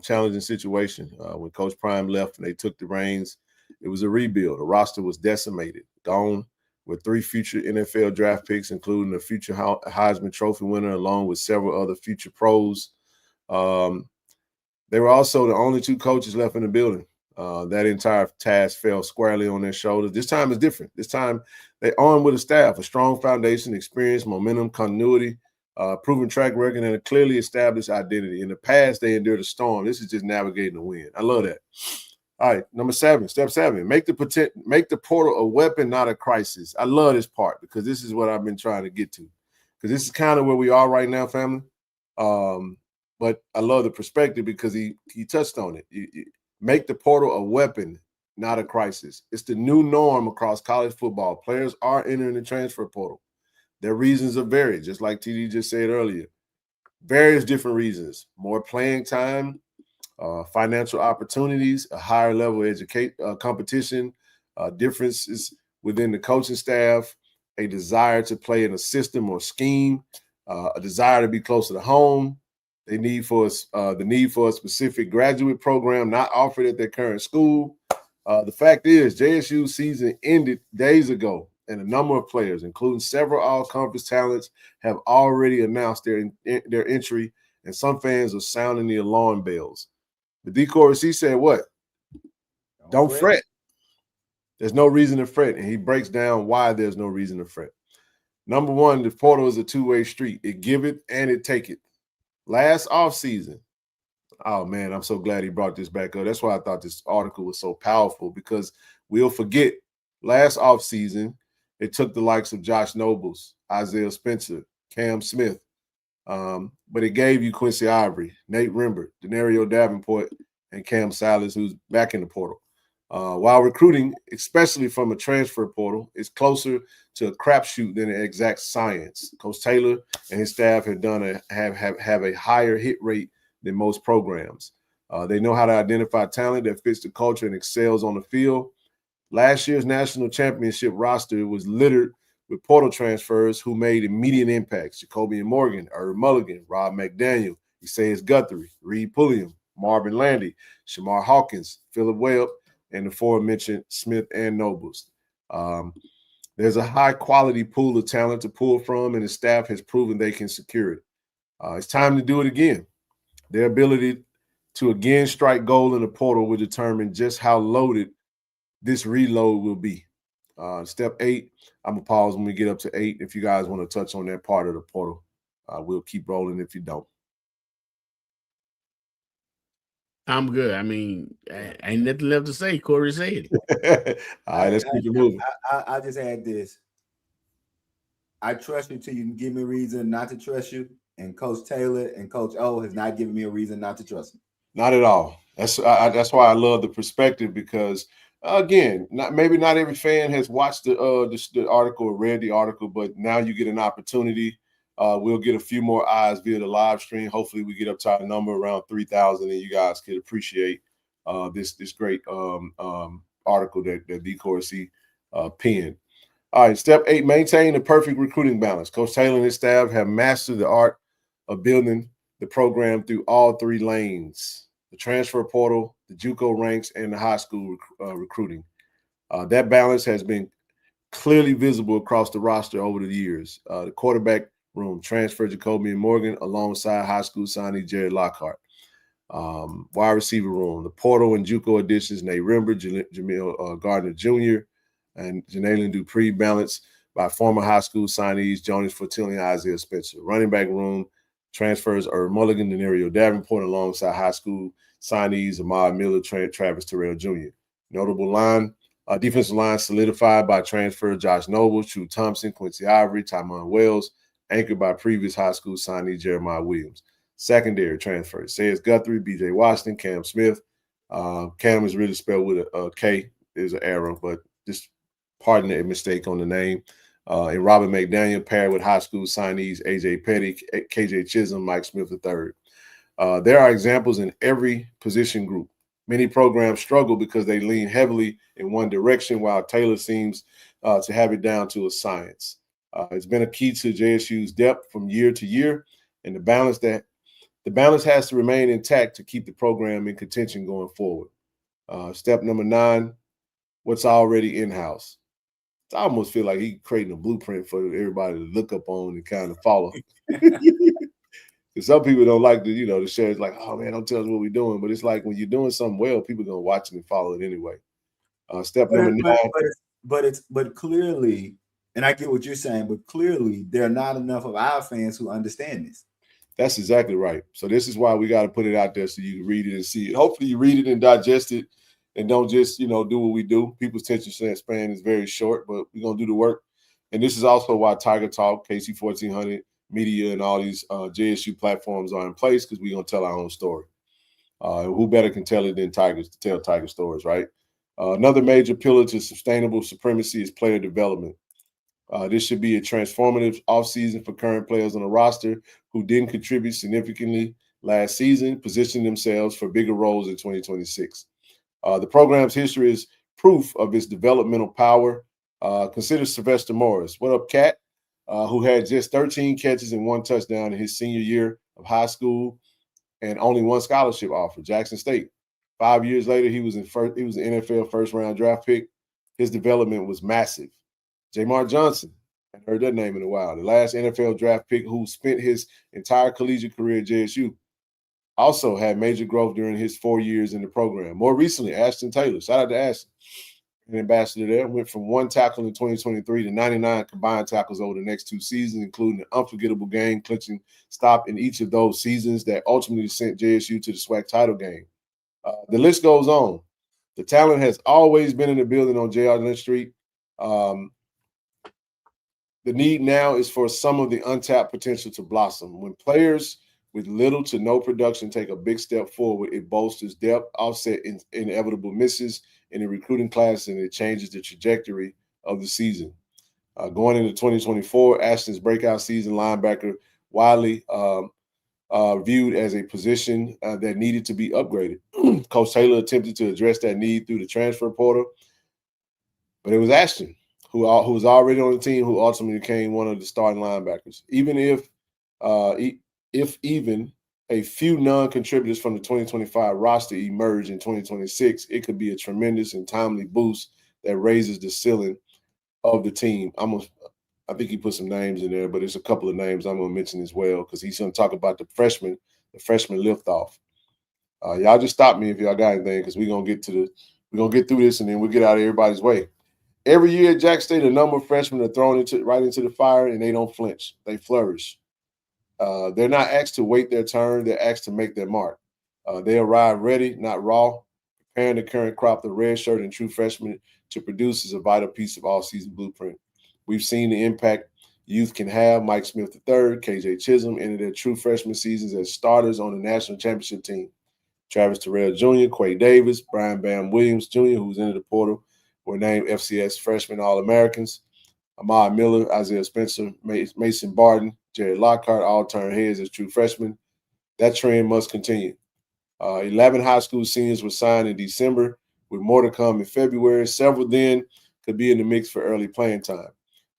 challenging situation. When Coach Prime left and they took the reins, it was a rebuild. The roster was decimated, gone with 3 future NFL draft picks, including a future Heisman Trophy winner, along with several other future pros. They were also the only 2 coaches left in the building. That entire task fell squarely on their shoulders. This time is different. This time they armed with a staff, a strong foundation, experience, momentum, continuity, proven track record, and a clearly established identity. In the past, they endured a storm. This is just navigating the wind. I love that. All right, number 7, step 7, make the portal a weapon, not a crisis. I love this part because this is what I've been trying to get to, because this is kind of where we are right now, family. But I love the perspective because he touched on it. Make the portal a weapon, not a crisis. It's the new norm across college football. Players are entering the transfer portal. Their reasons are varied, just like TD just said earlier. Various different reasons. More playing time, financial opportunities, a higher level of competition, differences within the coaching staff, a desire to play in a system or scheme, a desire to be closer to home, the need for a specific graduate program not offered at their current school. The fact is, JSU season ended days ago, and a number of players, including several all-conference talents, have already announced their entry, and some fans are sounding the alarm bells. But D. Corsi said what? Don't fret. There's no reason to fret, and he breaks down why there's no reason to fret. Number 1, the portal is a two-way street. It give it and it take it. last offseason. Oh, man, I'm so glad he brought this back up. That's why I thought this article was so powerful, because we'll forget last offseason, it took the likes of Josh Nobles, Isaiah Spencer, Cam Smith, but it gave you Quincy Ivory, Nate Rembert, Denario Davenport, and Cam Salas, who's back in the portal. While recruiting, especially from a transfer portal, is closer to a crapshoot than an exact science. Coach Taylor and his staff have have a higher hit rate than most programs. They know how to identify talent that fits the culture and excels on the field. Last year's national championship roster was littered with portal transfers who made immediate impacts. Jacobian Morgan, Herb Mulligan, Rob McDaniel, Isaias Guthrie, Reed Pulliam, Marvin Landy, Shamar Hawkins, Phillip Webb, and the aforementioned Smith and Nobles. There's a high-quality pool of talent to pull from, and the staff has proven they can secure it. It's time to do it again. Their ability to again strike gold in the portal will determine just how loaded this reload will be. Step 8, I'm going to pause when we get up to 8. If you guys want to touch on that part of the portal, we'll keep rolling if you don't. I'm good. I mean, ain't nothing left to say. Corey said it. All right, let's keep it moving. I just add this. I trust you till you can give me a reason not to trust you. And Coach Taylor and Coach O has not given me a reason not to trust him. Not at all. That's why I love the perspective, because again, maybe not every fan has watched the article or read the article, but now you get an opportunity. We'll get a few more eyes via the live stream. Hopefully, we get up to our number around 3,000, and you guys can appreciate this great article that DCourse penned. All right, step 8: maintain the perfect recruiting balance. Coach Taylor and his staff have mastered the art of building the program through all 3 lanes: the transfer portal, the JUCO ranks, and the high school recruiting. That balance has been clearly visible across the roster over the years. The quarterback room, transfer Jacobian Morgan alongside high school signee Jared Lockhart. Wide receiver room, the portal and JUCO additions, Nate Rembert, Jamil Gardner Jr., and Janalen Dupree, balanced by former high school signees Jonas Fortilli and Isaiah Spencer. Running back room, transfers Herb Mulligan, Denario Davenport, alongside high school signees Ahmad Miller, Travis Terrell Jr. Notable line, defensive line solidified by transfer Josh Noble, True Thompson, Quincy Ivory, Tymon Wells, anchored by previous high school signee Jeremiah Williams. Secondary transfers, Isaias Guthrie, B.J. Washington, Cam Smith. Cam is really spelled with a K. There's an error, but just pardon a mistake on the name. And Robert McDaniel paired with high school signees A.J. Petty, K.J. Chisholm, Mike Smith III. There are examples in every position group. Many programs struggle because they lean heavily in one direction, while Taylor seems to have it down to a science. It's been a key to JSU's depth from year to year, and the balance has to remain intact to keep the program in contention going forward. Step number 9, what's already in-house. I almost feel like he's creating a blueprint for everybody to look up on and kind of follow. Because some people don't like to share. It's like, oh man, don't tell us what we're doing. But it's like when you're doing something well, people are gonna watch it and follow it anyway. Step number 9. But clearly, and I get what you're saying, but clearly there are not enough of our fans who understand this. That's exactly right. So this is why we got to put it out there so you can read it and see it. Hopefully you read it and digest it, and don't just, do what we do. People's attention span is very short, but we're going to do the work. And this is also why Tiger Talk, KC1400, Media, and all these JSU platforms are in place, because we're going to tell our own story. Who better can tell it than Tigers to tell Tiger stories, right? Another major pillar to sustainable supremacy is player development. This should be a transformative offseason for current players on the roster who didn't contribute significantly last season, positioning themselves for bigger roles in 2026. The program's history is proof of its developmental power. Consider Sylvester Morris. What up, Cat? Who had just 13 catches and 1 touchdown in his senior year of high school and only 1 scholarship offer, Jackson State. 5 years later, he was an NFL first-round draft pick. His development was massive. Jamar Johnson, I haven't heard that name in a while, the last NFL draft pick who spent his entire collegiate career at JSU, also had major growth during his 4 years in the program. More recently, Ashton Taylor. Shout out to Ashton. an ambassador there. Went from 1 tackle in 2023 to 99 combined tackles over the next 2 seasons, including an unforgettable game-clinching stop in each of those seasons that ultimately sent JSU to the SWAC title game. The list goes on. The talent has always been in the building on J.R. Lynch Street. The need now is for some of the untapped potential to blossom. When players with little to no production take a big step forward, it bolsters depth, offset inevitable misses in the recruiting class, and it changes the trajectory of the season. Going into 2024, Ashton's breakout season, linebacker widely viewed as a position that needed to be upgraded. Coach Taylor attempted to address that need through the transfer portal, but it was Ashton who was already on the team who ultimately became one of the starting linebackers. Even if even a few non-contributors from the 2025 roster emerge in 2026, it could be a tremendous and timely boost that raises the ceiling of the team. I think he put some names in there, but there's a couple of names I'm going to mention as well because he's going to talk about the freshman liftoff. Y'all just stop me if y'all got anything because we're going to get through this and then we'll get out of everybody's way. Every year at Jack State, a number of freshmen are thrown right into the fire and they don't flinch. They flourish. They're not asked to wait their turn. They're asked to make their mark. They arrive ready, not raw. Preparing the current crop of redshirt and true freshmen to produce is a vital piece of all-season blueprint. We've seen the impact youth can have. Mike Smith III, KJ Chisholm entered their true freshman seasons as starters on the national championship team. Travis Terrell Jr., Quay Davis, Brian Bam Williams Jr., who's entered the portal, were named FCS freshman All-Americans. Ahmad Miller, Isaiah Spencer, Mason Barton, Jared Lockhart all turned heads as true freshmen. That trend must continue. 11 high school seniors were signed in December, with more to come in February. Several then could be in the mix for early playing time.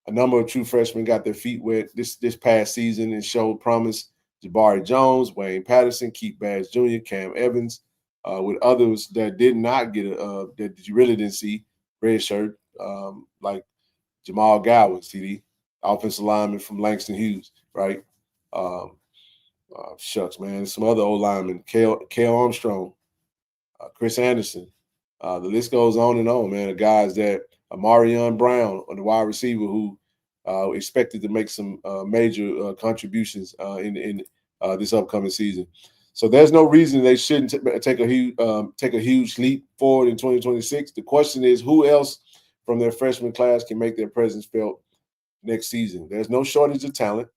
A number of true freshmen got their feet wet this past season and showed promise. Jabari Jones, Wayne Patterson, Keith Bass Jr., Cam Evans, with others that did not get that you really didn't see red shirt, like Jamal Gowan, CD, offensive lineman from Langston Hughes, right? Shucks, man. Some other old linemen, Kale Armstrong, Chris Anderson. The list goes on and on, man. The guys that Amarion Brown, on the wide receiver, who expected to make some major contributions in this upcoming season. So there's no reason they shouldn't take a huge leap forward in 2026. The question is, who else from their freshman class can make their presence felt next season? There's no shortage of talent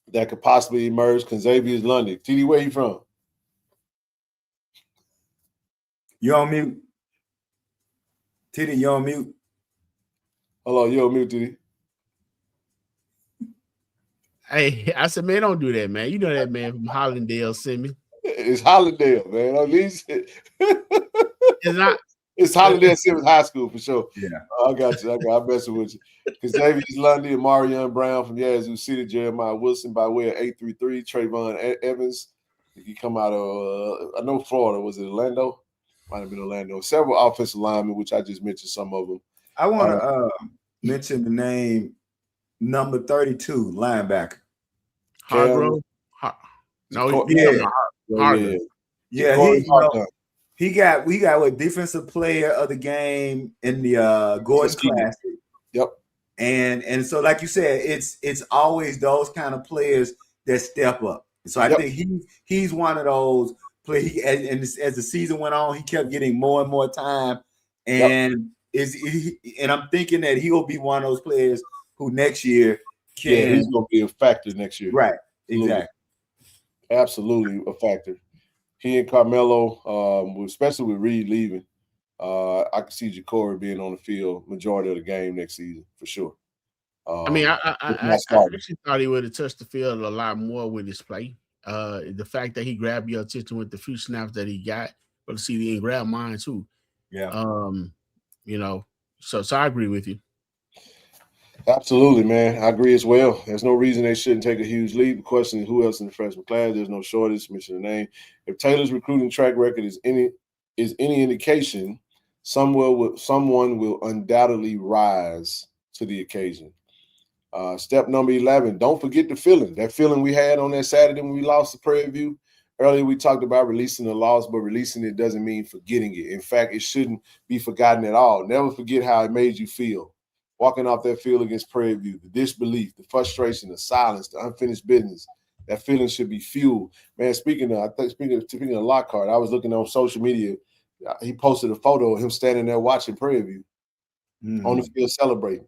that could possibly emerge. Xavier's London. TD, where you from? You on mute. TD, you on mute. Hello, you on mute, TD. Hey, I said, man, don't do that, man. You know that man from Hollandale sent me. It's Hollandale, man. At least It's not. It's Hollandale Simmons High School for sure. Yeah. I got you. I'm messing with you. Because Xavier's Lundy and Marion Brown from Yazoo City, Jeremiah Wilson by way of 833, Trayvon Evans. He come out of, I know Florida. Was it Orlando? Might have been Orlando. Several offensive linemen, which I just mentioned some of them. I want to mention the name number 32, linebacker. Hargrove? No, yeah. Hargrove. Yeah, we got what defensive player of the game in the Gordon Classic. Yep. And so, like you said, it's always those kind of players that step up. So I think he's one of those players. And as the season went on, he kept getting more and more time. And and I'm thinking that he'll be one of those players who next year he's going to be a factor next year. Right. Exactly. Absolutely a factor. He and Carmelo, especially with Reed leaving, I can see Jacory being on the field majority of the game next season for sure. I actually thought he would have touched the field a lot more with his play. The fact that he grabbed your attention with the few snaps that he got, but see, he didn't grab mine too. Yeah. So I agree with you. Absolutely, man. I agree as well. There's no reason they shouldn't take a huge leap. The question is who else in the freshman class. There's no shortage. Mention the name. If Taylor's recruiting track record is any indication, someone will undoubtedly rise to the occasion. Step number 11, don't forget the feeling. That feeling we had on that Saturday when we lost the Prairie View. Earlier, we talked about releasing the loss, but releasing it doesn't mean forgetting it. In fact, it shouldn't be forgotten at all. Never forget how it made you feel. Walking off that field against Prairie View, the disbelief, the frustration, the silence, the unfinished business, that feeling should be fueled. Man, speaking of Lockhart, I was looking on social media. He posted a photo of him standing there watching Prairie View on the field celebrating.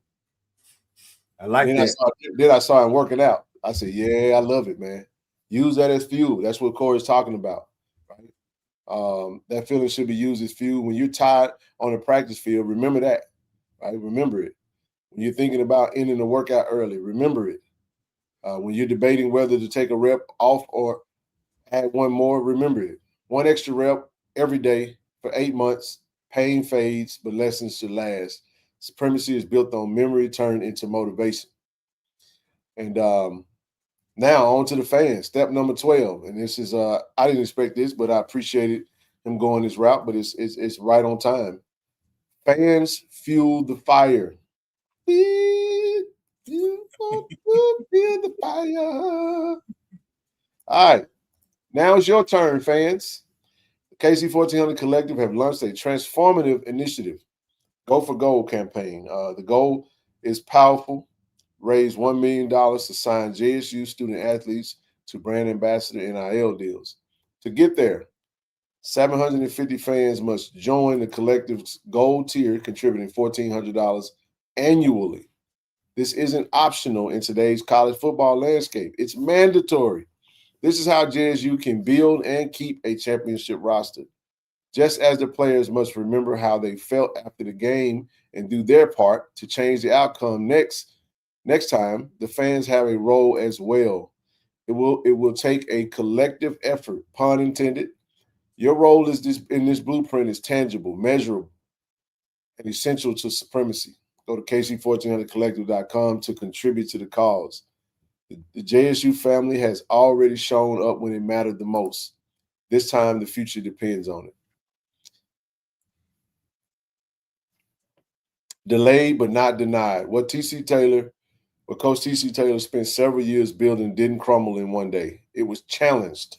I like that. Then I saw him working out. I said, yeah, I love it, man. Use that as fuel. That's what Corey's talking about, right? That feeling should be used as fuel. When you're tired on the practice field, remember that, right? Remember it. When you're thinking about ending the workout early, remember it. When you're debating whether to take a rep off or add one more, remember it. One extra rep every day for 8 months. Pain fades, but lessons should last. Supremacy is built on memory turned into motivation. And now on to the fans. Step number 12. And this is I didn't expect this, but I appreciated him going this route, but it's right on time. Fans fuel the fire. Feel the fire. All right. Now it's your turn, fans. The KC1400 Collective have launched a transformative initiative, Go for Gold campaign. The goal is powerful. Raise $1 million to sign JSU student athletes to brand ambassador NIL deals. To get there, 750 fans must join the collective's gold tier, contributing $1,400 annually. This isn't optional in today's college football landscape. It's mandatory. This is how JSU can build and keep a championship roster. Just as the players must remember how they felt after the game and do their part to change the outcome next time, the fans have a role as well. It will take a collective effort, pun intended. Your role in this blueprint is tangible, measurable, and essential to supremacy. Go to KC1400Collective.com to contribute to the cause. The JSU family has already shown up when it mattered the most. This time, the future depends on it. Delayed but not denied. What Coach T.C. Taylor spent several years building didn't crumble in one day. It was challenged.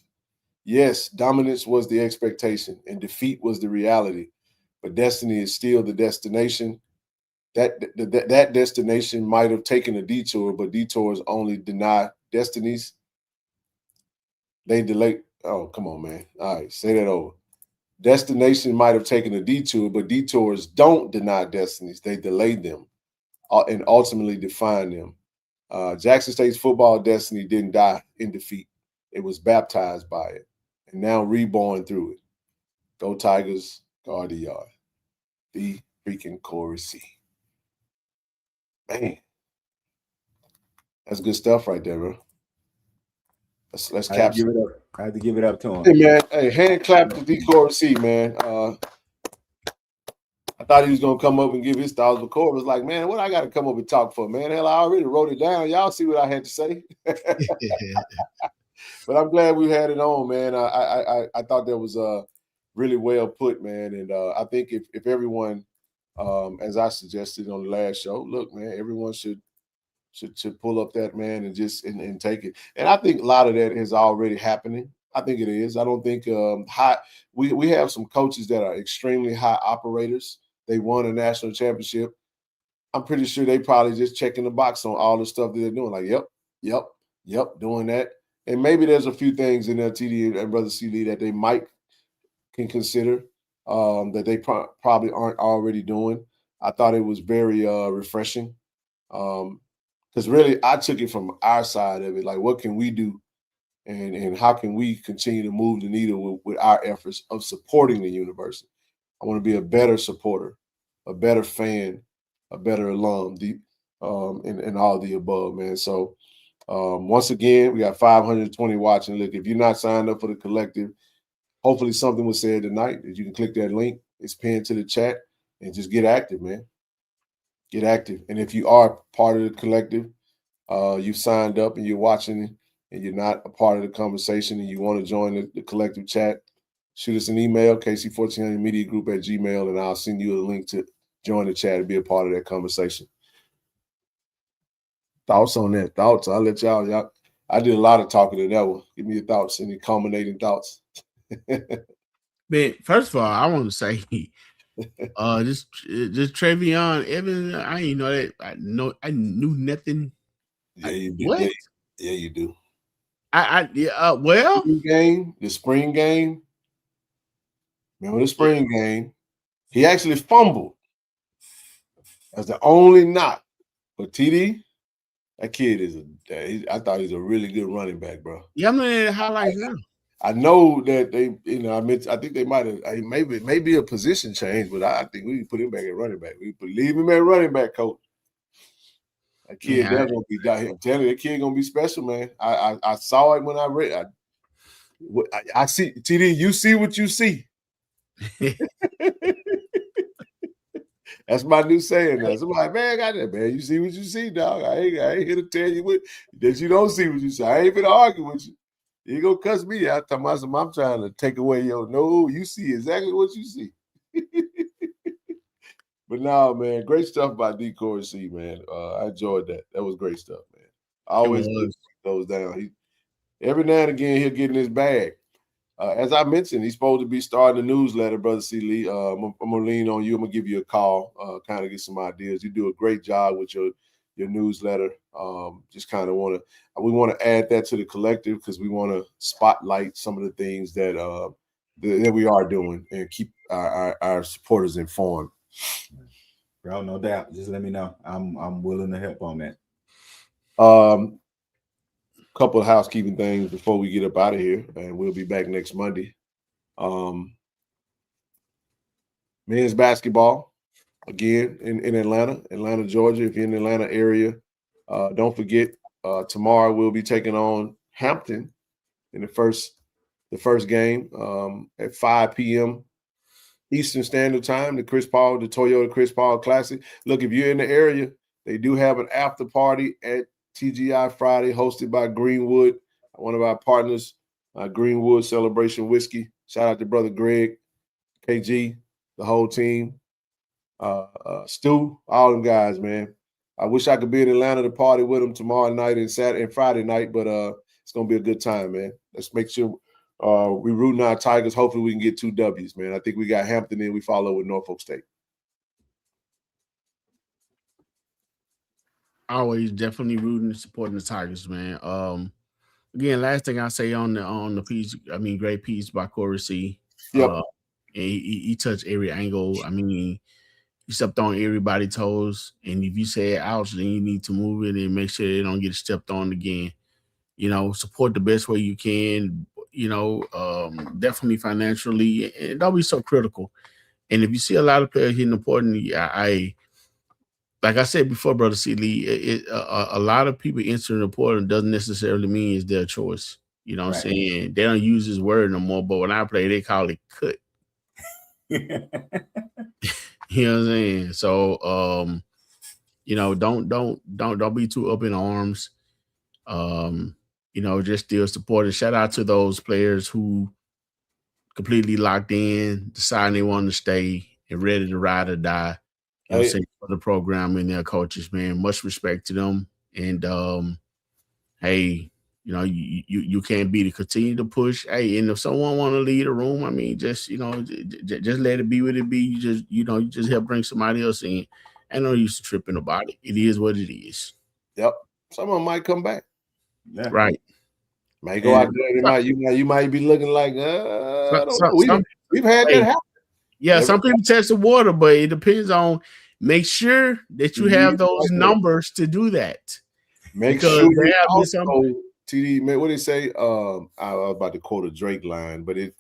Yes, dominance was the expectation and defeat was the reality, but destiny is still the destination. That destination might have taken a detour, but detours only deny destinies. They delay. Oh, come on, man. All right, say that over. Destination might have taken a detour, but detours don't deny destinies. They delay them and ultimately define them. Jackson State's football destiny didn't die in defeat. It was baptized by it and now reborn through it. Go Tigers, guard the yard. The freaking Corey C. Man, that's good stuff right there, bro. Let's capture it up. I had to give it up to him. Hey, man. Hey, hand clap to D. Corey C, man. I thought he was going to come up and give his thoughts, but Corey was like, man, what I got to come up and talk for, man? Hell, I already wrote it down. Y'all see what I had to say. But I'm glad we had it on, man. I thought that was really well put, man. And I think if everyone, as I suggested on the last show, look, man, everyone should pull up that, man, and just and take it. And I think a lot of that is already happening. I think it is. I don't think we have some coaches that are extremely high operators. They won a national championship. I'm pretty sure they probably just checking the box on all the stuff that they're doing. Like, yep, doing that. And maybe there's a few things in there, TD and Brother CD, that they can consider that they probably aren't already doing. I thought it was very refreshing. Because really, I took it from our side of it. Like, what can we do? And how can we continue to move the needle with our efforts of supporting the university? I want to be a better supporter, a better fan, a better alum, and all the above, man. So once again, we got 520 watching. Look, if you're not signed up for the collective, hopefully something was said tonight that you can click that link. It's pinned to the chat and just get active, man. Get active. And if you are part of the collective, you've signed up and you're watching and you're not a part of the conversation and you want to join the collective chat, shoot us an email, KC1400mediagroup@gmail.com, and I'll send you a link to join the chat and be a part of that conversation. Thoughts on that? Thoughts? I'll let y'all I did a lot of talking in that one. Give me your thoughts, any culminating thoughts. Man, first of all, I want to say, just Travion Evans. I didn't know that. I knew nothing. Yeah, you do. What? Yeah, you do. Well, the spring game. Remember the spring game? He actually fumbled. That's the only knock. But TD, that kid I thought he was a really good running back, bro. Yeah, I'm looking at highlights now. I know that they, I think they might have maybe a position change, but I think we put him back at running back. We leave him at running back, coach. That kid, they're gonna be down here. I'm telling you, that kid gonna be special, man. I saw it when I read. I see TD. You see what you see. That's my new saying now. Somebody, man, I got that, man. You see what you see, dog. I ain't here to tell you that you don't see what you see. I ain't gonna argue with you. You gonna cuss me out. I'm trying to take away your no. You see exactly what you see. But no, man, great stuff by D. Corey C, man. I enjoyed that. That was great stuff, man. I always goes down. Every now and again he'll get in his bag. As I mentioned, he's supposed to be starting a newsletter, Brother C. Lee. I'm gonna lean on you. I'm gonna give you a call, kind of get some ideas. You do a great job with your newsletter. Just kind of we want to add that to the collective because we want to spotlight some of the things that we are doing and keep our supporters informed. Bro, no doubt. Just let me know. I'm willing to help on that. Couple of housekeeping things before we get up out of here, and we'll be back next Monday. Men's basketball again in Atlanta, Georgia. If you're in the Atlanta area, don't forget tomorrow we'll be taking on Hampton in the first game at 5 p.m. Eastern Standard Time. The Toyota Chris Paul Classic. Look, if you're in the area, they do have an after party at TGI Friday, hosted by Greenwood, one of our partners, Greenwood Celebration Whiskey. Shout out to Brother Greg, KG, the whole team, Stu, all them guys, man. I wish I could be in Atlanta to party with them tomorrow night and Saturday and Friday night, but it's gonna be a good time, man. Let's make sure we rooting our Tigers. Hopefully we can get 2 W's, man. I think we got Hampton in. We follow with Norfolk State. Always definitely rooting and supporting the Tigers, man. Again, last thing I say on the piece, great piece by Corey C. Yep. And he touched every angle. He stepped on everybody's toes. And if you say ouch, then you need to move it and make sure they don't get stepped on again. Support the best way you can, definitely financially, and don't be so critical. And if you see a lot of players hitting important, like I said before, Brother C. Lee, a lot of people entering the portal doesn't necessarily mean it's their choice. You know what I'm saying? They don't use this word no more, but when I play, they call it cut. You know what I'm saying? So, don't be too up in arms. Just still supporting. Shout out to those players who completely locked in, deciding they want to stay and ready to ride or die. For the program and their coaches, man. Much respect to them. And hey, you can't beat it. Continue to push. Hey, and if someone want to lead a room, just let it be what it be. You just help bring somebody else in. I know you tripping about it. It is what it is. Yep. Someone might come back. Yeah. Right. Might go out there. You might be looking like I don't know. We've had that happen. Yeah, some people test the water, but it depends on. Make sure that you have those numbers to do that. Make sure you also, TD, man, what they say? I was about to quote a Drake line, but he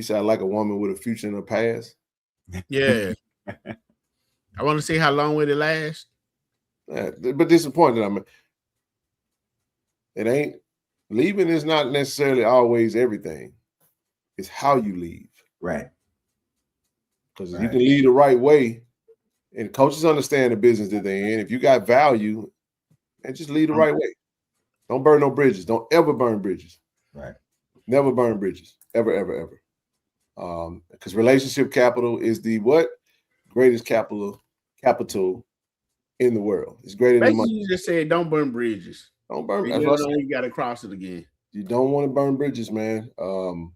said, "I like a woman with a future in her past." Yeah. I want to see how long will it last. Yeah, but disappointed. It ain't leaving is not necessarily always everything. It's how you leave. Right. Because if you can lead the right way, and coaches understand the business that they're in, if you got value, and just lead the right way. Don't burn no bridges. Don't ever burn bridges. Right. Never burn bridges. Ever, ever, ever. Because relationship capital is the what? Greatest capital in the world. It's greater than money. You just said don't burn bridges. Don't burn bridges. You got to cross it again. You don't want to burn bridges, man. Handle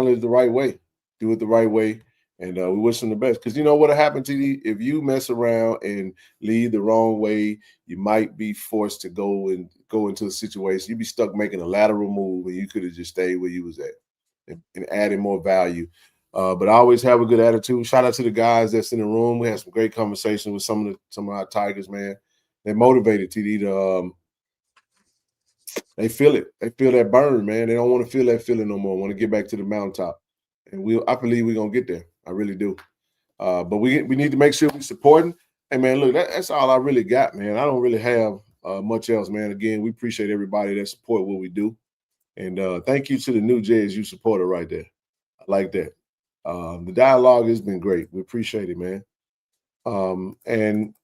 it the right way. Do it the right way. And we wish them the best. Because you know what'll happen to you? If you mess around and lead the wrong way, you might be forced to go into a situation. You'd be stuck making a lateral move, and you could have just stayed where you was at and added more value. But I always have a good attitude. Shout out to the guys that's in the room. We had some great conversations with some of our Tigers, man. They're motivated, TD, to they feel it. They feel that burn, man. They don't want to feel that feeling no more. Want to get back to the mountaintop. And I believe we're gonna get there. I really do. But we need to make sure we supporting. Hey man, look, that's all I really got, man. I don't really have much else, man. Again, we appreciate everybody that support what we do. And thank you to the new JSU supporter right there. I like that. The dialogue has been great. We appreciate it, man. And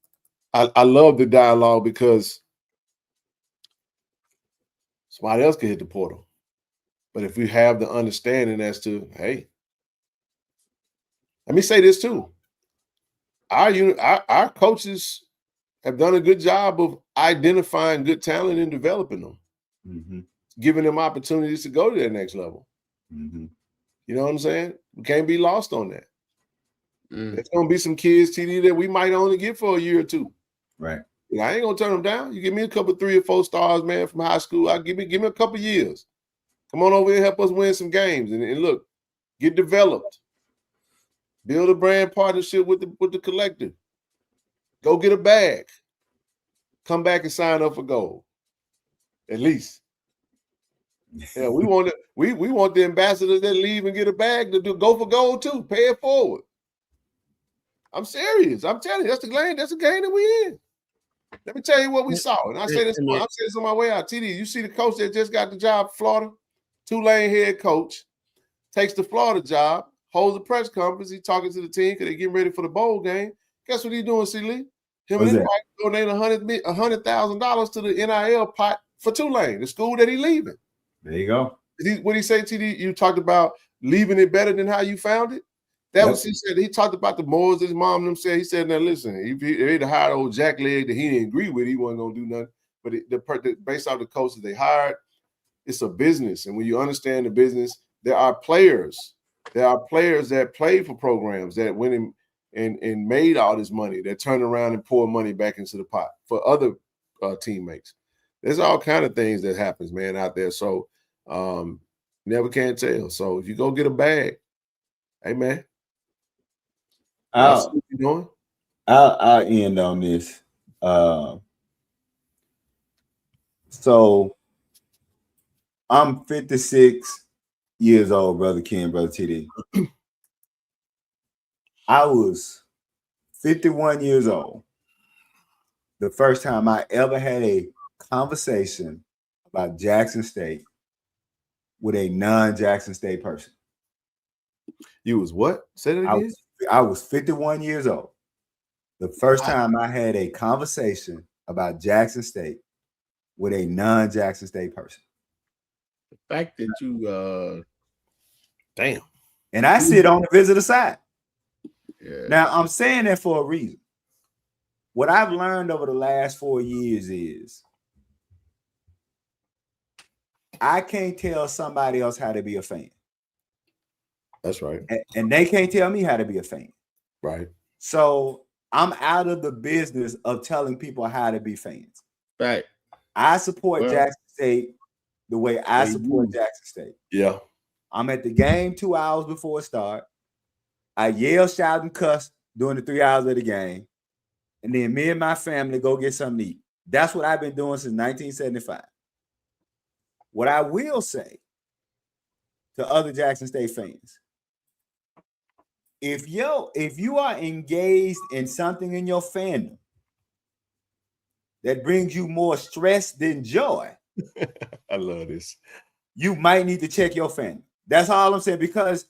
I love the dialogue because somebody else can hit the portal. But if we have the understanding as to, hey, let me say this too. Our coaches have done a good job of identifying good talent and developing them, giving them opportunities to go to that next level. You know what I'm saying? We can't be lost on that. There's going to be some kids, TD, that we might only get for a year or two. Right. I ain't going to turn them down. You give me a couple 3 or 4 stars, man, from high school. I'll give me a couple years. Come on over here and help us win some games. And look, get developed. Build a brand partnership with the collective. Go get a bag. Come back and sign up for gold. At least. Yeah, we want the ambassadors that leave and get a bag to go for gold too. Pay it forward. I'm serious. I'm telling you, that's the game that we in. Let me tell you what we saw. And I say this on my way out. TD, you see the coach that just got the job at Florida? Tulane head coach. Takes the Florida job. Holds a press conference. He's talking to the team because they're getting ready for the bowl game. Guess what he's doing, C. Lee? Him and his wife donate $100,000 to the NIL pot for Tulane, the school that he's leaving. There you go. What did he say, TD? You talked about leaving it better than how you found it? That was, he said, he talked about the morals that his mom and them said. He said, now listen, if they'd hired old Jack Leg that he didn't agree with, he wasn't going to do nothing. But based off the coaches they hired, it's a business. And when you understand the business, there are players. There are players that played for programs that went and made all this money, that turned around and poured money back into the pot for other teammates. There's all kind of things that happens, man, out there. So never can tell. So if you go get a bag, hey, man. I'll end on this. So I'm 56 years old, Brother Ken, Brother TD. I was 51 years old the first time I ever had a conversation about Jackson State with a non-Jackson State person. You was what? Say that again? I was 51 years old. The first time I had a conversation about Jackson State with a non-Jackson State person. The fact that you damn. And I sit on the visitor side. Yeah. Now I'm saying that for a reason. What I've learned over the last 4 years is I can't tell somebody else how to be a fan. That's right. And they can't tell me how to be a fan. Right. So I'm out of the business of telling people how to be fans. Right. I support Jackson State the way I support Jackson State. Yeah. I'm at the game 2 hours before it starts. I yell, shout, and cuss during the 3 hours of the game. And then me and my family go get something to eat. That's what I've been doing since 1975. What I will say to other Jackson State fans, if you are engaged in something in your fandom that brings you more stress than joy, I love this. You might need to check your fandom. That's all I'm saying, because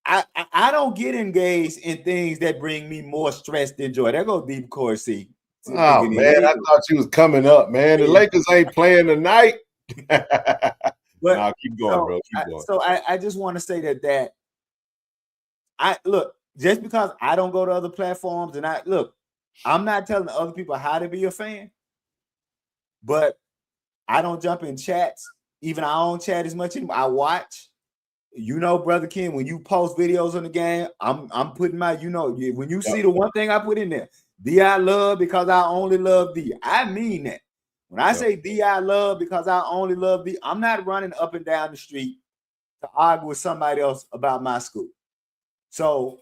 I don't get engaged in things that bring me more stress than joy. That goes deep, Corey. Oh man, I thought you was coming up, man. The Lakers ain't playing tonight. But nah, keep going, bro. Keep going. So I just want to say that I look, just because I don't go to other platforms, and I'm not telling other people how to be a fan, but I don't jump in chats. Even I don't chat as much anymore. I watch. You know, Brother Ken, when you post videos on the game, I'm putting my, when you see the one thing I put in there, thee I love because I only love thee. I mean that. When I say thee I love because I only love thee, I'm not running up and down the street to argue with somebody else about my school. So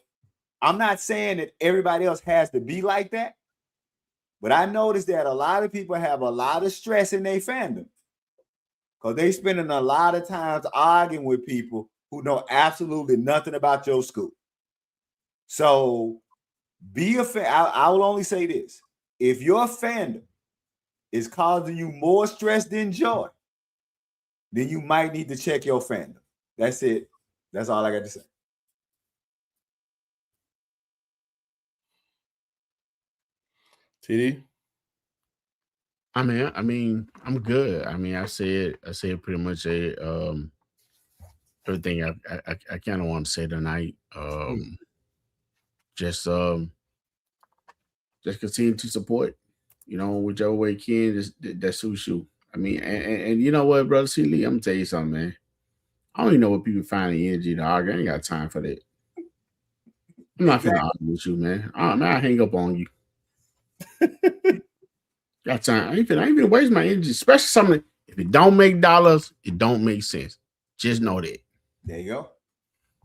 I'm not saying that everybody else has to be like that, but I noticed that a lot of people have a lot of stress in their fandom because they spending a lot of times arguing with people who know absolutely nothing about your school. So be a fan. I will only say this. If your fandom is causing you more stress than joy, then you might need to check your fandom. That's it. That's all I got to say. TD? I mean, I'm good. I mean, I said pretty much everything I kind of want to say tonight. Just continue to support, whichever way you can, that suits you. I mean, and you know what, brother C. Lee, I'm gonna tell you something, man. I don't even know what people find the energy to argue. I ain't got time for that. I'm not finna argue with you, man. I hang up on you. Got time. I ain't finna waste my energy, especially something. If it don't make dollars, it don't make sense. Just know that. There you go.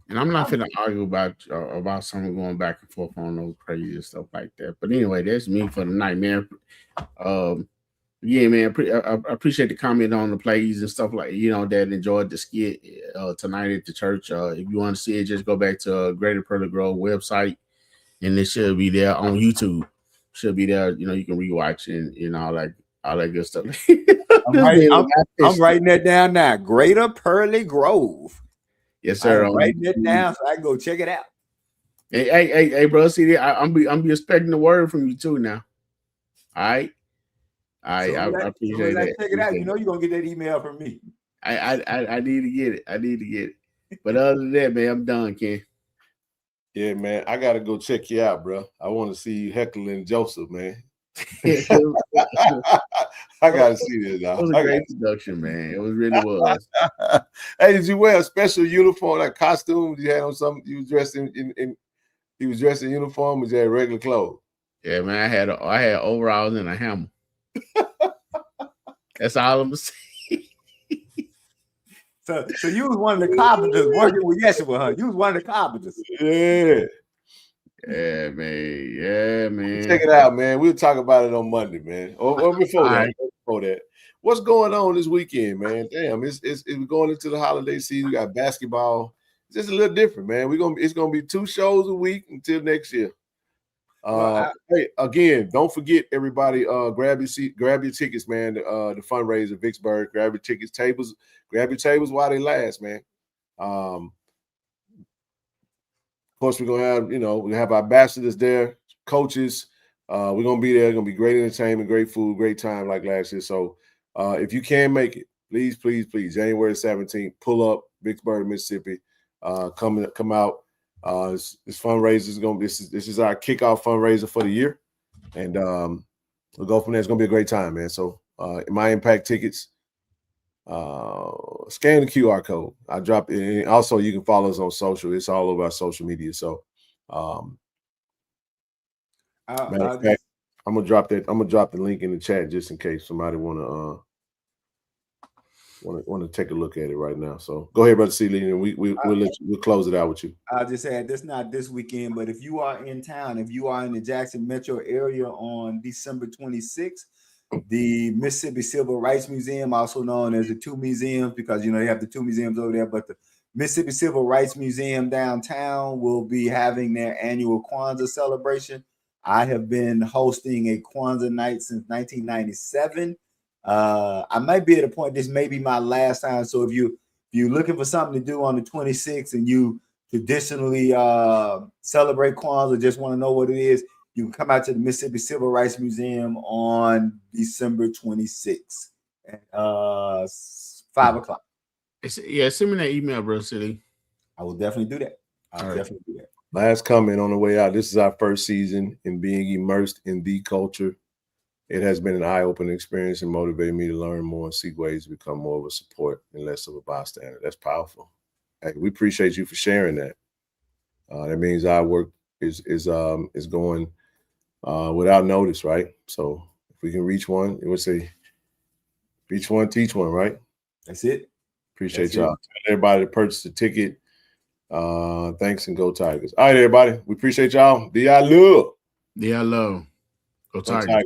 And I'm not finna argue about someone going back and forth on those crazy stuff like that. But anyway, that's me for the night, man. Yeah, man. I appreciate the comment on the plays and stuff like that. Enjoyed the skit tonight at the church. If you want to see it, just go back to Greater Pearly Grove website, and it should be there on YouTube. Should be there. You can rewatch and all that good stuff. I'm writing that down now. Greater Pearly Grove. Yes, sir. I'm writing it down so I can go check it out. Hey, bro. See, I'm be expecting the word from you too now. All right. I appreciate that. Check it out. You know you're gonna get that email from me. I need to get it. But other than that, man, I'm done, Ken. Yeah, man. I gotta go check you out, bro. I want to see you heckling Joseph, man. I gotta see this now. It was a great production, man. It really was. Hey, did you wear a special uniform, like costume? You had on something? You was dressed in he was dressed in uniform, or you had regular clothes? Yeah, man. I had overalls and a hammer. That's all I'm saying. So you was one of the carpenters working with Yeshua, huh? You was one of the carpenters. Yeah. Yeah, man. Check it out, man. We'll talk about it on Monday, man. Or before that. What's going on this weekend, man? Damn, it's we're going into the holiday season. We got basketball. It's just a little different, man. It's gonna be 2 shows a week until next year. Hey, again, don't forget, everybody, grab your tickets, man. The fundraiser, Vicksburg. Grab your tickets, grab your tables while they last, man. Of course, we're gonna have, we have our ambassadors there, coaches. We're gonna be there. It's gonna be great entertainment, great food, great time like last year. So if you can make it, please, January 17th, pull up Vicksburg, Mississippi. Come out. This fundraiser is gonna be this is our kickoff fundraiser for the year, and we'll go from there. It's gonna be a great time, man. So My Impact tickets, scan the QR code. I drop it. Also, you can follow us on social. It's all over our social media. So matter of fact, I'm gonna drop the link in the chat just in case somebody want to take a look at it right now. So go ahead, Brother C. Lee, and we'll close it out with you. I'll just add, this not this weekend, but if you are in town, if you are in the Jackson metro area on December 26th, the Mississippi Civil Rights Museum, also known as the 2 museums, because they have the 2 museums over there, but the Mississippi Civil Rights Museum downtown will be having their annual Kwanzaa celebration. I have been hosting a Kwanzaa night since 1997. I might be at a point, this may be my last time. So if you're looking for something to do on the 26th and you traditionally celebrate Kwanzaa, just want to know what it is, you can come out to the Mississippi Civil Rights Museum on December 26th at 5 o'clock. Yeah, send me that email, bro, City. I will definitely do that. I'll definitely do that. Last comment on the way out. This is our first season in being immersed in the culture. It has been an eye-opening experience and motivated me to learn more and seek ways to become more of a support and less of a bystander. That's powerful. Hey, we appreciate you for sharing that. That means our work is going without notice, right? So if we can reach one, it would say, reach one, teach one, right? That's it. Appreciate y'all. Tell everybody to purchase a ticket. Thanks and go Tigers. All right, everybody. We appreciate y'all. D.I. love. D.I. love. Go Tigers.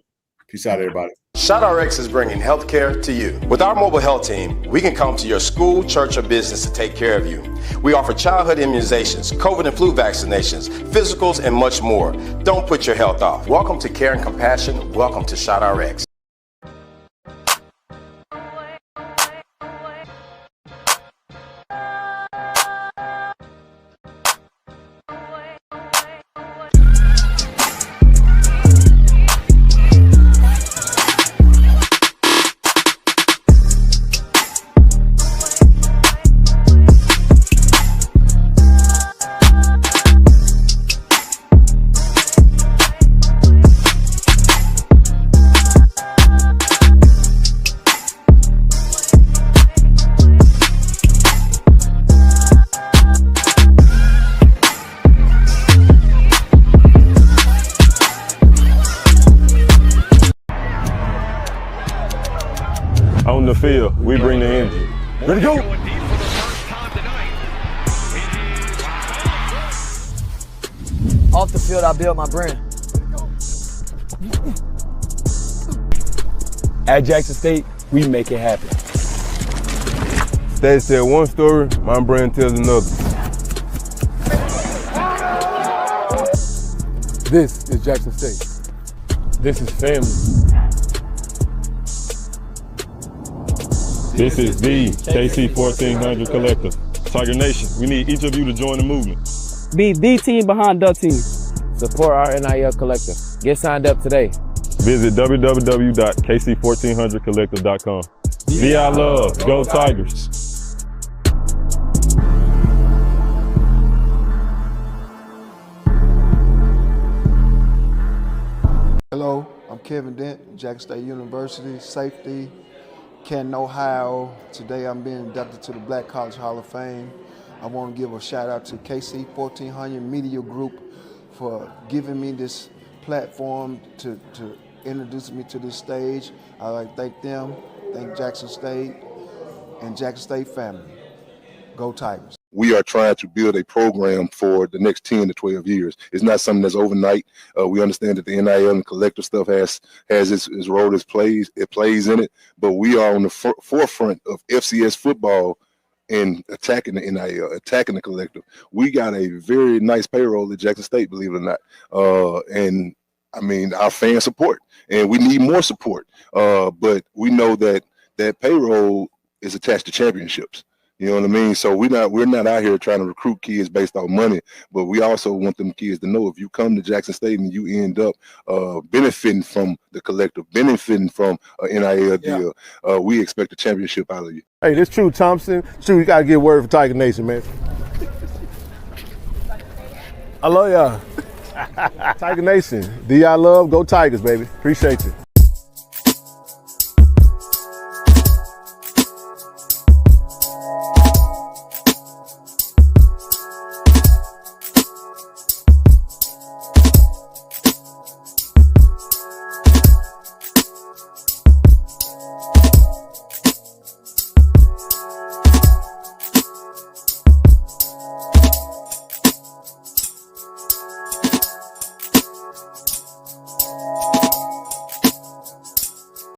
Peace out, everybody. ShotRx is bringing healthcare to you. With our mobile health team, we can come to your school, church, or business to take care of you. We offer childhood immunizations, COVID and flu vaccinations, physicals, and much more. Don't put your health off. Welcome to Care and Compassion. Welcome to ShotRx. On the field, we bring the energy. Ready to go! Off the field, I build my brand. At Jackson State, we make it happen. Stats tell one story, my brand tells another. This is Jackson State. This is family. This is the KC1400 Collective. Tiger Nation, we need each of you to join the movement. Be the team behind the team. Support our NIL Collective. Get signed up today. Visit www.KC1400collective.com. VI love, go Tigers. Hello, I'm Kevin Dent, Jackson State University, safety, Canton, Ohio. Today I'm being inducted to the Black College Hall of Fame. I want to give a shout out to KC1400 Media Group for giving me this platform to introduce me to this stage. I'd like to thank them, thank Jackson State and Jackson State family. Go Tigers. We are trying to build a program for the next 10 to 12 years. It's not something that's overnight. We understand that the NIL and collective stuff has its role, it plays in it, but we are on the forefront of FCS football and attacking the NIL, attacking the collective. We got a very nice payroll at Jackson State, believe it or not. And I mean, our fan support, and we need more support. But we know that that payroll is attached to championships. You know what I mean? So we're not out here trying to recruit kids based on money, but we also want them kids to know if you come to Jackson State and you end up benefiting from the collective, benefiting from an NIL deal, we expect a championship out of you. Hey, this True Thompson. True, you gotta get word for Tiger Nation, man. I love y'all. Tiger Nation. D.I. love, go Tigers, baby. Appreciate you.